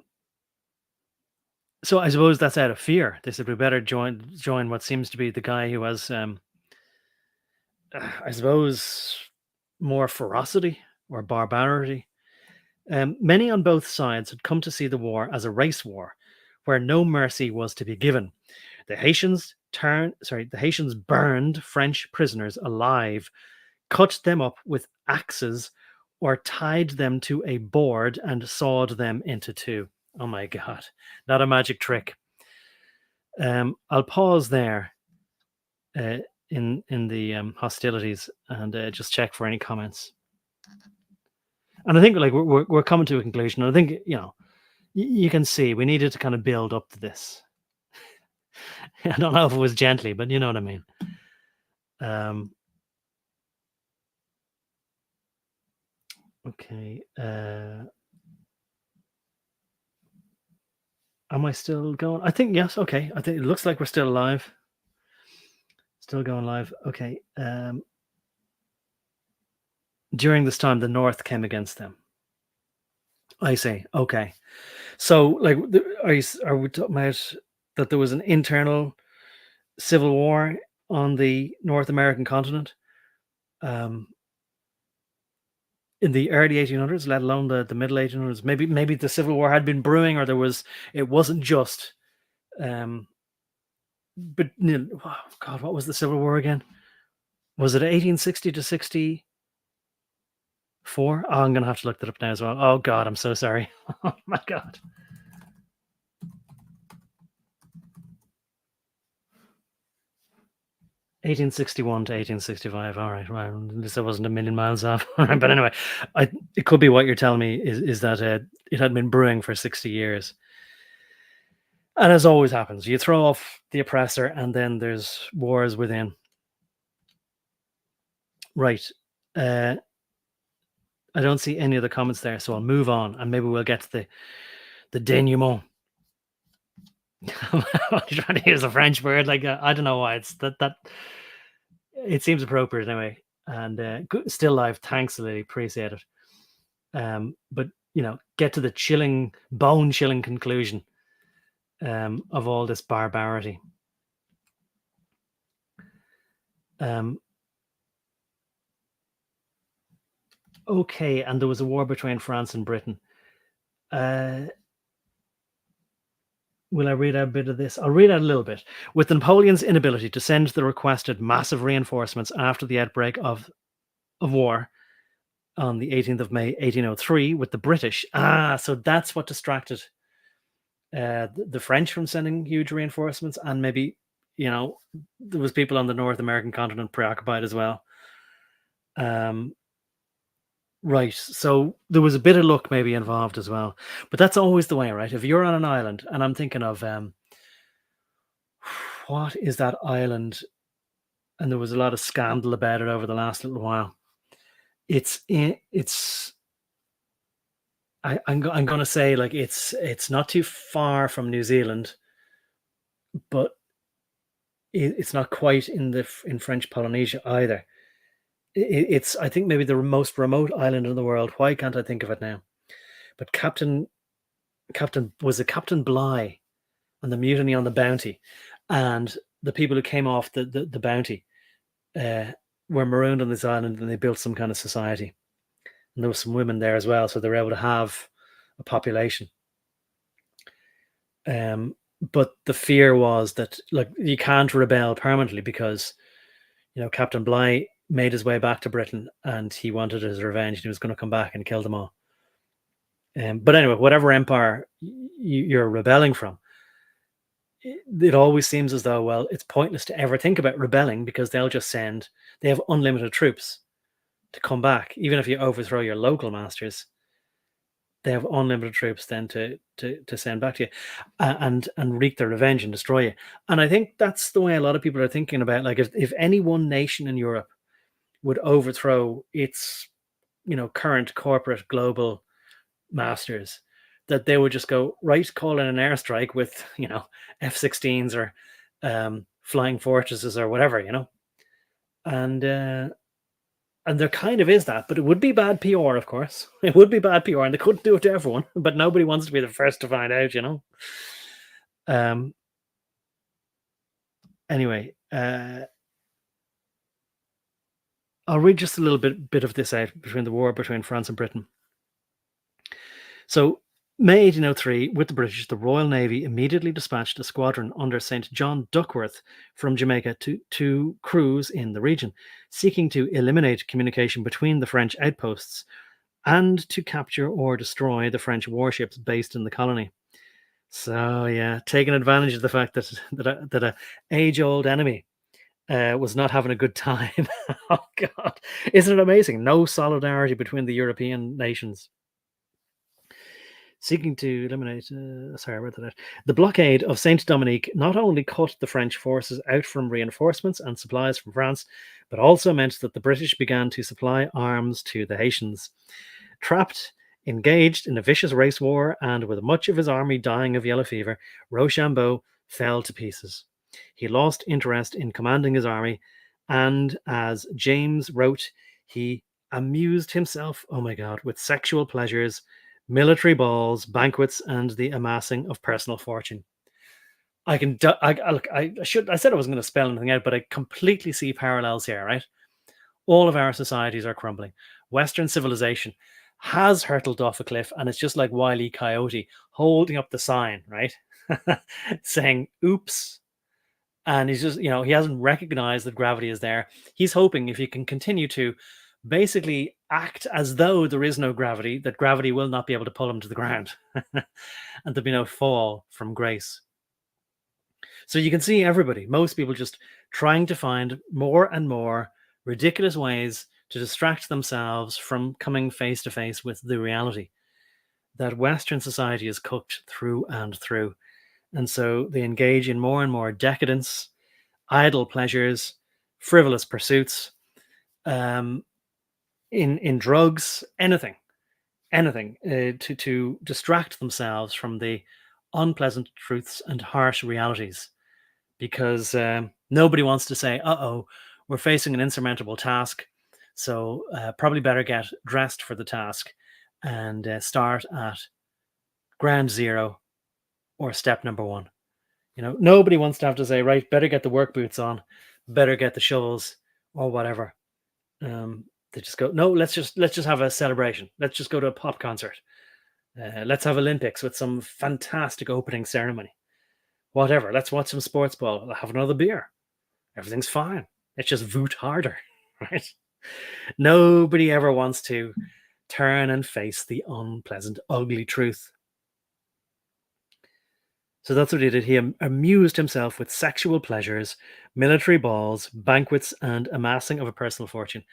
I suppose that's out of fear. They said we better join what seems to be the guy who has, I suppose, more ferocity or barbarity. Many on both sides had come to see the war as a race war, where no mercy was to be given. The Haitians burned French prisoners alive, cut them up with axes, or tied them to a board and sawed them into two. Oh my God, not a magic trick. I'll pause there in the hostilities and just check for any comments. And I think like we're coming to a conclusion. And I think, you can see we needed to kind of build up to this. I don't know if it was gently, but you know what I mean. Okay. Am I still going? I think yes. Okay. I think it looks like we're still alive. Still going live. Okay. During this time, the North came against them. I see. Okay. So, like, are we talking about that there was an internal civil war on the North American continent in the early 1800s, let alone the middle 1800s? Maybe the Civil War had been brewing, or it wasn't just. But oh God, what was the Civil War again? Was it 1860 to 64? Oh, I'm gonna have to look that up now as well. Oh God, I'm so sorry. Oh my God. (1861 to 1865). All right, right. At least I wasn't a million miles off. But anyway, it could be what you're telling me is that it had been brewing for 60 years. And as always happens, you throw off the oppressor, and then there's wars within. Right. I don't see any of the comments there, so I'll move on, and maybe we'll get to the denouement. I'm trying to use a French word, like I don't know why it's that. It seems appropriate anyway, and still live. Thanks, Lily, appreciate it. But get to the bone-chilling conclusion of all this barbarity. Okay, and there was a war between France and Britain. Will I read out a bit of this? I'll read out a little bit. With Napoleon's inability to send the requested massive reinforcements after the outbreak of war on the 18th of May, 1803, with the British. So that's what distracted the French from sending huge reinforcements, and maybe, there was people on the North American continent preoccupied as well. Right, so there was a bit of luck maybe involved as well, but that's always the way, right? If you're on an island, and I'm thinking of what is that island? And there was a lot of scandal about it over the last little while. I'm going to say, like, it's not too far from New Zealand, but it's not quite in French Polynesia either. It's, I think, maybe the most remote island in the world. Why can't I think of it now? But Captain Bligh and the mutiny on the Bounty, and the people who came off the Bounty were marooned on this island, and they built some kind of society. And there were some women there as well, so they were able to have a population. But the fear was that, like, you can't rebel permanently because, Captain Bligh made his way back to Britain, and he wanted his revenge. He was going to come back and kill them all. But anyway, whatever empire you're rebelling from, it always seems as though, well, it's pointless to ever think about rebelling because they have unlimited troops to come back. Even if you overthrow your local masters, they have unlimited troops then to send back to you, and wreak their revenge and destroy you. And I think that's the way a lot of people are thinking about, like, if any one nation in Europe would overthrow its current corporate global masters, that they would just go, right, call in an airstrike with F-16s or flying fortresses or whatever, and there kind of is that, but it would be bad PR, of course. It would be bad PR, and they couldn't do it to everyone, but nobody wants to be the first to find out, Anyway, I'll read just a little bit of this out between the war between France and Britain. So, May 1803, with the British, the Royal Navy immediately dispatched a squadron under St. John Duckworth from Jamaica to cruise in the region, seeking to eliminate communication between the French outposts and to capture or destroy the French warships based in the colony. So, yeah, taking advantage of the fact that a age-old enemy was not having a good time. Oh, God. Isn't it amazing? No solidarity between the European nations. Seeking to eliminate, sorry, I read that out. The blockade of Saint Dominique not only cut the French forces out from reinforcements and supplies from France, but also meant that the British began to supply arms to the Haitians. Trapped, engaged in a vicious race war, and with much of his army dying of yellow fever, Rochambeau fell to pieces. He lost interest in commanding his army, and as James wrote, he amused himself, oh my God, with sexual pleasures, military balls, banquets, and the amassing of personal fortune. I said I wasn't going to spell anything out, but I completely see parallels here, right? All of our societies are crumbling. Western civilization has hurtled off a cliff, and it's just like Wile E. Coyote holding up the sign, right? Saying, oops. And he's just, he hasn't recognized that gravity is there. He's hoping if he can continue to basically act as though there is no gravity, that gravity will not be able to pull him to the ground and there'll be no fall from grace. So you can see everybody, most people, just trying to find more and more ridiculous ways to distract themselves from coming face to face with the reality that Western society is cooked through and through. And so they engage in more and more decadence, idle pleasures, frivolous pursuits, in drugs, anything to distract themselves from the unpleasant truths and harsh realities, because nobody wants to say, we're facing an insurmountable task, so probably better get dressed for the task and start at ground zero or step number one. Nobody wants to have to say, right, better get the work boots on, better get the shovels or whatever. They just go, no, let's just have a celebration. Let's just go to a pop concert. Let's have Olympics with some fantastic opening ceremony. Whatever. Let's watch some sports ball. Have another beer. Everything's fine. Let's just voot harder, right? Nobody ever wants to turn and face the unpleasant, ugly truth. So that's what he did. He amused himself with sexual pleasures, military balls, banquets, and amassing of a personal fortune.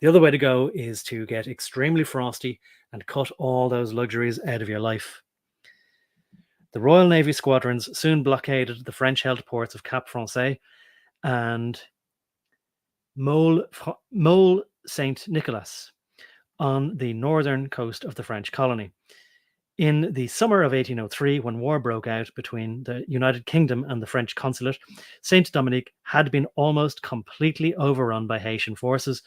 The other way to go is to get extremely frosty and cut all those luxuries out of your life. The Royal Navy squadrons soon blockaded the French-held ports of Cap Français and Mole Saint-Nicolas on the northern coast of the French colony. In the summer of 1803, when war broke out between the United Kingdom and the French consulate, Saint-Dominique had been almost completely overrun by Haitian forces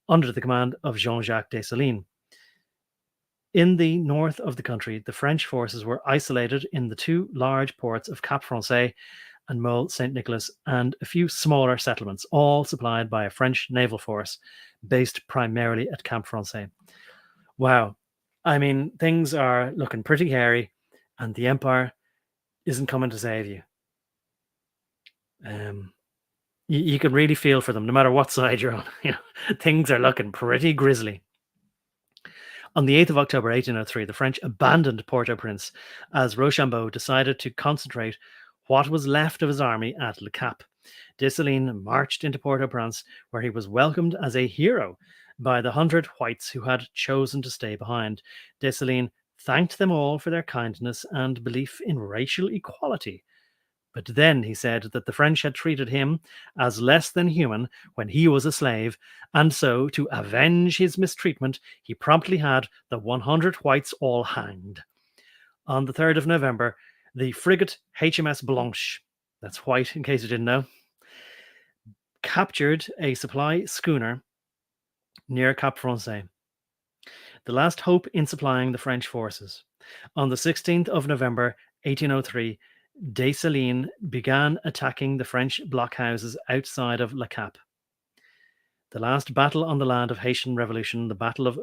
under the command of Jean-Jacques Dessalines. In the north of the country, the French forces were isolated in the two large ports of Cap Français and Mole Saint-Nicolas, and a few smaller settlements, all supplied by a French naval force based primarily at Cap Français. Wow. I mean, things are looking pretty hairy, and the Empire isn't coming to save you. You can really feel for them, no matter what side you're on. Things are looking pretty grisly. On the 8th of October 1803, the French abandoned Port-au-Prince as Rochambeau decided to concentrate what was left of his army at Le Cap. Dessalines marched into Port-au-Prince, where he was welcomed as a hero by the 100 whites who had chosen to stay behind. Dessalines thanked them all for their kindness and belief in racial equality. But then he said that the French had treated him as less than human when he was a slave, and so, to avenge his mistreatment, he promptly had the 100 whites all hanged. On the 3rd of November, the frigate HMS Blanche, that's white in case you didn't know, captured a supply schooner near Cap Français, the last hope in supplying the French forces. On the 16th of November 1803, Dessalines began attacking the French blockhouses outside of Le Cap. The last battle on the land of Haitian Revolution, the Battle of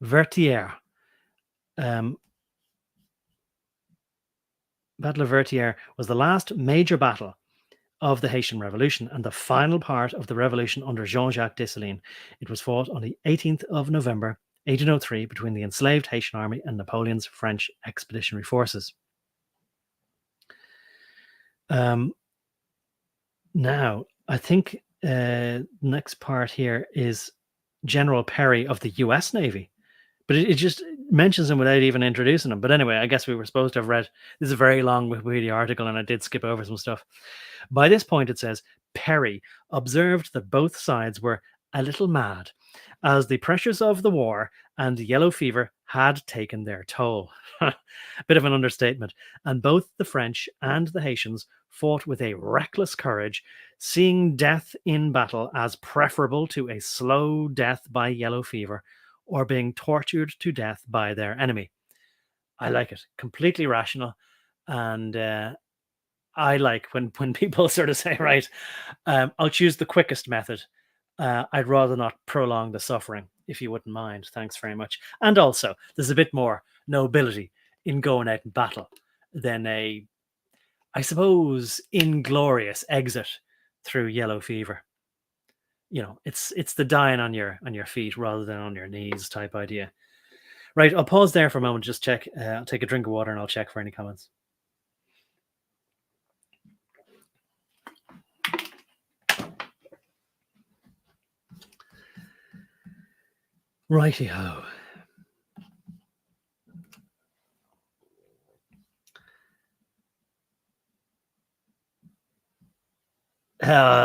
Vertières. Battle of Vertières was the last major battle of the Haitian Revolution and the final part of the revolution under Jean-Jacques Dessalines. It was fought on the 18th of November 1803 between the enslaved Haitian army and Napoleon's French expeditionary forces. Now, I think next part here is General Perry of the U.S. Navy, but it just mentions him without even introducing him. But anyway, I guess we were supposed to have read. This is a very long Wikipedia article, and I did skip over some stuff. By this point, it says Perry observed that both sides were a little mad, as the pressures of the war and yellow fever had taken their toll. Bit of an understatement. And both the French and the Haitians fought with a reckless courage, seeing death in battle as preferable to a slow death by yellow fever or being tortured to death by their enemy. I like it. Completely rational. And I like when people sort of say, right, I'll choose the quickest method. I'd rather not prolong the suffering, if you wouldn't mind. Thanks very much. And also, there's a bit more nobility in going out in battle than a, I suppose, inglorious exit through yellow fever. You know, it's the dying on your feet rather than on your knees type idea. Right, I'll pause there for a moment, just check. I'll take a drink of water and I'll check for any comments. Righty-ho.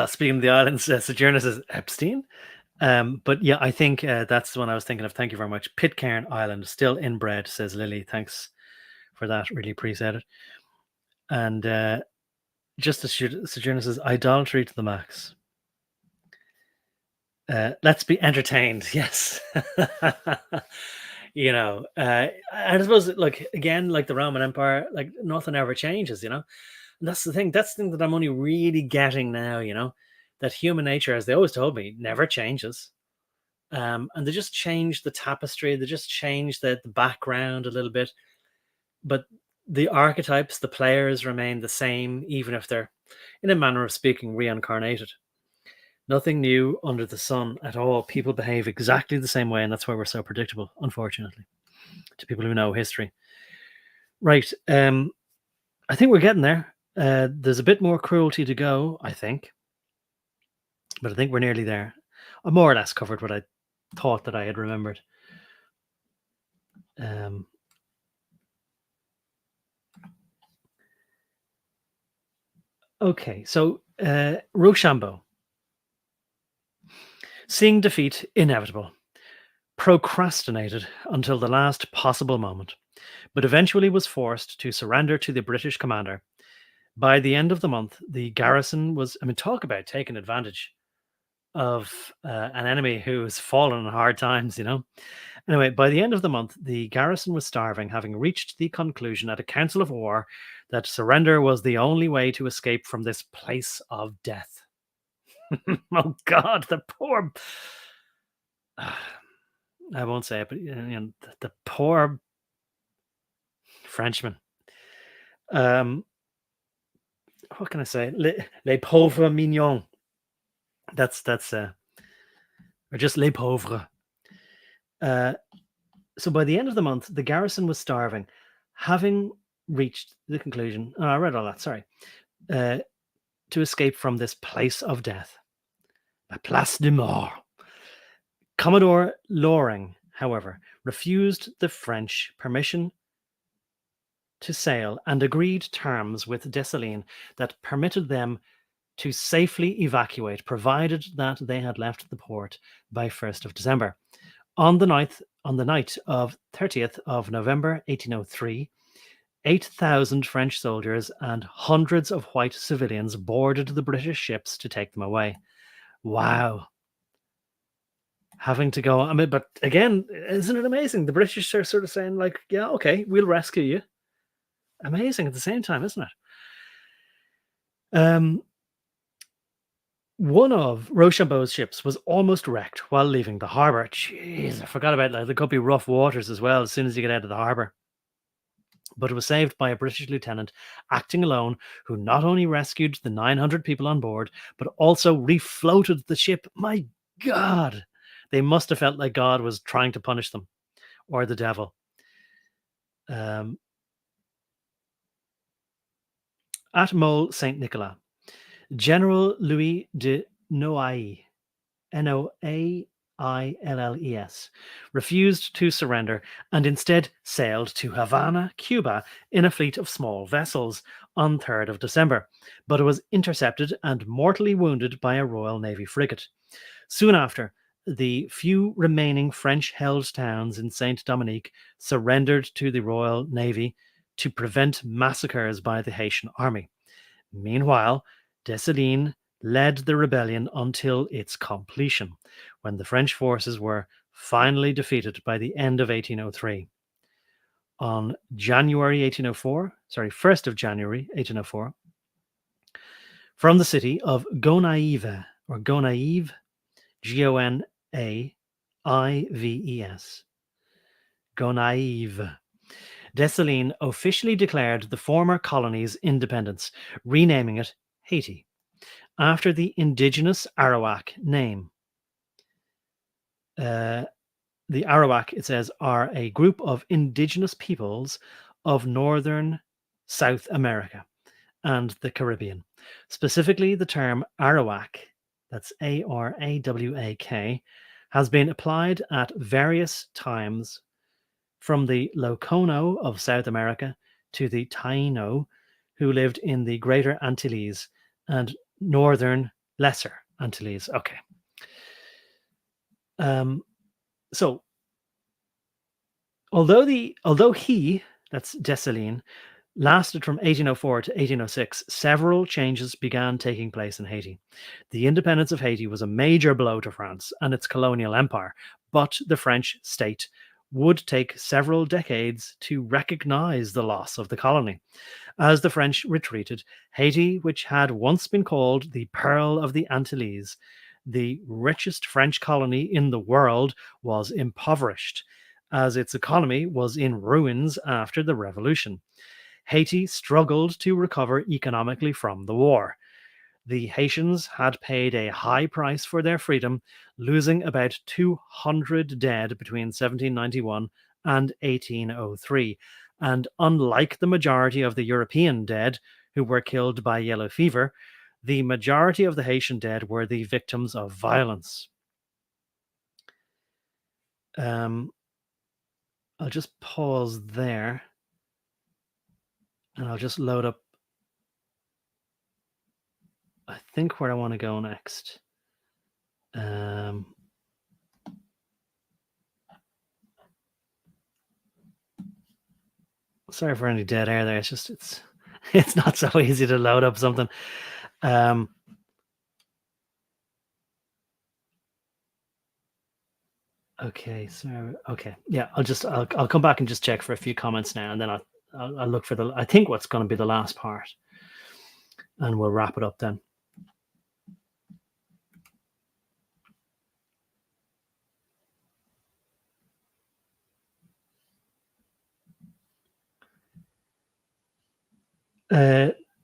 Speaking of the islands, Sojourner says Epstein. But yeah, I think that's the one I was thinking of. Thank you very much. Pitcairn Island, still inbred, says Lily. Thanks for that. Really appreciate it. And just as Sojourner says, idolatry to the max. Let's be entertained. Yes. You know, I suppose, like, again, like the Roman Empire, like nothing ever changes, you know. And that's the thing. That's the thing that I'm only really getting now, you know, that human nature, as they always told me, never changes. And they just change the tapestry. They just change the background a little bit. But the archetypes, the players remain the same, even if they're, in a manner of speaking, reincarnated. Nothing new under the sun at all. People behave exactly the same way, and that's why we're so predictable, unfortunately, to people who know history. Right. I think we're getting there. There's a bit more cruelty to go, I think. But I think we're nearly there. I more or less covered what I thought that I had remembered. Okay, so Rochambeau, seeing defeat inevitable, procrastinated until the last possible moment, but eventually was forced to surrender to the British commander. By the end of the month, the garrison was, I mean, talk about taking advantage of an enemy who's fallen in hard times, you know. Anyway, by the end of the month, the garrison was starving, having reached the conclusion at a council of war that surrender was the only way to escape from this place of death. Oh God, the poor... I won't say it, but you know, the poor Frenchman. What can I say? Les pauvres mignons. That's or just les pauvres. So by the end of the month, the garrison was starving, having reached the conclusion. Oh, I read all that. Sorry. To escape from this place of death, la place de mort. Commodore Loring, however, refused the French permission to sail and agreed terms with Dessalines that permitted them to safely evacuate, provided that they had left the port by 1st of December. On the night of 30th of November 1803, 8,000 French soldiers and hundreds of white civilians boarded the British ships to take them away. Wow. Having to go, I mean, but again, isn't it amazing? The British are sort of saying, like, yeah, okay, we'll rescue you. Amazing at the same time, isn't it? One of Rochambeau's ships was almost wrecked while leaving the harbour. Jeez, I forgot about that. There could be rough waters as well as soon as you get out of the harbour. But it was saved by a British lieutenant acting alone, who not only rescued the 900 people on board, but also refloated the ship. My God! They must have felt like God was trying to punish them, or the devil. At Mole Saint Nicolas, General Louis de Noailles, Noailles, refused to surrender and instead sailed to Havana, Cuba, in a fleet of small vessels on 3rd of December, but it was intercepted and mortally wounded by a Royal Navy frigate. Soon after, the few remaining French-held towns in Saint-Dominique surrendered to the Royal Navy to prevent massacres by the Haitian army. Meanwhile, Dessalines led the rebellion until its completion, when the French forces were finally defeated by the end of 1803. On January 1804, 1st of January 1804, from the city of Gonaives, or Gonaives, Gonaives, Gonaives, Dessalines officially declared the former colony's independence, renaming it Haiti, after the indigenous Arawak name. The Arawak, it says, are a group of indigenous peoples of northern South America and the Caribbean. Specifically, the term Arawak, that's Arawak, has been applied at various times from the Locono of South America to the Taino, who lived in the Greater Antilles and Northern Lesser Antilles. Okay. So, although he, that's Dessalines, lasted from 1804 to 1806, several changes began taking place in Haiti. The independence of Haiti was a major blow to France and its colonial empire, but the French state would take several decades to recognize the loss of the colony. As the French retreated, Haiti, which had once been called the Pearl of the Antilles, the richest French colony in the world, was impoverished, as its economy was in ruins after the Revolution. Haiti struggled to recover economically from the war. The Haitians had paid a high price for their freedom, losing about 200 dead between 1791 and 1803. And unlike the majority of the European dead who were killed by yellow fever, the majority of the Haitian dead were the victims of violence. I'll just pause there and I'll just load up, I think, where I want to go next. Sorry for any dead air there. It's just it's not so easy to load up something. Okay, so okay, yeah, I'll come back and just check for a few comments now, and then I'll look for I think what's going to be the last part, and we'll wrap it up then.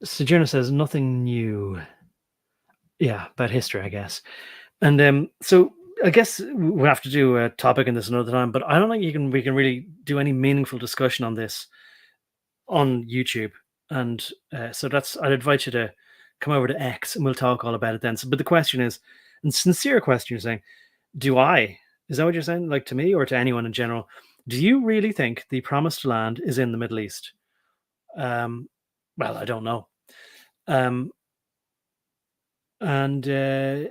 Sojourner says nothing new. Yeah, about history, I guess. And so I guess we'll have to do a topic in this another time, but I don't think we can really do any meaningful discussion on this on YouTube. And so I'd invite you to come over to X and we'll talk all about it then. So, but the question is, and sincere question, you're saying, is that what you're saying? Like to me or to anyone in general? Do you really think the promised land is in the Middle East? Well, I don't know. And I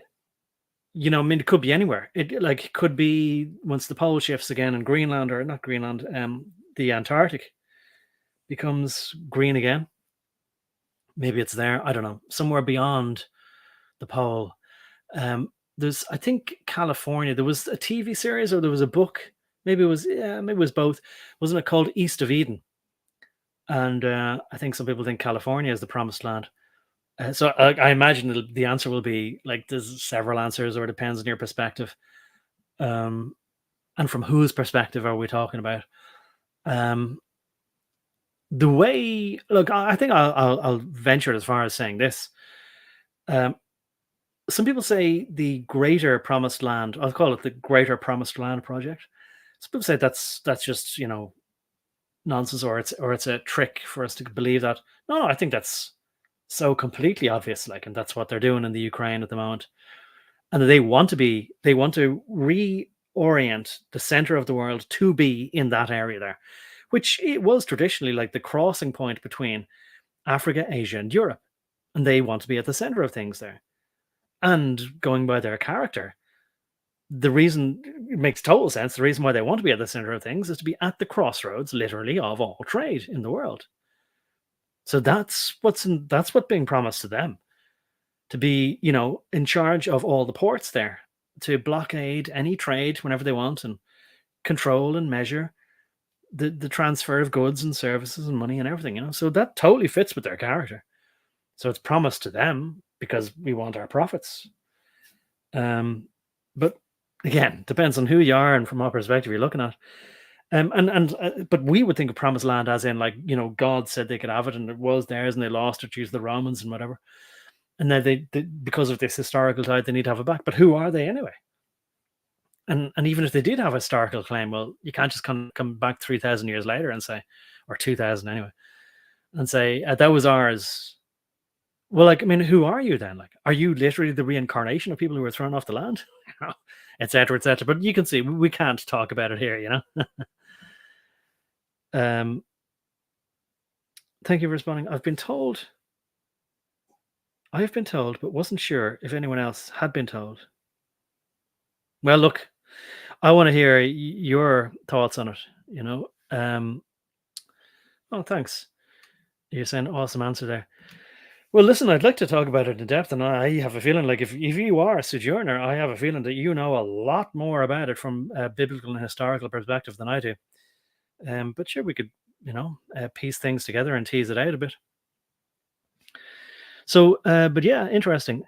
mean, it could be anywhere. It could be once the pole shifts again in Greenland, or not Greenland, the Antarctic becomes green again. Maybe it's there. I don't know. Somewhere beyond the pole. There's, I think, California. There was a TV series or there was a book. Maybe it was both. Wasn't it called East of Eden? And I think some people think California is the promised land. So I imagine the answer will be like there's several answers, or it depends on your perspective. And from whose perspective are we talking about? The way, look, I think I'll venture as far as saying this. Some people say the Greater Promised Land. I'll call it the Greater Promised Land Project. Some people say that's just nonsense, or it's a trick for us to believe that. No, I think that's so completely obvious, and that's what they're doing in the Ukraine at the moment. And they want to reorient the center of the world to be in that area there, which it was traditionally like the crossing point between Africa, Asia, and Europe. And they want to be at the center of things there. And going by their character, the reason it makes total sense, the reason why they want to be at the center of things is to be at the crossroads, literally, of all trade in the world. So that's what's being promised to them, to be, in charge of all the ports there, to blockade any trade whenever they want and control and measure the transfer of goods and services and money and everything, So that totally fits with their character. So it's promised to them because we want our profits. But again, depends on who you are and from what perspective you're looking at. But we would think of promised land as in, God said they could have it and it was theirs and they lost it, choose the Romans and whatever. And then they because of this historical tie, they need to have it back. But who are they anyway? And even if they did have a historical claim, well, you can't just come back 3,000 years later and say, or 2,000 anyway, and say, that was ours. Well, who are you then? Are you literally the reincarnation of people who were thrown off the land? Et cetera, et cetera. But you can see, we can't talk about it here, Thank you for responding. I've been told, but wasn't sure if anyone else had been told. Well, look, I want to hear your thoughts on it, Oh, thanks. You're saying awesome answer there. Well, listen, I'd like to talk about it in depth, and I have a feeling if you are a sojourner, I have a feeling that you know a lot more about it from a biblical and historical perspective than I do. But sure, we could, piece things together and tease it out a bit. So, but yeah, interesting.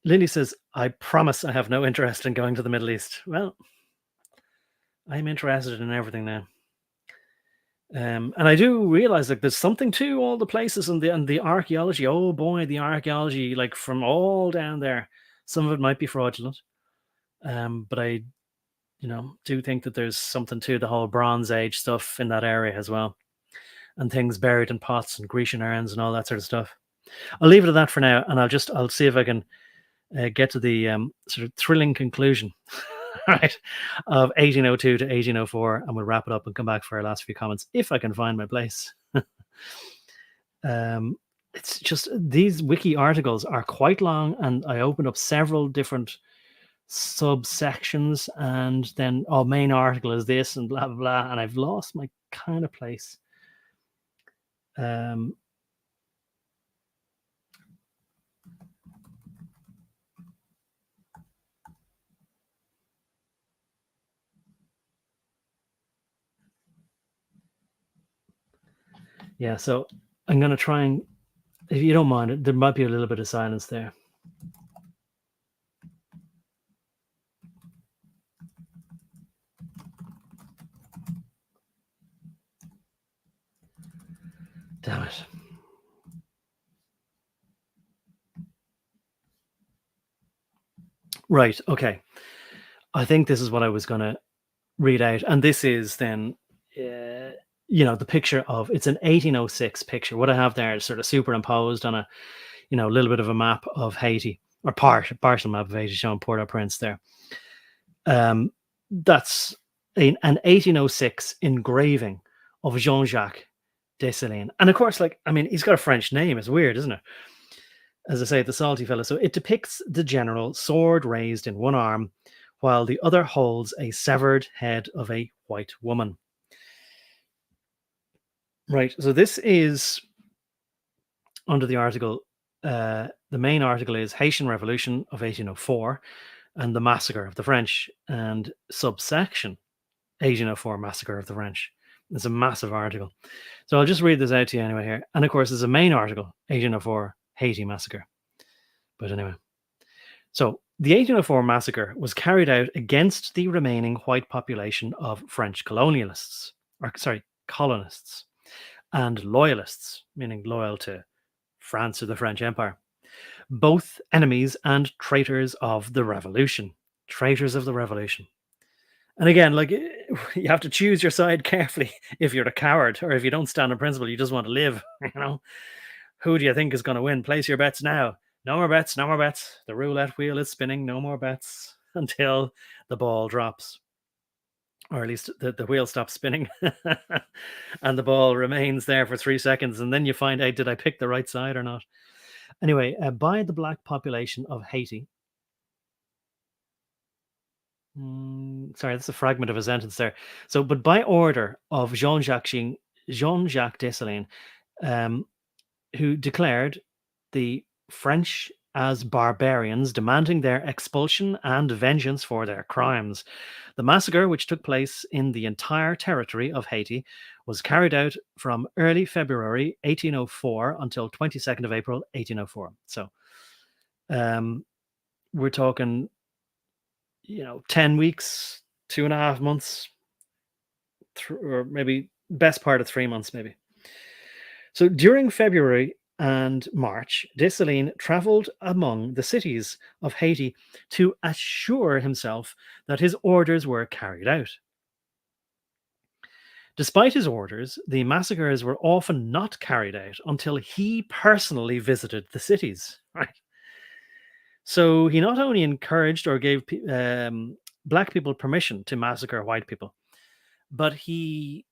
Lindy says, I promise I have no interest in going to the Middle East. Well, I'm interested in everything now. And I do realize there's something to all the places and the archaeology. Oh boy, the archaeology, from all down there, some of it might be fraudulent. But I, do think that there's something to the whole Bronze Age stuff in that area as well. And things buried in pots and Grecian urns and all that sort of stuff. I'll leave it at that for now. And I'll see if I can get to the sort of thrilling conclusion, right, of 1802 to 1804, and we'll wrap it up and come back for our last few comments if I can find my place. It's just these wiki articles are quite long, and I opened up several different subsections, and then main article is this and blah blah blah, and I've lost my kind of place. Yeah, so I'm going to try and, if you don't mind, there might be a little bit of silence there. Damn it. Right. Okay. I think this is what I was going to read out. And this is then, the picture of it's an 1806 picture. What I have there is sort of superimposed on a, little bit of a map of Haiti, or partial map of Haiti showing Port-au-Prince there. That's an 1806 engraving of Jean-Jacques Dessalines. And of course, he's got a French name. It's weird, isn't it? As I say, the salty fellow. So it depicts the general, sword raised in one arm, while the other holds a severed head of a white woman. Right. So this is under the article. The main article is Haitian Revolution of 1804 and the Massacre of the French, and subsection 1804 Massacre of the French. It's a massive article. So I'll just read this out to you anyway here. And of course, there's a main article, 1804 Haiti Massacre. But anyway. So the 1804 massacre was carried out against the remaining white population of French colonists, and loyalists, meaning loyal to France or the French Empire, both enemies and traitors of the revolution. Traitors of the revolution. And again, you have to choose your side carefully if you're a coward, or if you don't stand on principle, you just want to live, Who do you think is going to win? Place your bets now. No more bets, no more bets. The roulette wheel is spinning, no more bets until the ball drops. Or at least the wheel stops spinning and the ball remains there for 3 seconds. And then you find out, did I pick the right side or not? Anyway, by the black population of Haiti. Sorry, that's a fragment of a sentence there. So, but by order of Jean-Jacques Dessalines, who declared the French as barbarians, demanding their expulsion and vengeance for their crimes. The massacre, which took place in the entire territory of Haiti, was carried out from early February 1804 until 22nd of April 1804. So we're talking, 10 weeks, 2.5 months, or maybe best part of 3 months, maybe. So during February and March, Dessalines traveled among the cities of Haiti to assure himself that his orders were carried out. Despite his orders, the massacres were often not carried out until he personally visited the cities. Right. So he not only encouraged or gave black people permission to massacre white people, but he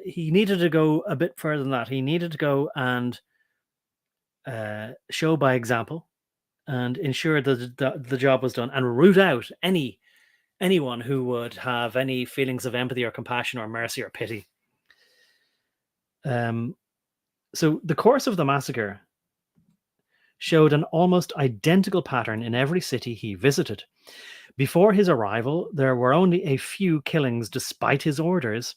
needed to go a bit further than that. He needed to go and show by example and ensure that the job was done, and root out anyone who would have any feelings of empathy or compassion or mercy or pity. So the course of the massacre showed an almost identical pattern in every city he visited. Before his arrival, there were only a few killings despite his orders.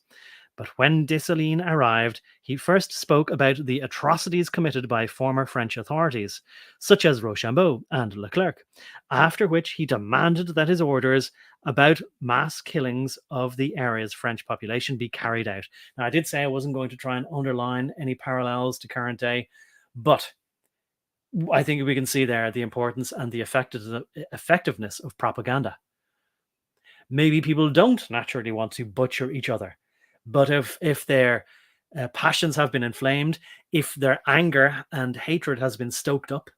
But when Dessalines arrived, he first spoke about the atrocities committed by former French authorities, such as Rochambeau and Leclerc, after which he demanded that his orders about mass killings of the area's French population be carried out. Now, I did say I wasn't going to try and underline any parallels to current day, but I think we can see there the importance and the effectiveness of propaganda. Maybe people don't naturally want to butcher each other. But if their passions have been inflamed, if their anger and hatred has been stoked up,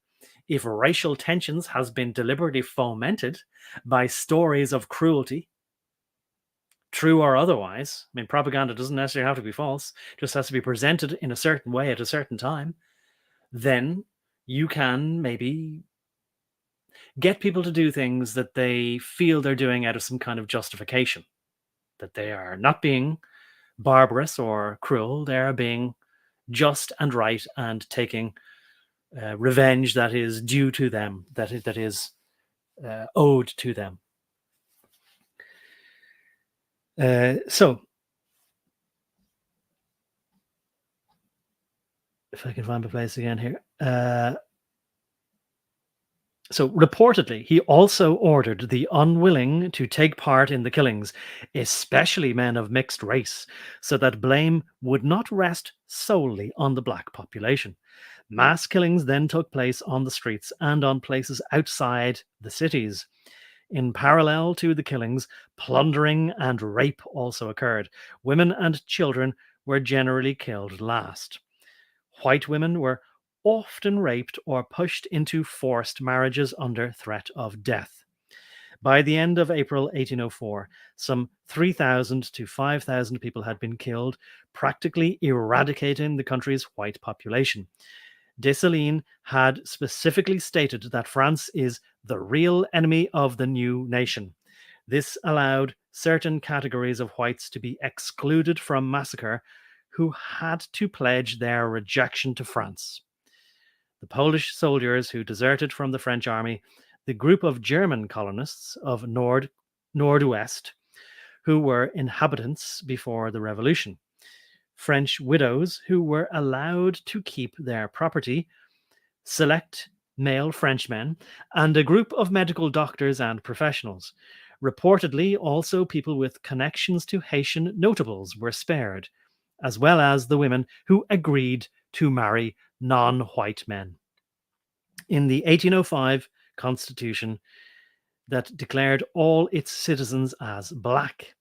if racial tensions has been deliberately fomented by stories of cruelty, true or otherwise, propaganda doesn't necessarily have to be false, just has to be presented in a certain way at a certain time, then you can maybe get people to do things that they feel they're doing out of some kind of justification, that they are not being barbarous or cruel, they're being just and right and taking revenge that is due to them, that is owed to them. So if I can find my place again here. So reportedly, he also ordered the unwilling to take part in the killings, especially men of mixed race, so that blame would not rest solely on the black population. Mass killings then took place on the streets and on places outside the cities. In parallel to the killings, plundering and rape also occurred. Women and children were generally killed last. White women were often raped or pushed into forced marriages under threat of death. By the end of April 1804, some 3,000 to 5,000 people had been killed, practically eradicating the country's white population. Dessalines had specifically stated that France is the real enemy of the new nation. This allowed certain categories of whites to be excluded from massacre who had to pledge their rejection to France. The Polish soldiers who deserted from the French army, the group of German colonists of Northwest, who were inhabitants before the revolution, French widows who were allowed to keep their property, select male Frenchmen, and a group of medical doctors and professionals. Reportedly, also people with connections to Haitian notables were spared, as well as the women who agreed to marry non-white men. In the 1805 Constitution that declared all its citizens as black,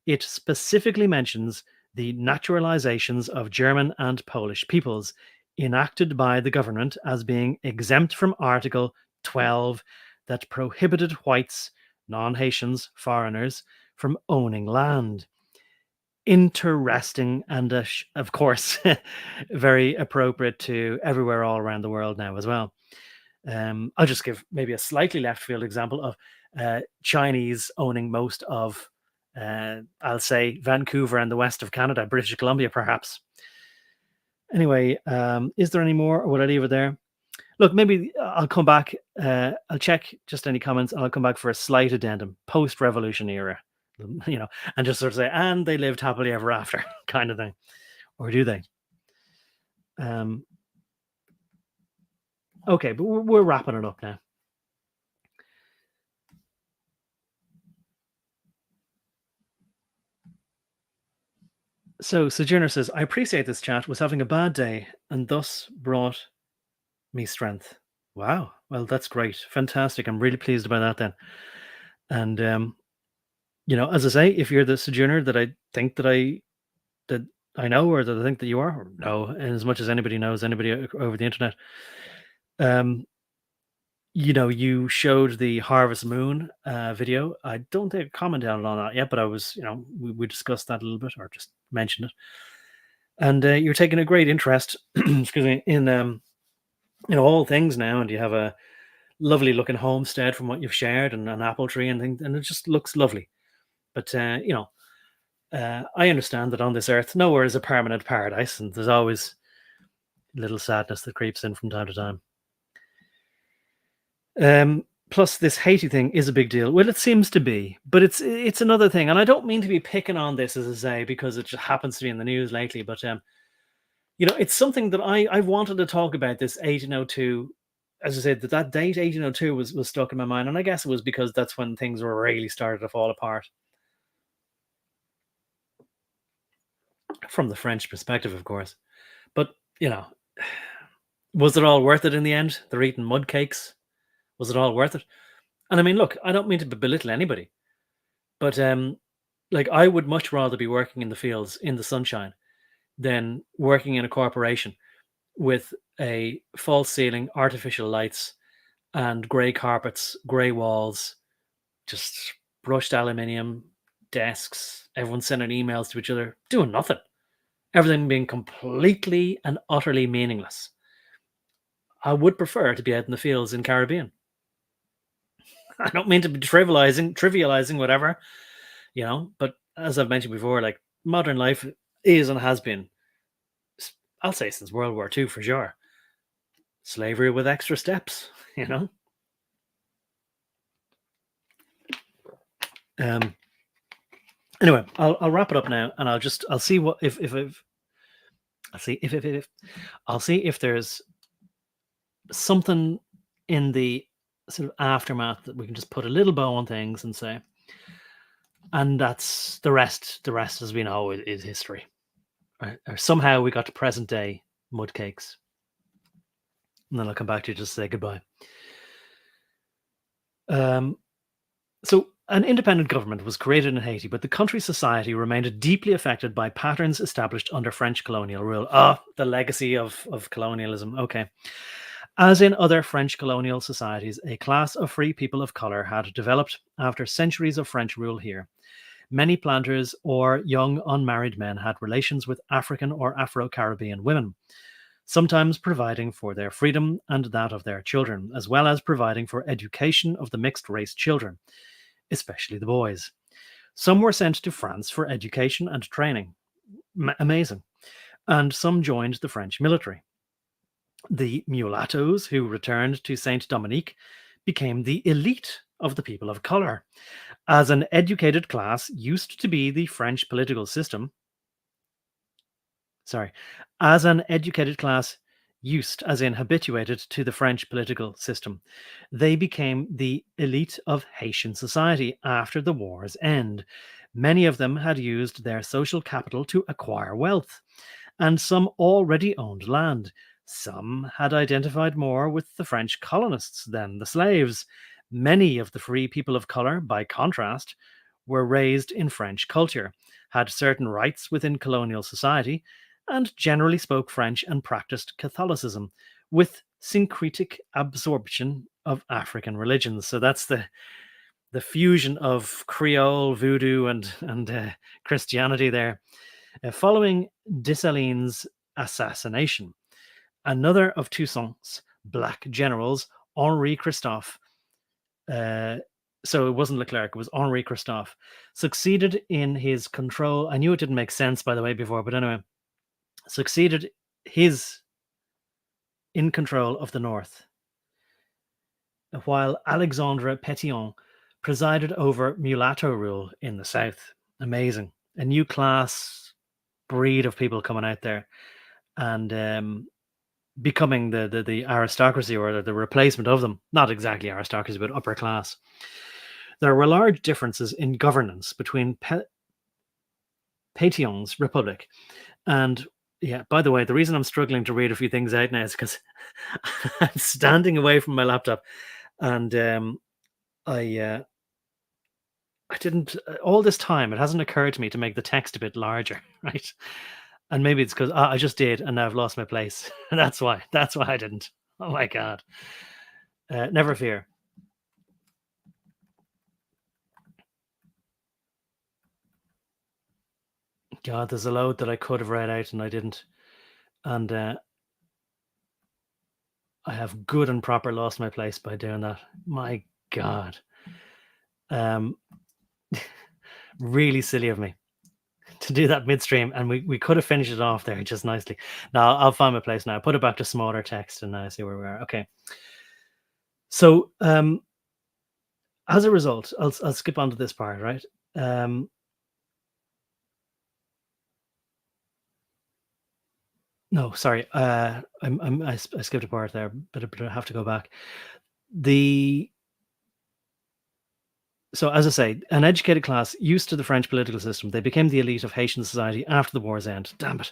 it specifically mentions the naturalizations of German and Polish peoples enacted by the government as being exempt from Article 12 that prohibited whites, non-Haitians, foreigners from owning land. Interesting and, of course, very appropriate to everywhere all around the world now as well. I'll just give maybe a slightly left field example of Chinese owning most of, I'll say, Vancouver and the west of Canada, British Columbia, perhaps. Anyway, is there any more, or would I leave it there? Look, maybe I'll come back. I'll check just any comments, and I'll come back for a slight addendum, post-revolution era, and just sort of say, and they lived happily ever after, kind of thing, or do they? Okay, but we're wrapping it up now. So Sojourner says, I appreciate this chat, was having a bad day and thus brought me strength. Wow. Well, that's great. Fantastic. I'm really pleased about that then. And, as I say, if you're the Sojourner that I think that I know, or that I think that you are, or know, and as much as anybody knows, anybody over the internet, you showed the Harvest Moon video. I don't think I commented on that yet, but I was, we discussed that a little bit, or just mentioned it. And you're taking a great interest, excuse me, in all things now, and you have a lovely looking homestead from what you've shared, and an apple tree and things, and it just looks lovely. But I understand that on this earth, nowhere is a permanent paradise, and there's always a little sadness that creeps in from time to time. Plus, this Haiti thing is a big deal. Well, it seems to be, but it's another thing. And I don't mean to be picking on this, as I say, because it just happens to be in the news lately. But it's something that I've wanted to talk about. This 1802, as I said, that date 1802 was stuck in my mind, and I guess it was because that's when things were really started to fall apart. From the French perspective, of course. But was it all worth it in the end? They're eating mud cakes. Was it all worth it? And I mean, look, I don't mean to belittle anybody, but I would much rather be working in the fields in the sunshine than working in a corporation with a false ceiling, artificial lights, and grey carpets, grey walls, just brushed aluminium, desks, everyone sending emails to each other, doing nothing. Everything being completely and utterly meaningless. I would prefer to be out in the fields in Caribbean. I don't mean to be trivializing whatever, but as I've mentioned before, like, modern life is and has been, I'll say, since World War II for sure, slavery with extra steps, Anyway, I'll wrap it up now, and I'll see what I'll see if there's something in the sort of aftermath that we can just put a little bow on things and say, and that's the rest. The rest, as we know, is history. Right? Or somehow we got to present day mud cakes. and then I'll come back to you just to say goodbye. So an independent government was created in Haiti, but the country's society remained deeply affected by patterns established under French colonial rule. The legacy of colonialism. Okay. As in other French colonial societies, a class of free people of color had developed after centuries of French rule here. Many planters or young unmarried men had relations with African or Afro-Caribbean women, sometimes providing for their freedom and that of their children, as well as providing for education of the mixed-race children, especially the boys. Some were sent to France for education and training. Amazing. And some joined the French military. The mulattoes who returned to Saint Dominique became the elite of the people of color. As an educated class used to be the French political system, as an educated class used, as in habituated to the French political system, they became the elite of Haitian society after the war's end. Many of them had used their social capital to acquire wealth, and some already owned land. Some had identified more with the French colonists than the slaves. Many of the free people of color, by contrast, were raised in French culture, had certain rights within colonial society, and generally spoke French and practiced Catholicism with syncretic absorption of African religions. So that's the fusion of Creole, Voodoo, and Christianity there. Following Dessalines' assassination, another of Toussaint's black generals, Henri Christophe, so it wasn't Leclerc, it was Henri Christophe, succeeded in his control. I knew it didn't make sense, by the way, before, but anyway, succeeded in control of the north, while Alexandre Pétion presided over mulatto rule in the south. Amazing. A new class breed of people coming out there and becoming the aristocracy, or the replacement of them. Not exactly aristocracy, but upper class. There were large differences in governance between Pétion's republic and, yeah, by the way, the reason I'm struggling to read a few things out now is because I'm standing away from my laptop, and I didn't, all this time, it hasn't occurred to me to make the text a bit larger, right? And maybe it's because I just did, and now I've lost my place. That's why I didn't. Oh my God. Never fear. God, there's a load that I could have read out and I didn't. And I have good and proper lost my place by doing that. My God. Really silly of me to do that midstream, and we could have finished it off there just nicely. Now I'll find my place now. Put it back to smaller text and see where we are. Okay. So as a result, I'll skip on to this part, right? No, sorry. I skipped a part there, but I have to go back. So, as I say, an educated class used to the French political system, they became the elite of Haitian society after the war's end. Damn it.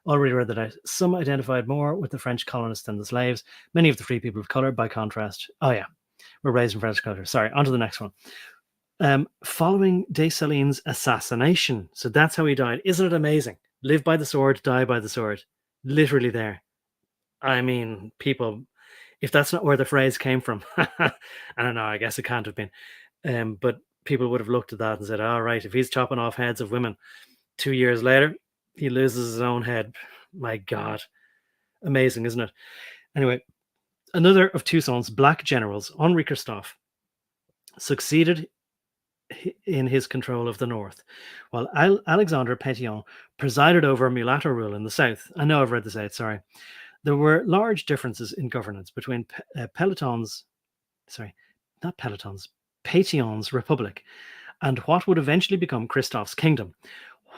Already read that out. Some identified more with the French colonists than the slaves. Many of the free people of color, by contrast, were raised in French culture. Sorry, on to the next one. Following Dessalines' assassination. So that's how he died. Isn't it amazing? Live by the sword, die by the sword. Literally there. I mean, people, if that's not where the phrase came from, I don't know, I guess it can't have been. But people would have looked at that and said, all right, if he's chopping off heads of women, 2 years later, he loses his own head. My God. Amazing, isn't it? Anyway, another of Toussaint's black generals, Henri Christophe, succeeded in his control of the north, while Alexandre Pétion presided over mulatto rule in the south. I know I've read this out, sorry. There were large differences in governance between Pétion's republic and what would eventually become Christophe's kingdom.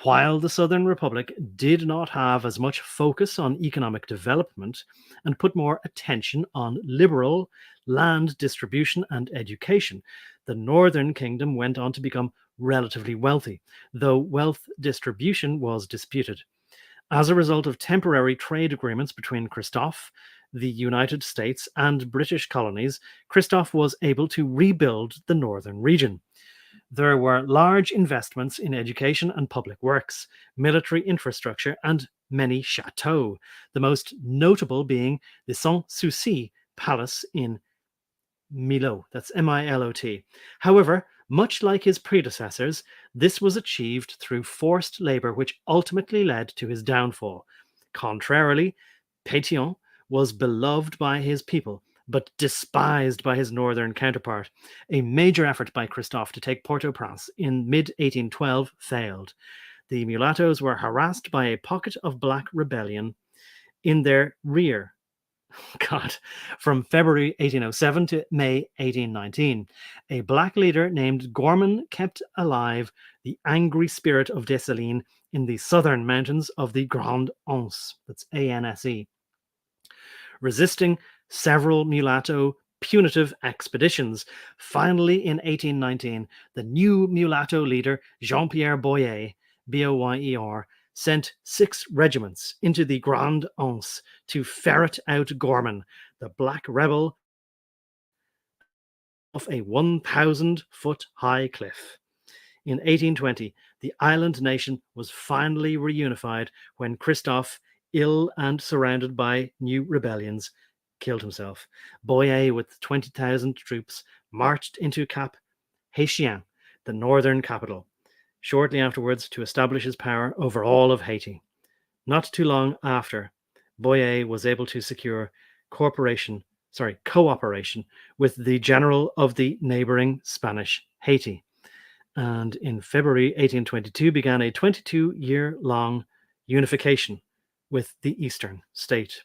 While the Southern Republic did not have as much focus on economic development and put more attention on liberal land distribution and education, the Northern Kingdom went on to become relatively wealthy, though wealth distribution was disputed. As a result of temporary trade agreements between Christophe the United States and British colonies, Christophe was able to rebuild the northern region. There were large investments in education and public works, military infrastructure, and many chateaux, the most notable being the Sans Souci Palace in Milot. That's Milot. However, much like his predecessors, this was achieved through forced labor, which ultimately led to his downfall. Contrarily, Pétion was beloved by his people, but despised by his northern counterpart. A major effort by Christophe to take Port-au-Prince in mid-1812 failed. The mulattoes were harassed by a pocket of black rebellion in their rear. God, from February 1807 to May 1819. A black leader named Gorman kept alive the angry spirit of Dessalines in the southern mountains of the Grande Anse, that's ANSE, resisting several mulatto punitive expeditions. Finally, in 1819, the new mulatto leader, Jean-Pierre Boyer, Boyer, sent 6 regiments into the Grande Anse to ferret out Gorman, the black rebel, off a 1,000-foot-high cliff. In 1820, the island nation was finally reunified when Christophe, ill and surrounded by new rebellions, killed himself. Boyer, with 20,000 troops, marched into Cap Haitien, the northern capital, shortly afterwards to establish his power over all of Haiti. Not too long after, Boyer was able to secure cooperation with the general of the neighboring Spanish Haiti. And in February 1822 began a 22-year-long unification with the eastern state.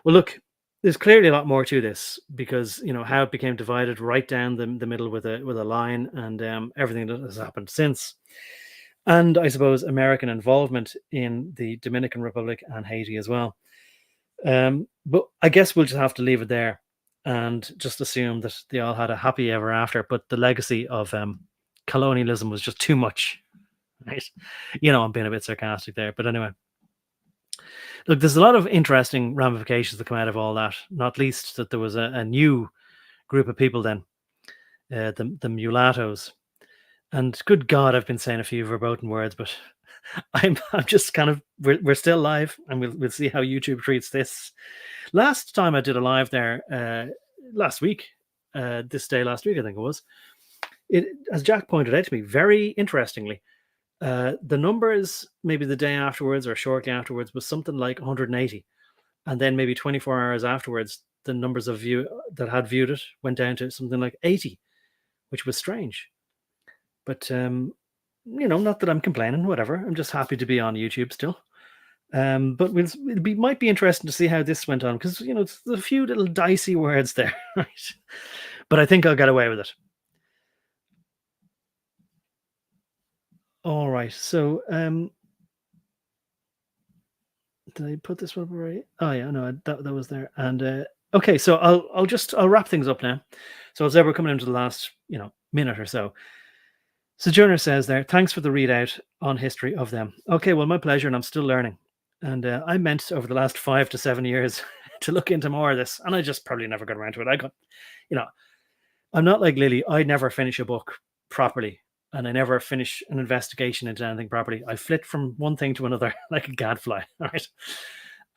Well, look, there's clearly a lot more to this because, how it became divided right down the middle with a line and everything that has happened since. And I suppose American involvement in the Dominican Republic and Haiti as well. But I guess we'll just have to leave it there and just assume that they all had a happy ever after. But the legacy of colonialism was just too much, right? I'm being a bit sarcastic there. But anyway, look, there's a lot of interesting ramifications that come out of all that, not least that there was a new group of people then, the mulattoes. And good God, I've been saying a few verboten words, but I'm just kind of, we're still live, and we'll see how YouTube treats this. Last time I did a live there, last week, this day last week, I think it was, as Jack pointed out to me, very interestingly, the numbers maybe the day afterwards or shortly afterwards was something like 180. And then maybe 24 hours afterwards, the numbers of that had viewed it went down to something like 80, which was strange. But, not that I'm complaining, whatever. I'm just happy to be on YouTube still. But it might be interesting to see how this went on because, there's a few little dicey words there, right? But I think I'll get away with it. All right. So, did I put this one right? Oh yeah, no, that was there. And okay, so I'll wrap things up now. So as ever, coming into the last minute or so. Sojourner says there, thanks for the readout on history of them. Okay, well, my pleasure, and I'm still learning. And I meant over the last 5 to 7 years to look into more of this, and I just probably never got around to it. I'm not like Lily. I never finish a book properly, and I never finish an investigation into anything properly. I flit from one thing to another like a gadfly, all right?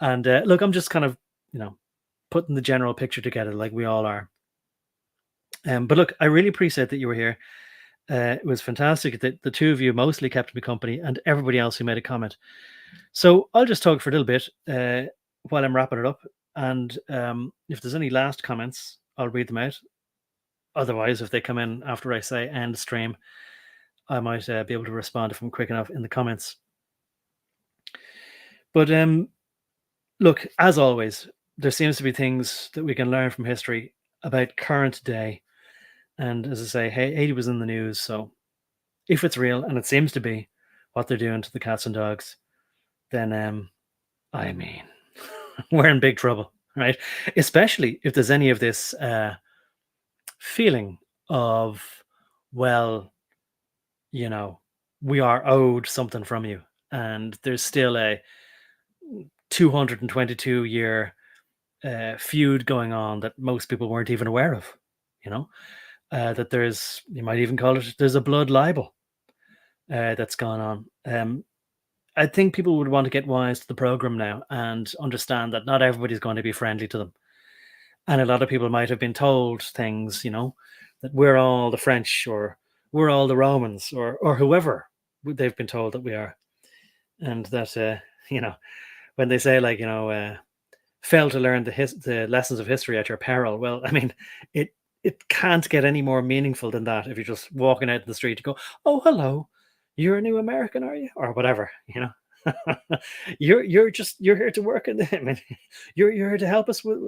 And look, I'm just kind of, putting the general picture together like we all are. But look, I really appreciate that you were here. It was fantastic that the two of you mostly kept me company and everybody else who made a comment. So I'll just talk for a little bit while I'm wrapping it up. And if there's any last comments, I'll read them out. Otherwise, if they come in after I say end stream, I might be able to respond if I'm quick enough in the comments. But look, as always, there seems to be things that we can learn from history about current day. And as I say, Haiti was in the news, so if it's real, and it seems to be what they're doing to the cats and dogs, then, I mean, we're in big trouble, right? Especially if there's any of this feeling of, well, we are owed something from you. And there's still a 222-year feud going on that most people weren't even aware of. You know, that there's, you might even call it, there's a blood libel that's gone on. I think people would want to get wise to the program now and understand that not everybody's going to be friendly to them. And a lot of people might have been told things, that we're all the French, or we're all the Romans, or whoever they've been told that we are. And that, when they say, like, fail to learn the lessons of history at your peril. Well, I mean, it can't get any more meaningful than that if you're just walking out in the street to go, oh, hello, you're a new American, are you? Or whatever, you're here to work in I mean, you're here to help us with,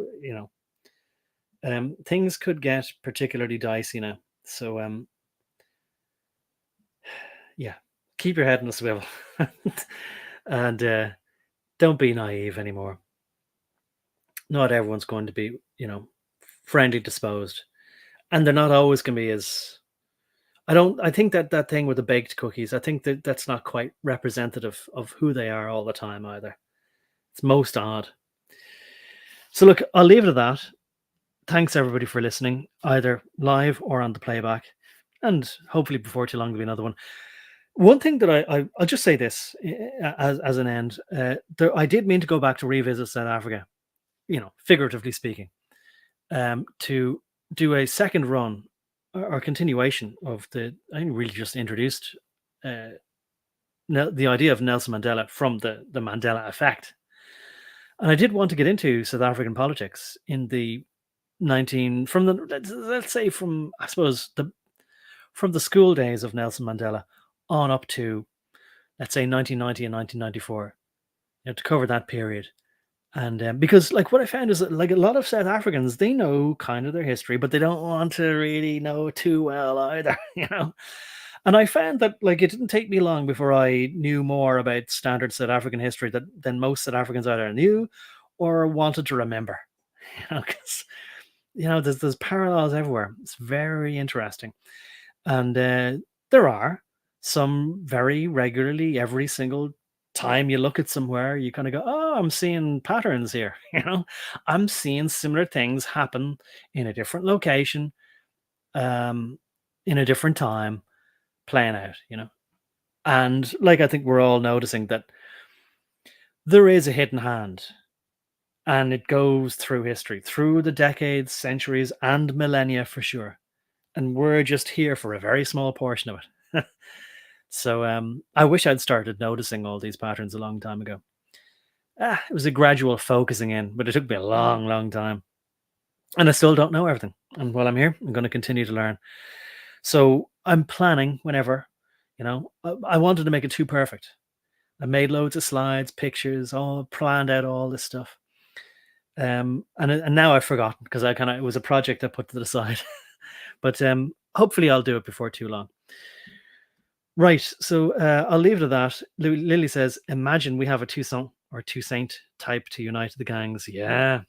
things could get particularly dicey now. So yeah, keep your head in the swivel and don't be naive anymore. Not everyone's going to be, friendly disposed, and they're not always going to be as. I think that thing with the baked cookies, I think that's not quite representative of who they are all the time either. It's most odd. So look, I'll leave it at that. Thanks everybody for listening, either live or on the playback, and hopefully before too long there'll be another one. One thing that I'll just say this as an end. I did mean to go back to revisit South Africa, figuratively speaking, to do a second run or continuation of I think really just introduced the idea of Nelson Mandela from the Mandela effect. And I did want to get into South African politics in the let's say from the school days of Nelson Mandela on up to, let's say, 1990 and 1994, to cover that period. And because, like, what I found is that, like, a lot of South Africans, they know kind of their history, but they don't want to really know too well either, And I found that, like, it didn't take me long before I knew more about standard South African history than most South Africans either knew or wanted to remember, because, there's parallels everywhere. It's very interesting. And there are some very regularly, every single time you look at somewhere, you kind of go, oh, I'm seeing patterns here. I'm seeing similar things happen in a different location, in a different time, playing out, And, like, I think we're all noticing that there is a hidden hand, and it goes through history, through the decades, centuries, and millennia for sure. And we're just here for a very small portion of it. So I wish I'd started noticing all these patterns a long time ago. It was a gradual focusing in, but it took me a long, long time. And I still don't know everything. And while I'm here, I'm going to continue to learn. So I'm planning whenever, I wanted to make it too perfect. I made loads of slides, pictures, all planned out all this stuff. And now I've forgotten, because it was a project I put to the side. But hopefully I'll do it before too long. Right, so I'll leave it at that. Lily says, imagine we have a Toussaint or Toussaint type to unite the gangs. Yeah.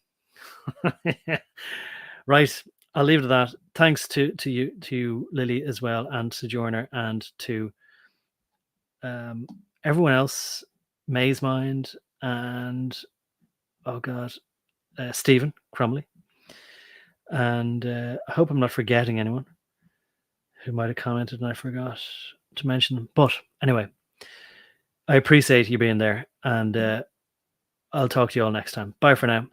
Right, I'll leave it at that. Thanks to you, to Lily as well, and Sojourner, and to everyone else, May's Mind, and, oh God, Stephen Crumley. And I hope I'm not forgetting anyone who might have commented and I forgot to mention them. But anyway, I appreciate you being there, and I'll talk to you all next time. Bye for now.